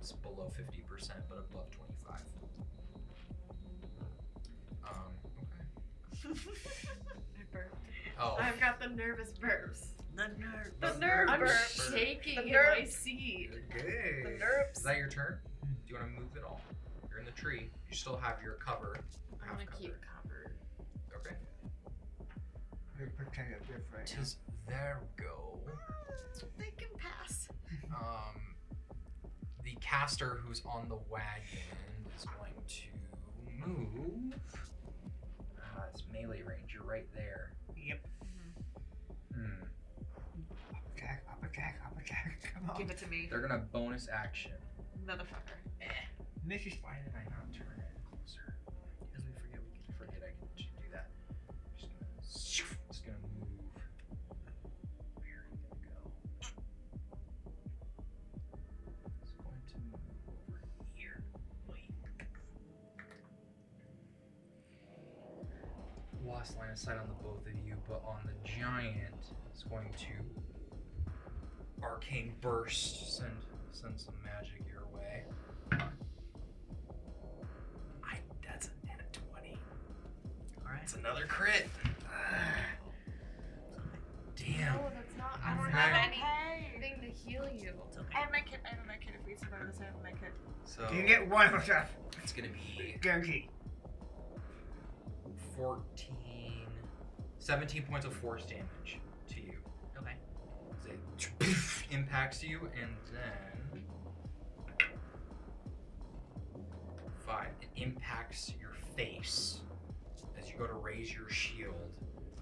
It's below 50%, but above 25. Okay. I burped. Oh. I've got the nervous burps. The nerve. The nerve I'm burp shaking The in my nerves. seat. Okay. The nerves. Is that your turn? Do you want to move at all? You're in the tree. You still have your cover. I'm half gonna cover. keep covered. Okay. You pretend it's different. Tis there go. They can pass. The caster who's on the wagon is going to move. It's melee range. You're right there. Yep. Hmm. Up attack. Come on. Give it to me, They're gonna bonus action. motherfucker. Mrs. Why did I not turn it closer? Because we forget we can. Forget I can do that. Just gonna move. Where are you gonna go? It's going to move over here. Lost line of sight on the both of you, but on the giant, it's going to arcane burst. Send some magic your way. That's a net 20. Alright. It's another crit. Damn. No, that's not. I I'm don't okay. have Okay. anything to heal you. It's I okay. have my kit. I have my kit. If we survive this, I have my kit. So You get one for stuff. it's gonna be Guaranteed. 17 points of force damage to you. Okay. It impacts you, and then 5. It impacts your face as you go to raise your shield.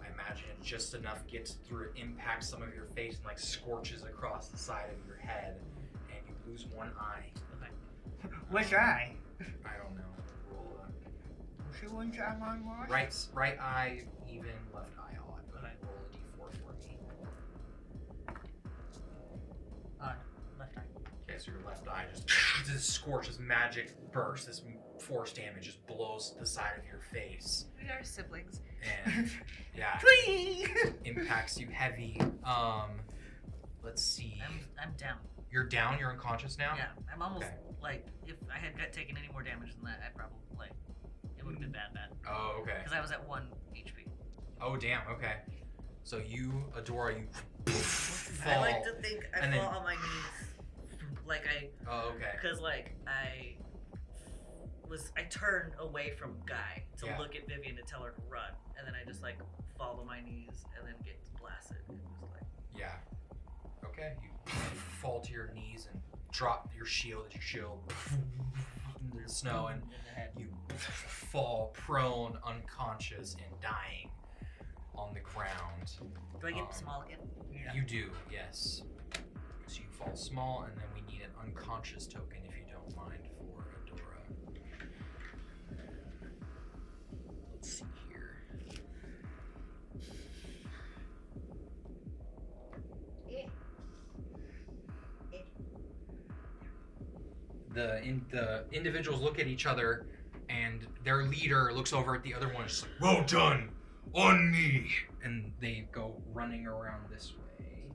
I imagine it just enough gets through, it impacts some of your face and like scorches across the side of your head, and you lose one eye. Okay. Which eye? I don't know. Roll Which one's eye on was? right eye even, left eye odd. Okay. Roll a d4 for me. Left eye. Okay, so your left eye just scorches, magic burst. This force damage just blows the side of your face, We are siblings. and yeah, Tweet! impacts you heavy. Let's see. I'm down. You're down. You're unconscious now. Yeah, I'm almost Okay. like if I had taken any more damage than that, I probably it would have been bad. Oh, okay. Because I was at 1 HP. Oh, damn. Okay. So you, Adora, you fall. I like to think I and fall then- on my knees, like Oh, okay. because like I turned away from Guy to Yeah. look at Vivian to tell her to run, and then I just like fall to my knees and then get blasted. It was like Yeah. Okay. You fall to your knees and drop your shield into the snow, and in the head. you fall prone, unconscious, and dying on the ground. Do I get small again? You do, yes. So you fall small, and then we need an unconscious token, if you don't mind, for Adora. Let's see here. The individuals look at each other, and their leader looks over at the other one and is like, "Well done! On me!" And they go running around this way.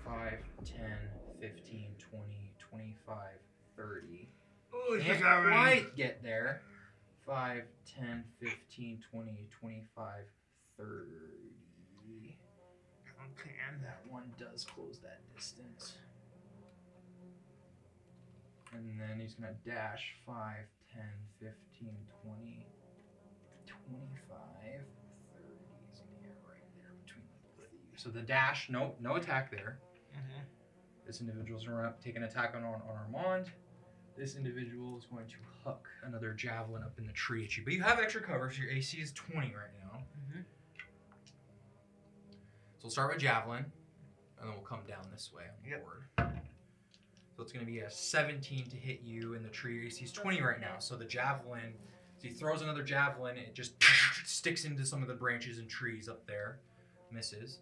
5, 10, 15, 20, 25, 30. Oh, it's Can't just already. quite get there. 5, 10, 15, 20, 25, 30. Okay, That one does close that distance. And then he's going to dash 5, 10, 15, 20, 25, 30. He's going to get right there between the both of you. So the dash, no attack there. This individual's going to take an attack on Armand. This individual is going to huck another javelin up in the tree at you. But you have extra cover, so your AC is 20 right now. Mm-hmm. So we'll start with javelin, and then we'll come down this way on the Yep. board. So it's going to be a 17 to hit you in the tree. Your AC is 20 right now. So the javelin, so he throws another javelin, and it just sticks into some of the branches and trees up there. Misses.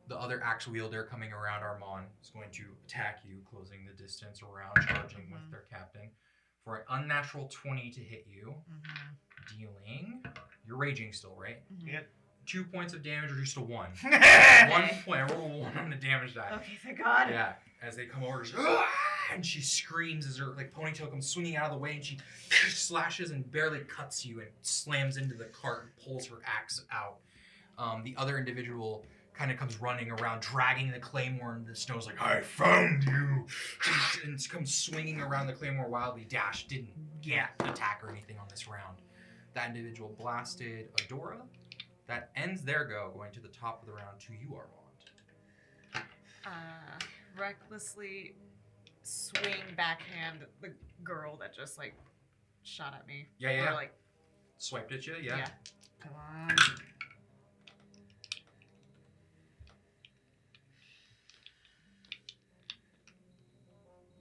The other axe wielder coming around Armand is going to attack you, closing the distance around, charging with their captain. For an unnatural 20 to hit you, dealing... You're raging still, right? Yep. 2 points of damage reduced to 1. 1 point. I roll a 1 on the damage die. Okay, thank God. Yeah. As they come over, "Ah!" and she screams as her ponytail comes swinging out of the way, and she slashes and barely cuts you and slams into the cart and pulls her axe out. The other individual kind of comes running around, dragging the claymore into the snow. Is like, I found you! And comes swinging around the claymore wildly. Dash didn't attack or anything on this round. That individual blasted Adora. That ends their go, going to the top of the round to you, Armand. Recklessly swing backhand the girl that just shot at me. Yeah. Or, Swiped at you, yeah. Come on.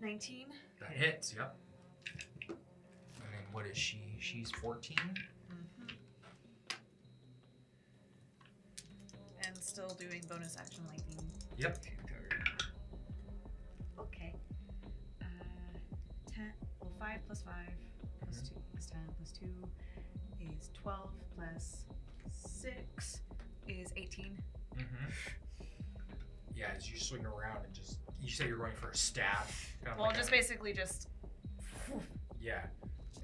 $19. That hits, yep. And then what is she? She's 14? And still doing bonus action lightning. Yep. Okay. 10. Well, 5 plus 5 plus 2 is 10 plus 2 is 12 plus 6 is 18. Yeah, as you swing around and you say you're going for a stab. Well, just basically just. Yeah.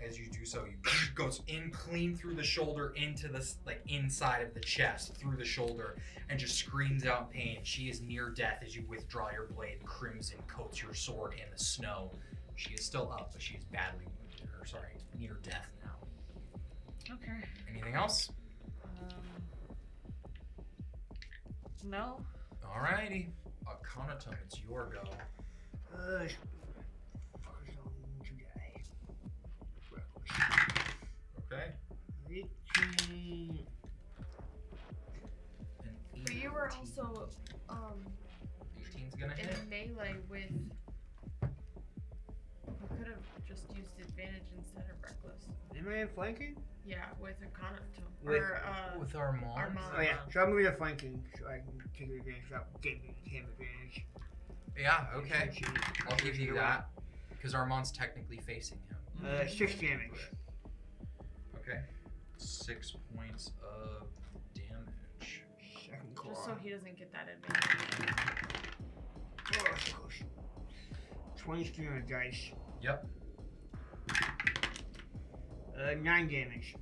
As you do so, you goes in clean through the shoulder into the inside of the chest, through the shoulder, and just screams out in pain. She is near death as you withdraw your blade. Crimson coats your sword in the snow. She is still up, but she is badly wounded. Or sorry, near death now. Okay. Anything else? No. Alrighty. Akhenaton, it's your go. Focus on today. Okay. 18. But you were also 18's gonna hit. in melee with. You could have just used advantage instead of reckless. Am I in flanking? Yeah, with a Conatum. With- With Armand. Armand. Oh yeah, so I'm moving to flanking so I can take advantage without giving him advantage. Yeah, okay. I'll give you that. Because Armand's technically facing him. 6 damage. Okay. 6 points of damage. Second claw. Just so he doesn't get that advantage. Oh, that's close. 23 on the dice. Yep. 9 damage.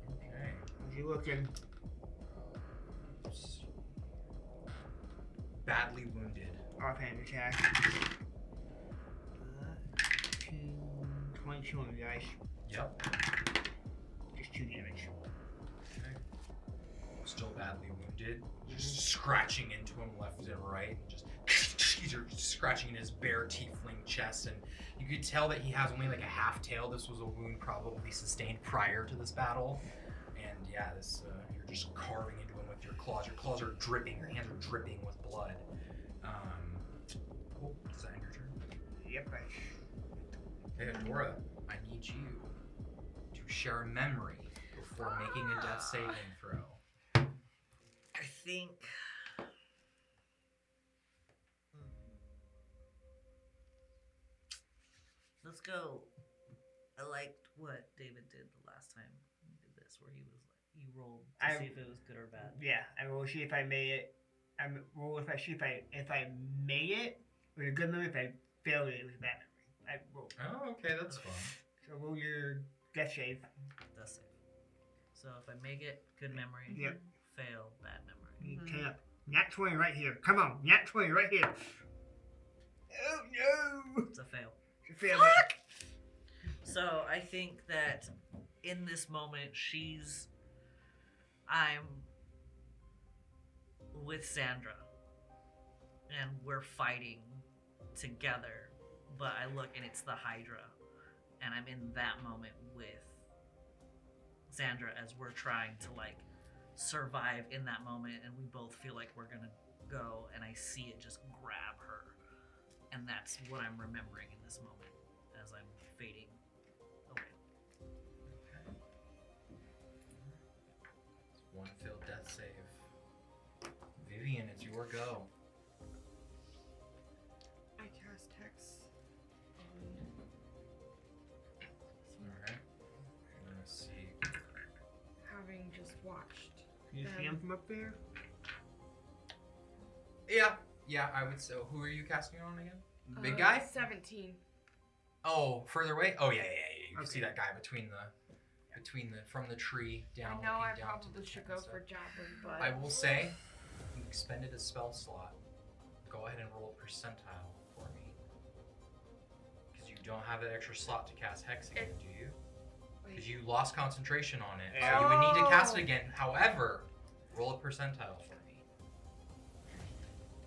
Okay. As you looking. Badly wounded. Offhand attack. 22 on the dice. Yep. Just 2 damage. Okay. Still badly wounded. Just scratching into him left and right. Just you're scratching in his bare tiefling chest, and you could tell that he has only a half tail. This was a wound probably sustained prior to this battle. And yeah, this you're just carving into him with your claws. Your claws are dripping. Your hands are dripping with blood. Cool. Is that your turn? Yep. Okay, Adora, I need you to share a memory before making a death saving throw. I think. Let's go. I liked what David did the last time he did this, where he was you rolled to see if it was good or bad. Yeah, I will see if I made it. I roll if I see if I made it with a good memory. If I failed it, it was a bad memory. I roll. Oh, okay, that's fun. So roll your death save. That's safe. So if I make it, good memory. Yep. Fail, bad memory. You turn up. Nat 20 right here. Come on, Nat 20 right here. Oh no! It's a fail. It's a fail. So I think that in this moment, I'm with Sandra, and we're fighting together but I look and it's the Hydra, and I'm in that moment with Xandra as we're trying to like survive in that moment, and we both feel like we're gonna go, and I see it just grab her, and that's what I'm remembering in this moment as I'm fading away. One failed death save. Vivian, it's your go. I cast Hex. Alright. I'm gonna see. Having just watched. Can you see him from up there? Yeah, I would say. Who are you casting on again? The big guy? 17. Oh, further away? Oh yeah. You can Okay. see that guy between the from the tree down. I know I looking down to probably the should tent, go so. for Javelin, but I will say, you expended a spell slot. Go ahead and roll a percentile for me. Because you don't have that extra slot to cast Hex again, do you? Because you lost concentration on it. Yeah. So you would need to cast Oh. it again. However, roll a percentile for me.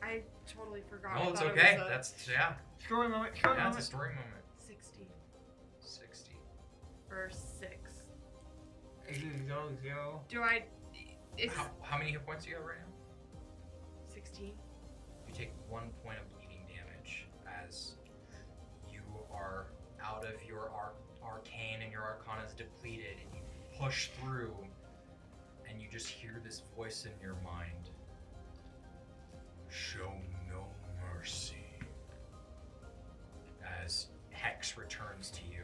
I totally forgot. No, I it's thought it okay. was a That's, yeah. Story moment. Yeah, it's a story moment. 60 60. or 6. Go. Do I? It's How many hit points do you have right now? 16. You take 1 point of bleeding damage as you are out of your arcane and your arcana is depleted, and you push through, and you just hear this voice in your mind. Show no mercy. As Hex returns to you.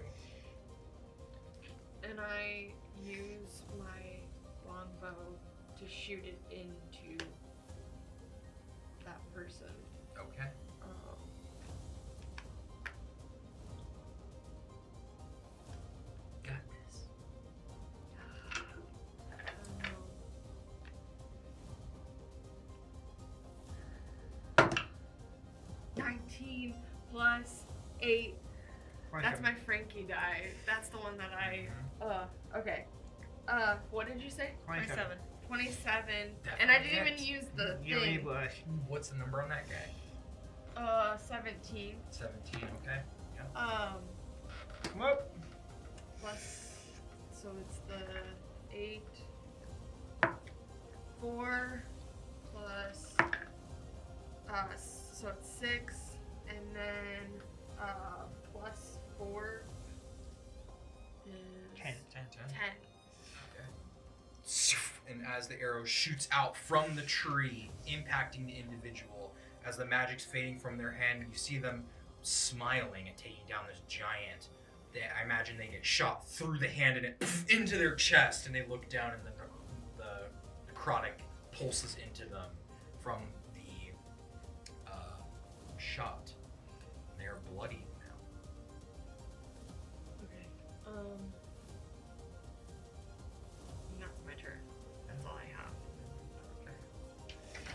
And I use my longbow to shoot it into that person. Okay. Got this. 19 plus 8. That's my Frankie die. That's the one that I. Okay. What did you say? 27. 27. And I didn't even Definitely use the You need thing. blush. What's the number on that guy? 17. 17, okay. Come up. Plus. So it's the 8. 4 plus. So it's 6. And then. Plus 4 is. 10. 10. And as the arrow shoots out from the tree, impacting the individual, as the magic's fading from their hand, you see them smiling and taking down this giant. I imagine they get shot through the hand and it into their chest, and they look down and the necrotic pulses into them from the shot. They are bloody now. Okay. And that's my turn. That's all I have. Okay.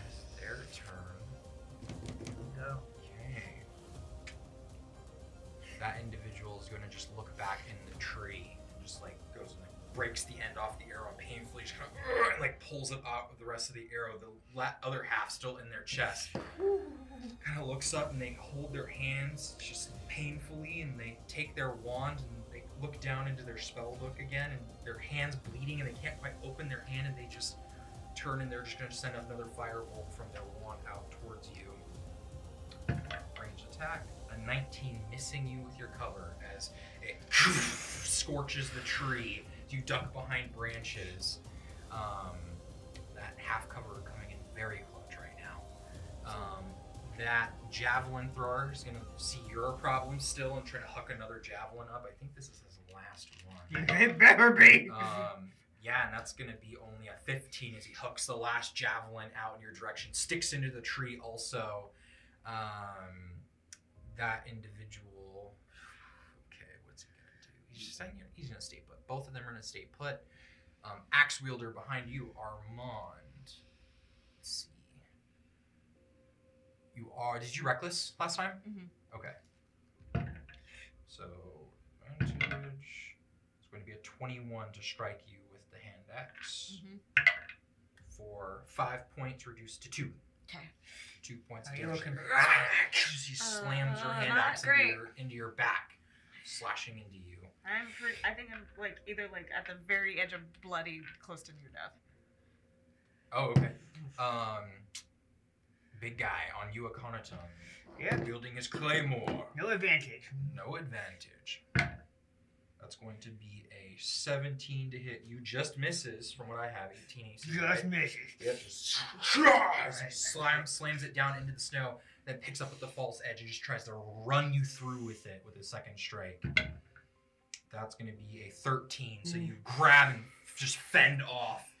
It's their turn. Go. Okay. That individual is going to just look back in the tree and just like goes and like breaks the end off the arrow and painfully just kind of and like pulls it out with the rest of the arrow. The other half still in their chest. Kind of looks up and they hold their hands just painfully, and they take their wand and they look down into their spell book again, and their hands bleeding and they can't quite open their hand, and they just turn and they're just going to send another firebolt from their wand out towards you. Range attack. A 19 missing you with your cover as it scorches the tree. You duck behind branches. That half cover coming in very clutch right now. That javelin thrower is going to see your problem still and try to huck another javelin up. I think this is his last one. It better be. Yeah, and that's going to be only a 15 as he hooks the last javelin out in your direction. Sticks into the tree also. That individual... Okay, what's he going to do? He's going to stay put. Both of them are going to stay put. Axe wielder behind you, Armand. Let's see. You are... Did you reckless last time? Mm-hmm. Okay. So, advantage... It's going to be a 21 to strike you with the hand axe. Mm-hmm. For 5 points reduced to 2. Okay. 2 points How of you damage. looking? She slams her hand not axe great. into your back, slashing into you. I think I'm like either like at the very edge of bloody, close to near death. Oh, okay. Big guy on you, Akhenaton, Yep. wielding his claymore. No advantage. No advantage. That's going to be a 17 to hit. You just misses from what I have. 18 AC. Just right? misses. Yep. Just slams it down into the snow, then picks up with the false edge and just tries to run you through with it with his second strike. That's going to be a 13. So you grab and just fend off.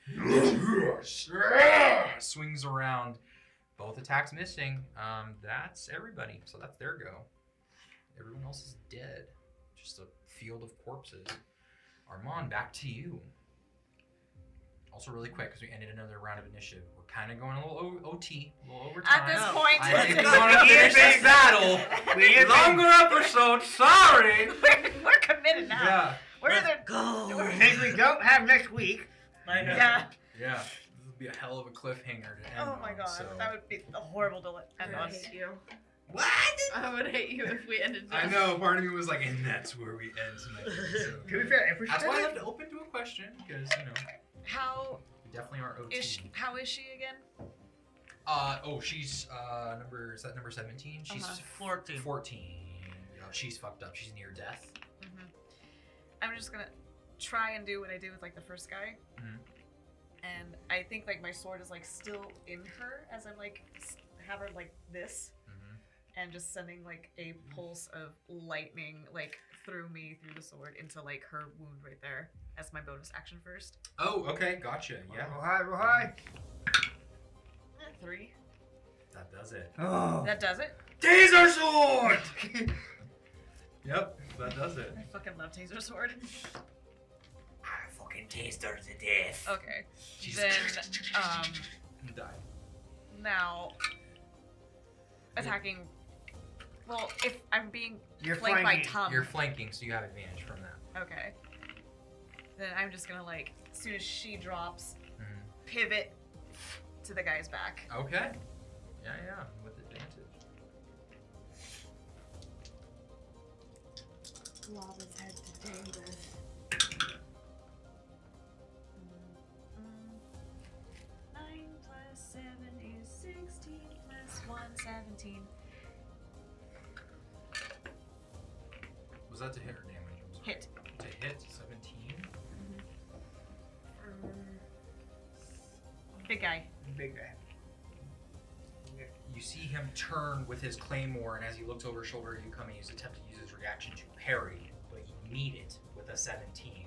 Swings around. Both attacks missing. That's everybody. So that's their go. Everyone else is dead. Just a field of corpses. Armand, back to you. Also, really quick, because we ended another round of initiative. We're kind of going a little OT, a little over time. At this point, I think we want to finish this battle. Longer episode. Sorry. we're committed now. Yeah. We're the Go. Things we don't have next week. I know. yeah. Yeah. This would be a hell of a cliffhanger to end Oh my on, god, so. that would be horrible to end I on. hate you. What? I would hate you if we ended this. I know. Part of me was like, and that's where we end tonight. So. To be fair, if we That's why I started, left it open to a question, because, you know, How we definitely are OT. how is she again? She's is that number 17? She's Uh-huh. 14. 14. Yeah, she's fucked up. She's near death. Mm-hmm. I'm just gonna try and do what I did with like the first guy. Mhm. And I think like my sword is like still in her as I'm like have her like this. And just sending like a pulse of lightning like through me through the sword into like her wound right there as my bonus action first. Oh, okay, gotcha. Yeah, roll high, roll high. 3. that does it. Oh. That does it. Taser sword. Yep, that does it. I fucking love taser sword. I fucking tased her to death. Okay. She's Then died. now attacking. Well, if I'm being You're flanked by flanking. Tom. You're flanking, so you have advantage from that. Okay. Then I'm just gonna like, as soon as she drops, Mhm. pivot to the guy's back. Okay. Yeah, with advantage. Lava's head to Davis. 9 plus 7 is 16 plus 1, 17. Was that to hit or damage? I'm sorry. Hit. To hit, 17. Big guy. Big guy. You see him turn with his claymore, and as he looks over his shoulder at you coming, he's attempting to use his reaction to parry, but you meet it with a 17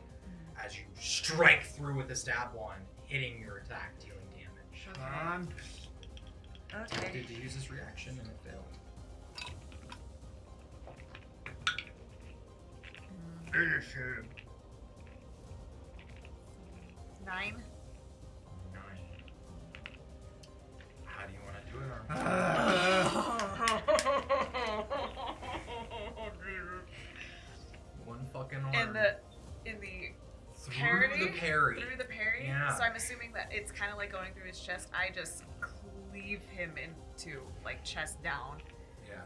as you strike through with the stab wand, hitting your attack, dealing damage. Okay. Did he use his reaction, and it failed. Finish him. 9. 9. How do you want to do it, Arm? One fucking arm. in the through parry? the parry. Through the parry. Yeah. So I'm assuming that it's kind of like going through his chest. I just cleave him into like chest down. Yeah.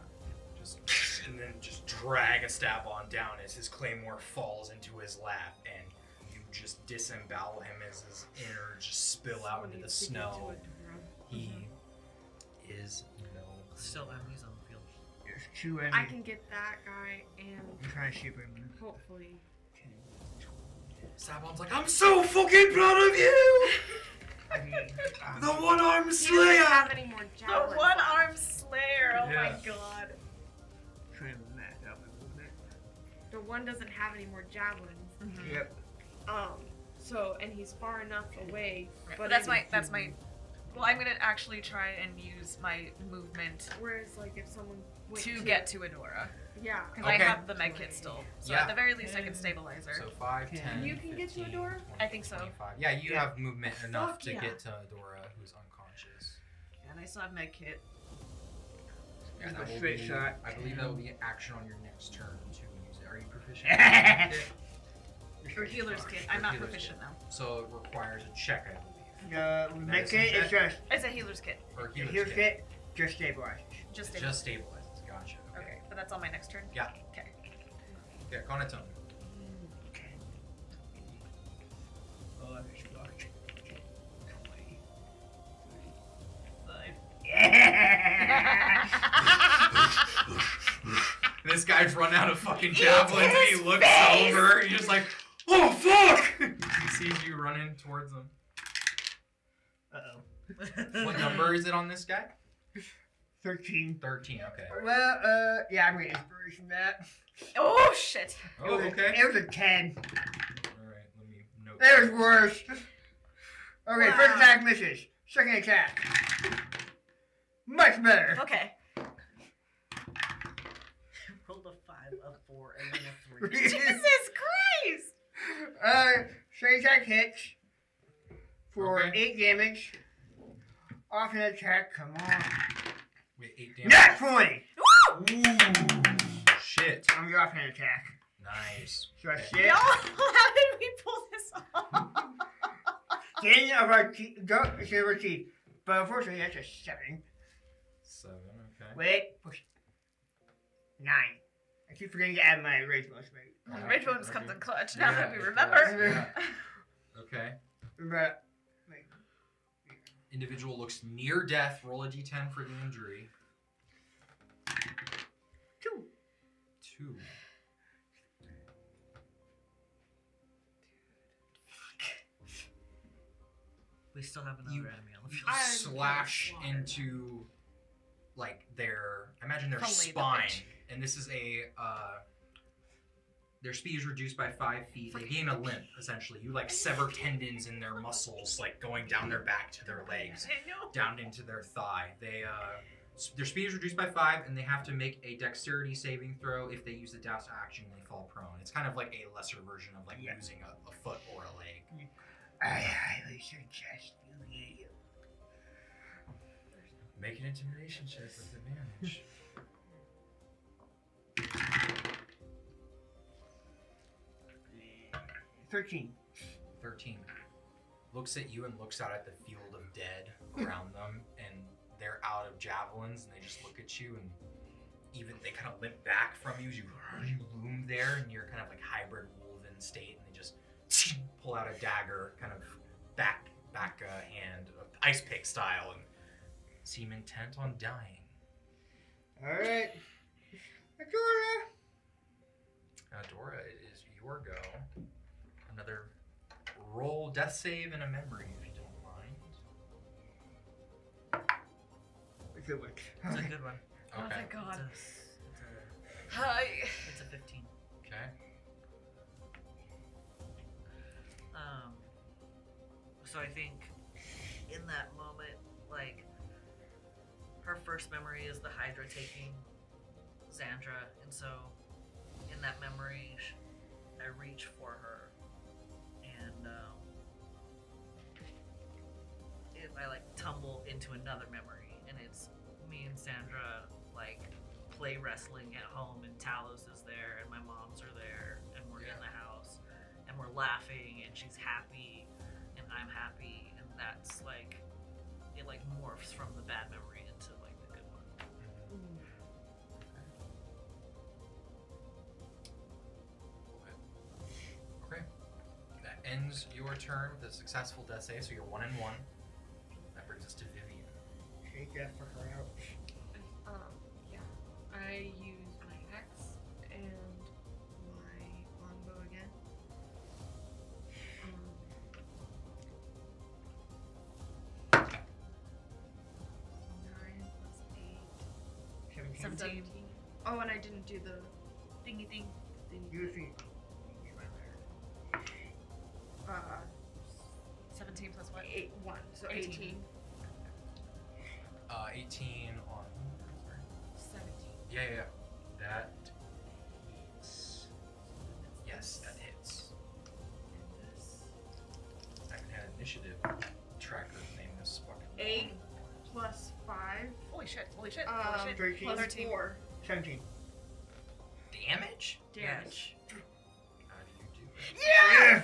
And then just drag a stab on down as his claymore falls into his lap, and you just disembowel him as his innards just spill out into the snow. He is no. Still enemies on the field. There's 2 enemies. I can get that guy and I'm trying to shoot him. hopefully. Sabon's like, I'm so fucking proud of you! I mean, The one-armed He slayer! doesn't have any more The javelins. one-armed slayer. Oh Yeah. my god. trying to match up a little bit. The one doesn't have any more javelins. Yep. So and he's far enough away. But that's my. Well, I'm gonna actually try and use my movement Whereas like if someone went to get to Adora yeah. because I Okay. have the med kit still. So Yeah. at the very least, I can stabilize her. So 5, 10, You can get to 15, Adora? 20, I think so. 25. Yeah, you have movement enough Fuck to yeah. get to Adora, who's unconscious. And I still have med kit. Yeah, A that will straight be, shot. I believe that will be an action on your next turn to use it. Are you proficient? in that kit? For healer's kit, I'm not proficient now. So it requires a check, I believe. Medkit is just It's a healer's kit. Or the healer's heal kit. kit, just stabilizes. Just Just stabilizes. Gotcha. Okay, but that's on my next turn. Yeah. Okay. Yeah, Conaton. Okay. Oh, that's blocked. 20, 35. Yeah! This guy's run out of fucking javelins and he looks over and he's just like, oh fuck! He sees you running towards him. Uh-oh. What number is it on this guy? 13. 13, okay. Well, yeah, I'm gonna inspiration that. Oh shit! Oh, okay. It was a 10. Alright, let me note. That was worse. Okay, Wow. first attack misses. Second attack. Much better. Okay. Rolled a 5, a 4, and then a 3. Jesus Christ! Second attack hits for Okay. 8 damage. Off an attack, come on. Wait, 8 damage. Nat 20! Ooh, shit. I'm your offhand attack. Nice. So that's Okay. 6. Y'all, how did we pull this off? 10 of our silver teeth. But unfortunately, that's a 7. 7, okay. Wait, push. 9. I keep forgetting to add my rage bonus, mate. Rage bonus comes in clutch Yeah, now that we it remember. does, yeah. Okay. But, Individual looks near death. Roll a d10 for the injury. 2. 2. We still have another You- enemy on the field. I'm Slash getting into like their imagine their Fillet the spine, bitch. and this is a their speed is reduced by 5 feet. They gain a limp essentially. You like sever tendons in their muscles, like going down their back to their legs, I know. down into their thigh. They their speed is reduced by 5, and they have to make a dexterity saving throw. If they use the dash action, they fall prone. It's kind of like a lesser version of like Yeah. losing a foot or a leg. I highly suggest you heal. Make an intimidation check with advantage. 13. 13. Looks at you and looks out at the field of dead around them, and they're out of javelins, and they just look at you, and even they kind of limp back from you as you loom there, and you're kind of like hybrid wolven state, and they just pull out a dagger, kind of back hand, ice pick style, and seem intent on dying. Alright. Adora. Dora, it is your go. Another roll death save and a memory, if you don't mind. Good one. It's a good one. Oh, Okay. thank God. It's Hi. a 15. Okay. So I think in that moment, like, her first memory is the Hydra taking Xandra, and so in that memory, I reach for her, and I like tumble into another memory, and it's me and Sandra like play wrestling at home, and Talos is there, and my moms are there, and we're in the house, and we're laughing, and she's happy, and I'm happy, and that's like it like morphs from the bad memory into like the good one. Okay. That ends your turn with a successful death save, so you're 1 and 1. That brings us to Vivian. Take that for her out. Yeah. I use my axe and my longbow again. 9 plus 8. 17. Oh, and I didn't do the Dingy ding. You think. 17 plus what? 1, so 18. 18. 18 on. Sorry. 17. Yeah. That hits. Yes, that hits. And this. I haven't had initiative tracker name this fucking. 8 plus 5. Holy shit. Holy shit. 13. Plus 13. 4 17. Damage? damage. How do you do it? Yeah!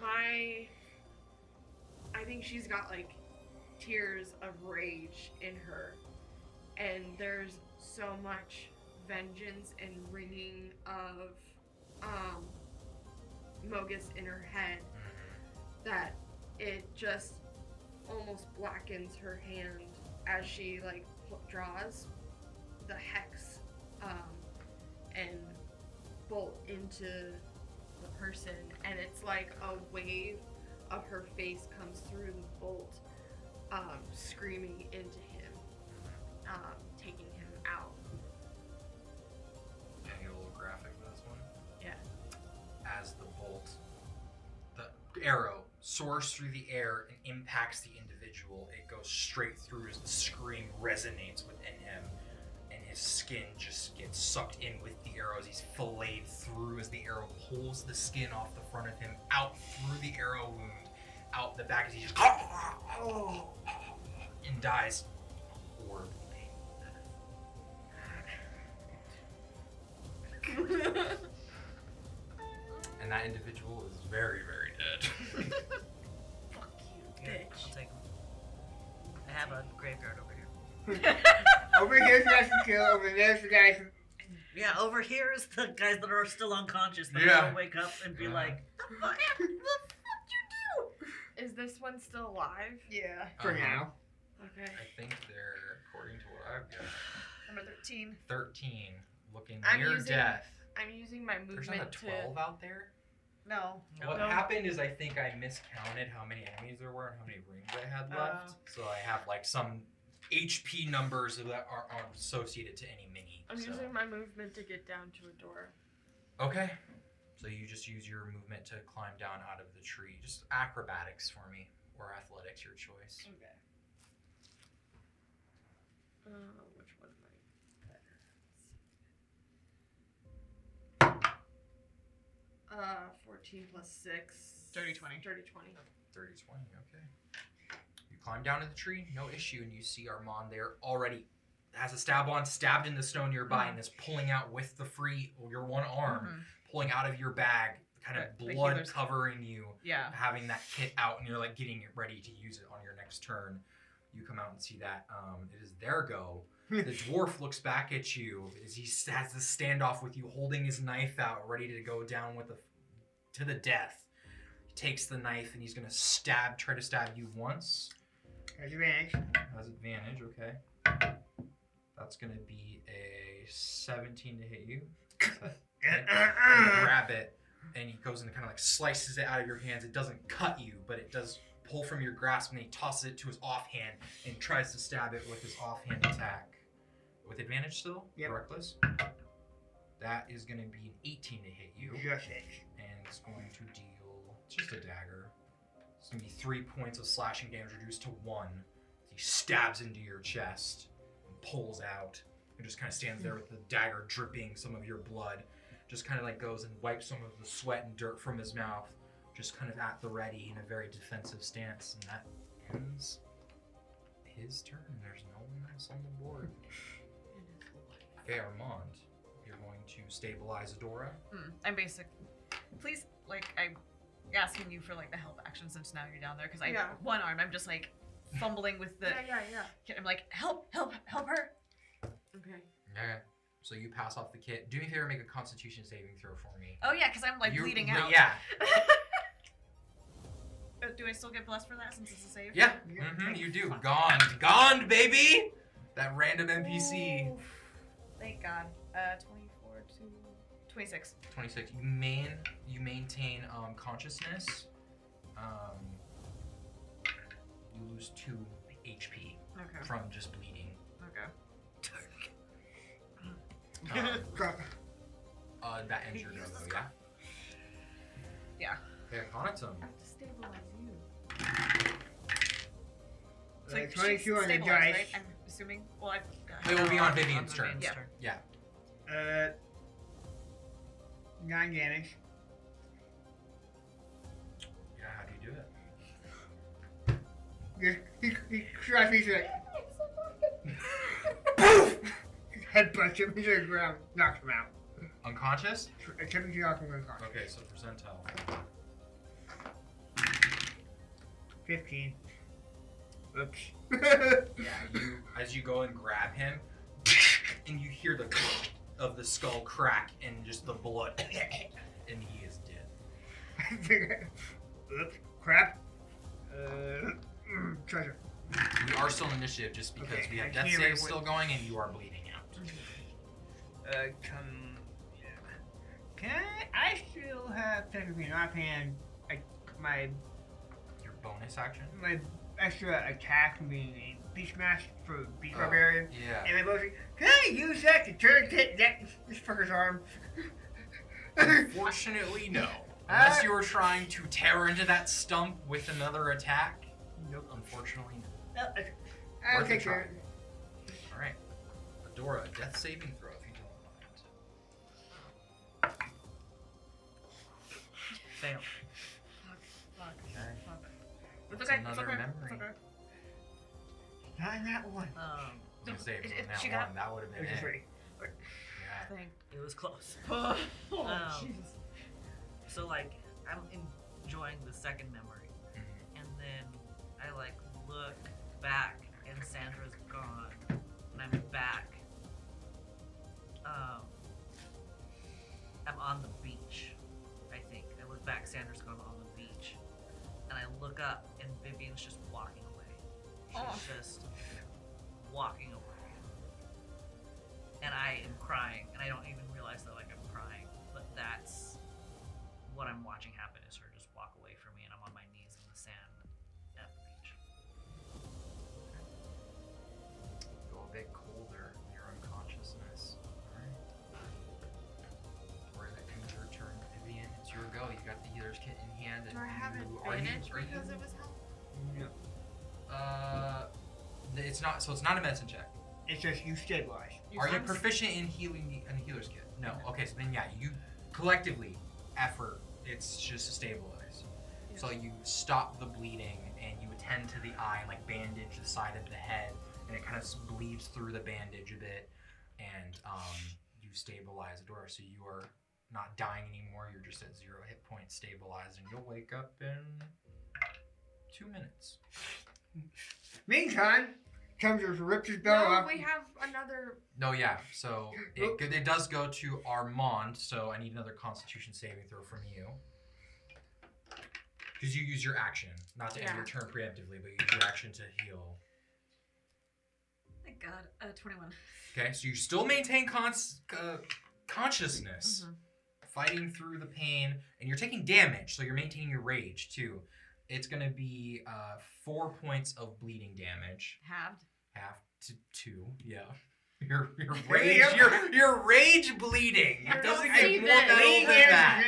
My I think she's got like tears of rage in her, and there's so much vengeance and wringing of Mogus in her head that it just almost blackens her hand as she like draws the hex and bolt into the person, and it's like a wave of her face comes through the bolt, screaming into him, taking him out. Can I get a little graphic for this one? Yeah. As the bolt, the arrow soars through the air and impacts the individual, it goes straight through as the scream resonates within him, and his skin just gets sucked in with the arrow as he's filleted through as the arrow pulls the skin off the front of him, out through the arrow wound, out the back as he just and dies horribly painful death. And that individual is very, very dead. Fuck you, bitch. I'll take him. I have a graveyard over here. Over here's the guys who kill. Over there's the guys who... Yeah, over here is the guys that are still unconscious. That Yeah. will wake up and be like, "The fuck you do?" Is this one still alive? Yeah. For now. Okay. I think they're, according to what I've got, Number 13. 13, looking I'm near using death. I'm using my There's not movement a 12 out there? No. What No. happened is I think I miscounted how many enemies there were and how many rings I had left. So I have like some HP numbers that are associated to any mini. I'm so. using my movement to get down to a door. Okay. So you just use your movement to climb down out of the tree. Just acrobatics for me, or athletics, your choice. Okay. Which one am I better? 14 plus 6. Dirty 20. Dirty 20. 30, 20, okay. You climb down to the tree, no issue, and you see Armand there already has a stab on, stabbed in the stone nearby, and is pulling out with the free, your one arm, pulling out of your bag, kind of Right, the blood healer's- covering you, Yeah. having that kit out, and you're like getting it ready to use it on your next turn. You come out and see that it is their go. The dwarf looks back at you as he has this standoff with you, holding his knife out, ready to go down with to the death. He takes the knife and he's gonna try to stab you once. Has advantage. Has advantage, okay. That's gonna be a 17 to hit you. You grab it, and he goes and kind of like slices it out of your hands. It doesn't cut you, but it does pull from your grasp, and he tosses it to his offhand and tries to stab it with his offhand attack. With advantage still? Yep. Reckless. That is going to be an 18 to hit you. Just it. And it's going to deal just a dagger. It's going to be 3 points of slashing damage reduced to 1. He stabs into your chest and pulls out and just kind of stands there with the dagger dripping some of your blood. Just kind of like goes and wipes some of the sweat and dirt from his mouth. Just kind of at the ready in a very defensive stance. And that ends his turn. There's no one else on the board. Okay, Armand, you're going to stabilize Adora. I'm basic. Please, like, I'm asking you for, like, the help action since now you're down there, because I Yeah. one arm, I'm just, like, fumbling with the... Yeah. I'm like, help her! Okay. Okay. So you pass off the kit. Do me a favor, make a Constitution saving throw for me. Oh, yeah, because I'm, like, bleeding out. Yeah. Do I still get blessed for that since it's a save? Yeah. You do. Gone, baby. That random NPC. Ooh, thank God. 24 to 26. 26. You maintain consciousness. You lose 2 HP Okay. from just bleeding. Okay. That ends your go though, yeah? Yeah. Okay, Conatum. I have to stabilize you. So Like she's 22 on the stabilized, dice. right? I'm assuming. Well, It will be on Vivian's turn. Vivian's Yeah. turn. Yeah. 9 damage. Yeah, how do you do it? He tries me to poof! Headbutts him into the ground, knocks him out. Unconscious? Attempting to knock him unconscious. Okay, so percentile. 15. Oops. Yeah, as you go and grab him, and you hear the of the skull crack and just the blood, and he is dead. Oops. Crap. Treasure. We are still in initiative just because Okay, we I have death can't saves remember still going and you are bleeding out. Yeah. Can I still have technically an offhand, like my Bonus action? my extra attack from being a beast mask for beast Oh, barbarian. Yeah. And my bonus, can I use that to tourniquet this fucker's arm? Unfortunately, no. Unless you were trying to tear into that stump with another attack. Nope. Unfortunately, no. I'll Worth a take try. care of it. Alright. Adora, death saving throw if you don't mind. Fail. Okay. It's That's okay. another It's okay. memory. It's okay. Not in that one. I was gonna say, if it was She that got- one, that would have been Which is it. three. Yeah. Thank. It was close. Oh, Jesus. So like, I'm enjoying the second memory, Mhm. and then I like look back, and Sandra's gone, and I'm back. I'm on the beach. I think I look back. Sandra's gone on the beach, and I look up, and Vivian's just walking away. She's just walking away, and I am crying, and I don't even realize that like I'm crying, but that's what I'm watching happen is her just walk away from me, and I'm on my knees in the sand at the beach. Go a bit colder in your unconsciousness. Alright. Or that comes your turn, Vivian. It's your go. You got the healer's kit in hand. And Do I have you, advantage are you, because it was health? No. It's not. So it's not a medicine check. It's just you stabilize. Are you proficient in healing in the healer's kit? No. Okay, so then yeah, you collectively effort. It's just stabilize. So you stop the bleeding and you attend to the eye and like bandage the side of the head, and it kind of bleeds through the bandage a bit, and you stabilize the door. So you are not dying anymore. You're just at 0 hit points, stabilized, and you'll wake up in 2 minutes. Meantime, Tom just ripped his belt No, off. we have another. No, yeah. So it does go to Armand. So I need another Constitution saving throw from you. Because you use your action, not to end your turn preemptively, but you use your action to heal. Thank God. 21. Okay, so you still maintain consciousness, fighting through the pain, and you're taking damage, so you're maintaining your rage too. It's gonna be 4 points of bleeding damage, Halved. half to 2. Yeah, your rage, your rage bleeding. It doesn't get see more that. metal than that.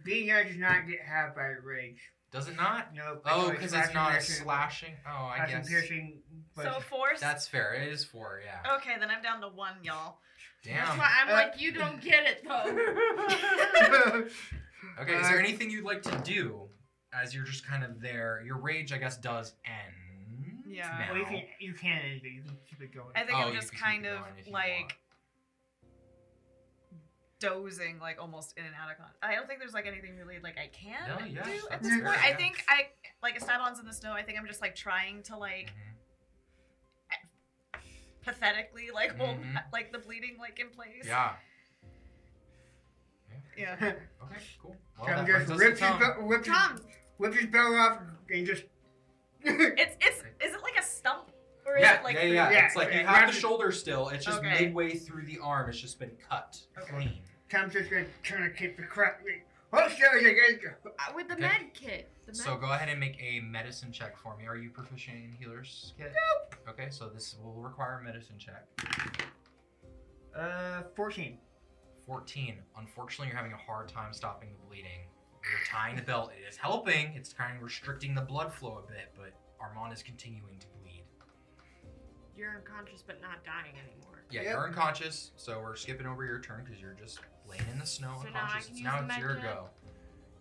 Being there does not get halved by rage. Does it not? Nope. Oh, because it's not a slashing. Oh, I guess Piercing. But So force. that's fair. It is 4. Yeah. Okay, then I'm down to 1, y'all. That's Damn. why I'm like, you don't get it though. Okay, is there anything you'd like to do as you're just kind of there? Your rage, I guess, does end. Yeah. Now. well, you can end it. You can keep it going. I think Oh, I'm you just can keep kind it of going if you like dozing, like almost in and out of I don't think there's like anything really like I can No, yes, do at that's this fair, point. I yeah. think I like Esteban's in the snow. I think I'm just like trying to like pathetically like hold Mhm. like the bleeding like in place. Yeah. Yeah. Okay, cool. Well, Tom that just brings us rips to his, Tom. whips his belt off and just. It's is it like a stump or is Yeah, it like yeah. Yeah, It's like you okay. have the shoulder still. It's just Okay. midway through the arm. It's just been cut clean. Tom's just gonna turn and kick the crap. Oh, sorry, With the Okay. med kit. The med So go ahead and make a medicine check for me. Are you proficient in healer's kit? Nope. Okay, so this will require a medicine check. 14. 14. Unfortunately, you're having a hard time stopping the bleeding. You're tying the belt. It is helping. It's kind of restricting the blood flow a bit, but Armand is continuing to bleed. You're unconscious but not dying anymore. Yeah, Yep. you're unconscious, so we're skipping over your turn because you're just laying in the snow So now I unconscious. can It's use now the it's med your kit? go.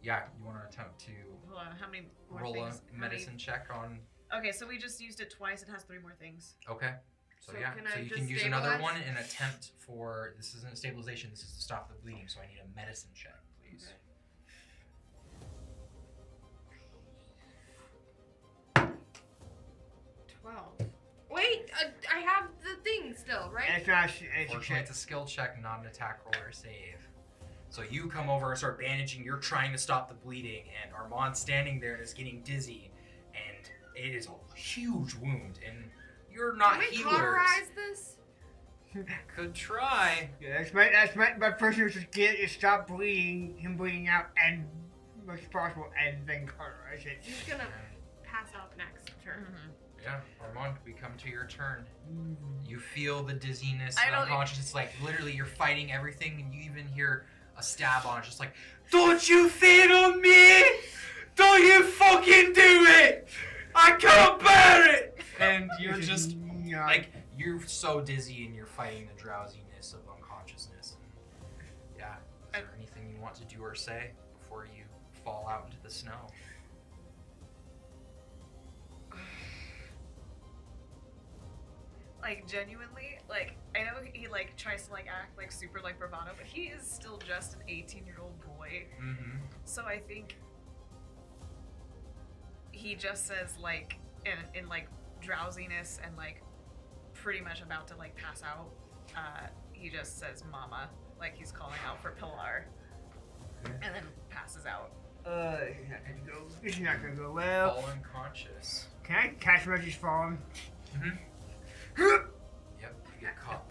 Yeah, you want to attempt to hold on, how many more roll things? a medicine check on. Okay, so we just used it twice. It has 3 more things. Okay. So, So yeah, can so I you just can use another stabilize? one and attempt for. This isn't a stabilization. This is to stop the bleeding. So I need a medicine check, please. Okay. 12. Wait, I have the thing still, right? It's not. It's a Fortunately, check. it's a skill check, not an attack roll or save. So you come over and start bandaging. You're trying to stop the bleeding, and Armand's standing there and is getting dizzy, and it is a huge wound. And you're not Can we healers. cauterize this? Could try. Yeah, that's my first thing was just get it, stop bleeding, him bleeding out, and much as possible, and then cauterize it. He's gonna pass out next turn. Mm-hmm. Yeah, Armand, we come to your turn. You feel the dizziness, I and don't- unconscious. Like literally, you're fighting everything, and you even hear a stab on it, just like, "Don't you feed on me? Don't you fucking do it! I can't bear it!" And you're just Yeah. like, you're so dizzy, and you're fighting the drowsiness of unconsciousness. And, yeah. Is there anything you want to do or say before you fall out into the snow? Like genuinely, like I know he like tries to like act like super like bravado, but he is still just an 18-year-old boy. Mm-hmm. So I think he just says like in like drowsiness and like pretty much about to like pass out. He just says "mama," like he's calling out for Pilar, and then passes out. It's not gonna go. It's not gonna go well. Fall unconscious. Can I catch him as he's falling? Mm-hmm. Yep, you get caught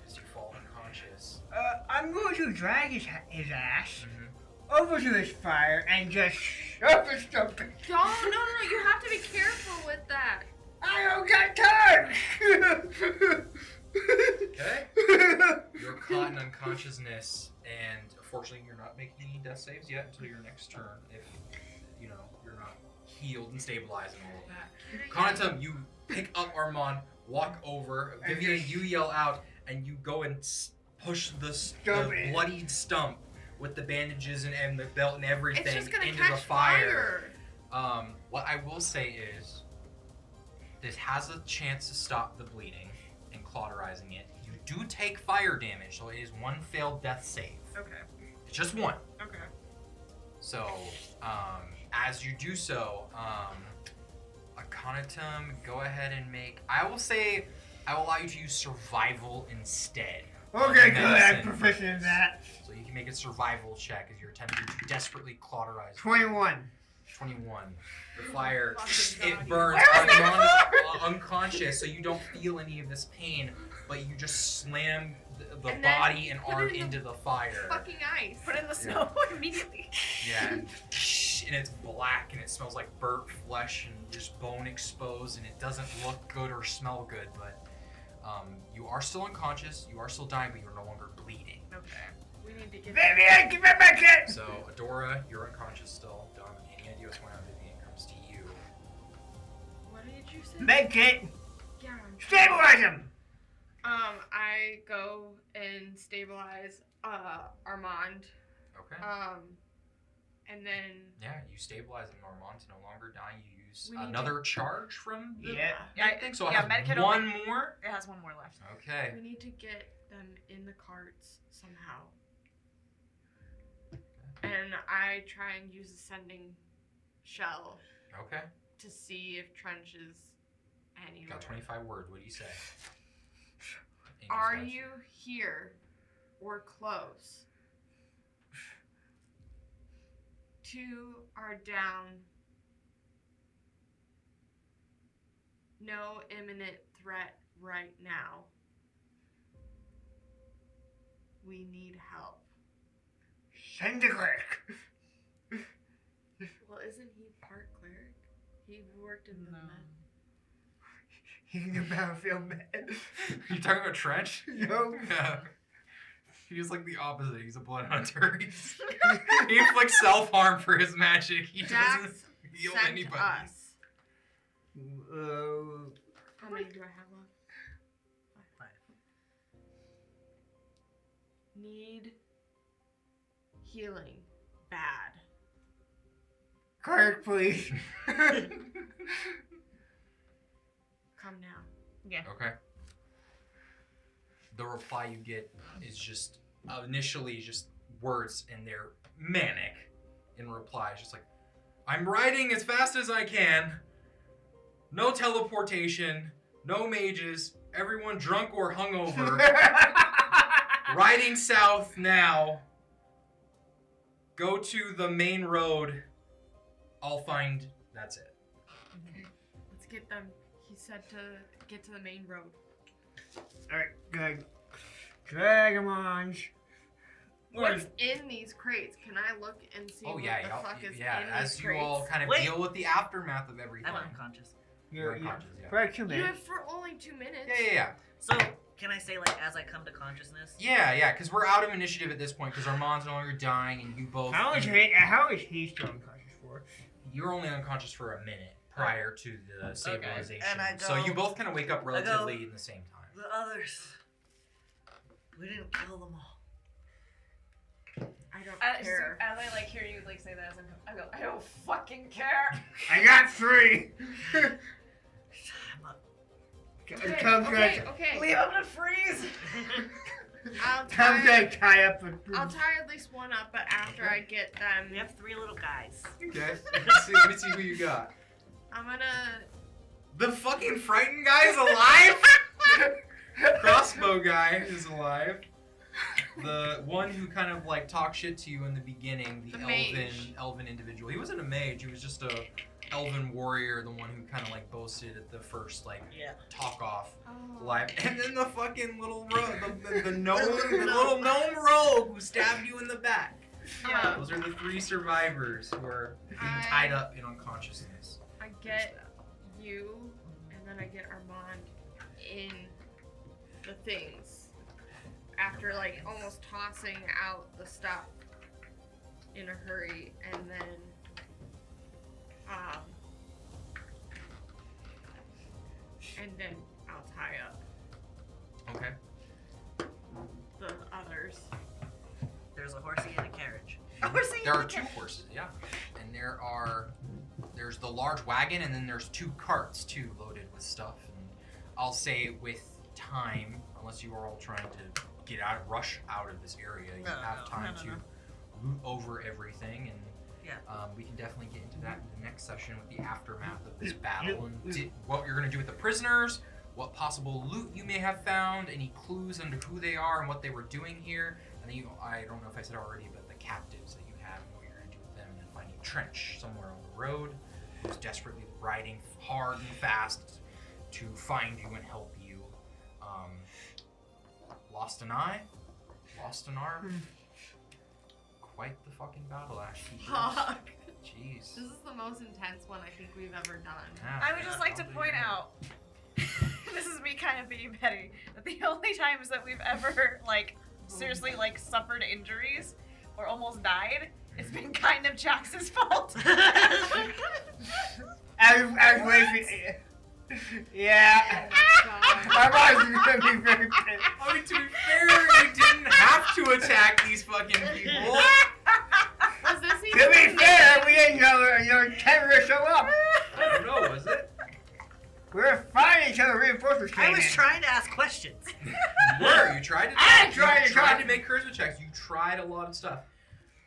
as you fall unconscious. I'm going to drag his ass Mm-hmm. over to his fire and just shove his stomach. No, you have to be careful with that. I don't got time. Okay. You're caught in unconsciousness, and unfortunately, you're not making any death saves yet until your next turn. If you know you're not healed and stabilized and all of that. Conatum, you pick up Armand, walk over. Vivian, you yell out, and you go and push the Stump it. bloodied stump with the bandages and the belt and everything It's just gonna into catch the fire. What I will say is, this has a chance to stop the bleeding and cauterizing it. You do take fire damage, so it is one failed death save. Okay. It's just one. Okay. So, as you do so, Akhenaten, go ahead and make. I will allow you to use survival instead. Okay, good. I'm Medicine. proficient in that. So you can make a survival check as you're attempting to desperately cauterize. 21. 21. The fire, Fucking God, it burns. Where was Armand that is unconscious, so you don't feel any of this pain, but you just slam the And then body and put it arm in the into the fire. Fucking ice. Put it in the snow immediately. Yeah, and it's black and it smells like burnt flesh and just bone exposed, and it doesn't look good or smell good, but you are still unconscious, you are still dying, but you're no longer bleeding. Okay. We need to get Vivian, give me my kit! So, Adora, you're unconscious still. Dom, any idea what's going on? Vivian comes to you. What did you say? Med kit! Yeah. Stabilize him! I go and stabilize Armand. Okay. And then Yeah, you stabilize him. Armand's no longer dying. You use We need another charge from the Yeah. med thing, so it Yeah, has medkit one only- more. It has one more left. Okay. we need to get them in the carts somehow. And I try and use a sending shell Okay. to see if Trench is anywhere. Got 25 words. What do you say? English Are touch. you here or close? 2 are down. No imminent threat right now. We need help. Send the cleric. Well, isn't he part cleric? He worked in the No. med. He's the battlefield man. You talking about Trench? No. Yeah. He's like the opposite. He's a blood hunter. He inflicts self-harm for his magic. He doesn't Dax heal sent anybody. us. Uh, How many do I have left? 5. Need healing. Bad. cleric, please. Come now. Yeah. Okay. The reply you get is just initially just words, and they're manic. In reply, it's just like, "I'm writing as fast as I can. no teleportation, no mages, everyone drunk or hungover, riding south now. Go to the main road. I'll find. That's it. Okay, let's get them. He said to get to the main road. Alright, good. Dragamons. What's in these crates? Can I look and see Oh what yeah, the yeah, fuck is yeah. in As these you crates? all kind of Wait. deal with the aftermath of everything. I'm unconscious. You're unconscious, yeah. For 2 You minutes. have for only 2 minutes. Yeah. So, can I say, like, as I come to consciousness? Yeah, because we're out of initiative at this point because Armand's no longer dying and you both. How is he still unconscious for? You're only unconscious for a minute prior to the stabilization. And I So go- you both kind of wake up relatively in the same time. The others. We didn't kill them all. I don't As care. I like hear you like say that, I go, I don't fucking care. I got 3. I'm up. Tom's Okay, gonna, okay. Leave them to freeze. I'll Tom's tie, gonna tie up a. I'll tie at least one up, but after I get them, We have 3 little guys. Okay. Let me see who you got. I'm gonna. The fucking frightened guy's alive? Crossbow guy is alive. The one who kind of like talked shit to you in the beginning, the mage. elven individual. He wasn't a mage, he was just a elven warrior, the one who kind of like boasted at the first like Yeah. talk off Oh. live. And then the fucking little the gnome, the little gnome rogue who stabbed you in the back. Yeah. Those are the 3 survivors who are being I- tied up in unconsciousness. I get you, and then I get Armand in the things. After like almost tossing out the stuff in a hurry, and then I'll tie up Okay. the others. There's a horsey and a carriage. There are 2 horses, yeah. And there's the large wagon and then there's 2 carts too loaded with stuff. And I'll say with time, unless you are all trying to rush out of this area, you have time to loot over everything and we can definitely get into that in the next session with the aftermath of this battle and what you're going to do with the prisoners, what possible loot you may have found, any clues into who they are and what they were doing here, and then I don't know if I said already, but the captives that you have and what you're going to do with them, and then finding Trench somewhere on the road who's desperately riding hard and fast to find you and help you. Lost an eye, lost an arm. Quite the fucking battle, Ashkeepers. Fuck. Jeez. This is the most intense one I think we've ever done. Yeah, I would just like to point out, this is me kind of being petty, that the only times that we've ever like seriously like suffered injuries or almost died, it's been kind of Jax's fault. I was waiting. Yeah. God. My mom's gonna be very pissed. I mean, to be fair, you didn't have to attack these fucking people. Was this To even be fair, we didn't know terrorists show up. I don't know, was it? We were fighting each other. Reinforcements came I was in. trying to ask questions. You were. You tried to. I tried you to tried talk. to make charisma checks. You tried a lot of stuff.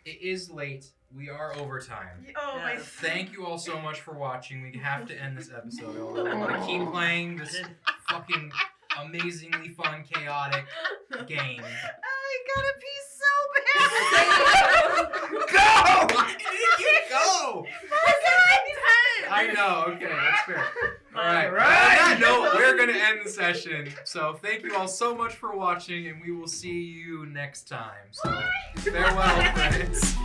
It is late. We are overtime. Oh my. Yes. Thank you all so much for watching. We have to end this episode. I want to keep playing this fucking amazingly fun, chaotic game. I gotta pee so bad. Go! Why did you go? I know. Okay, that's fair. All right. All right. On that note, we're gonna end the session. So thank you all so much for watching, and we will see you next time. So farewell, friends.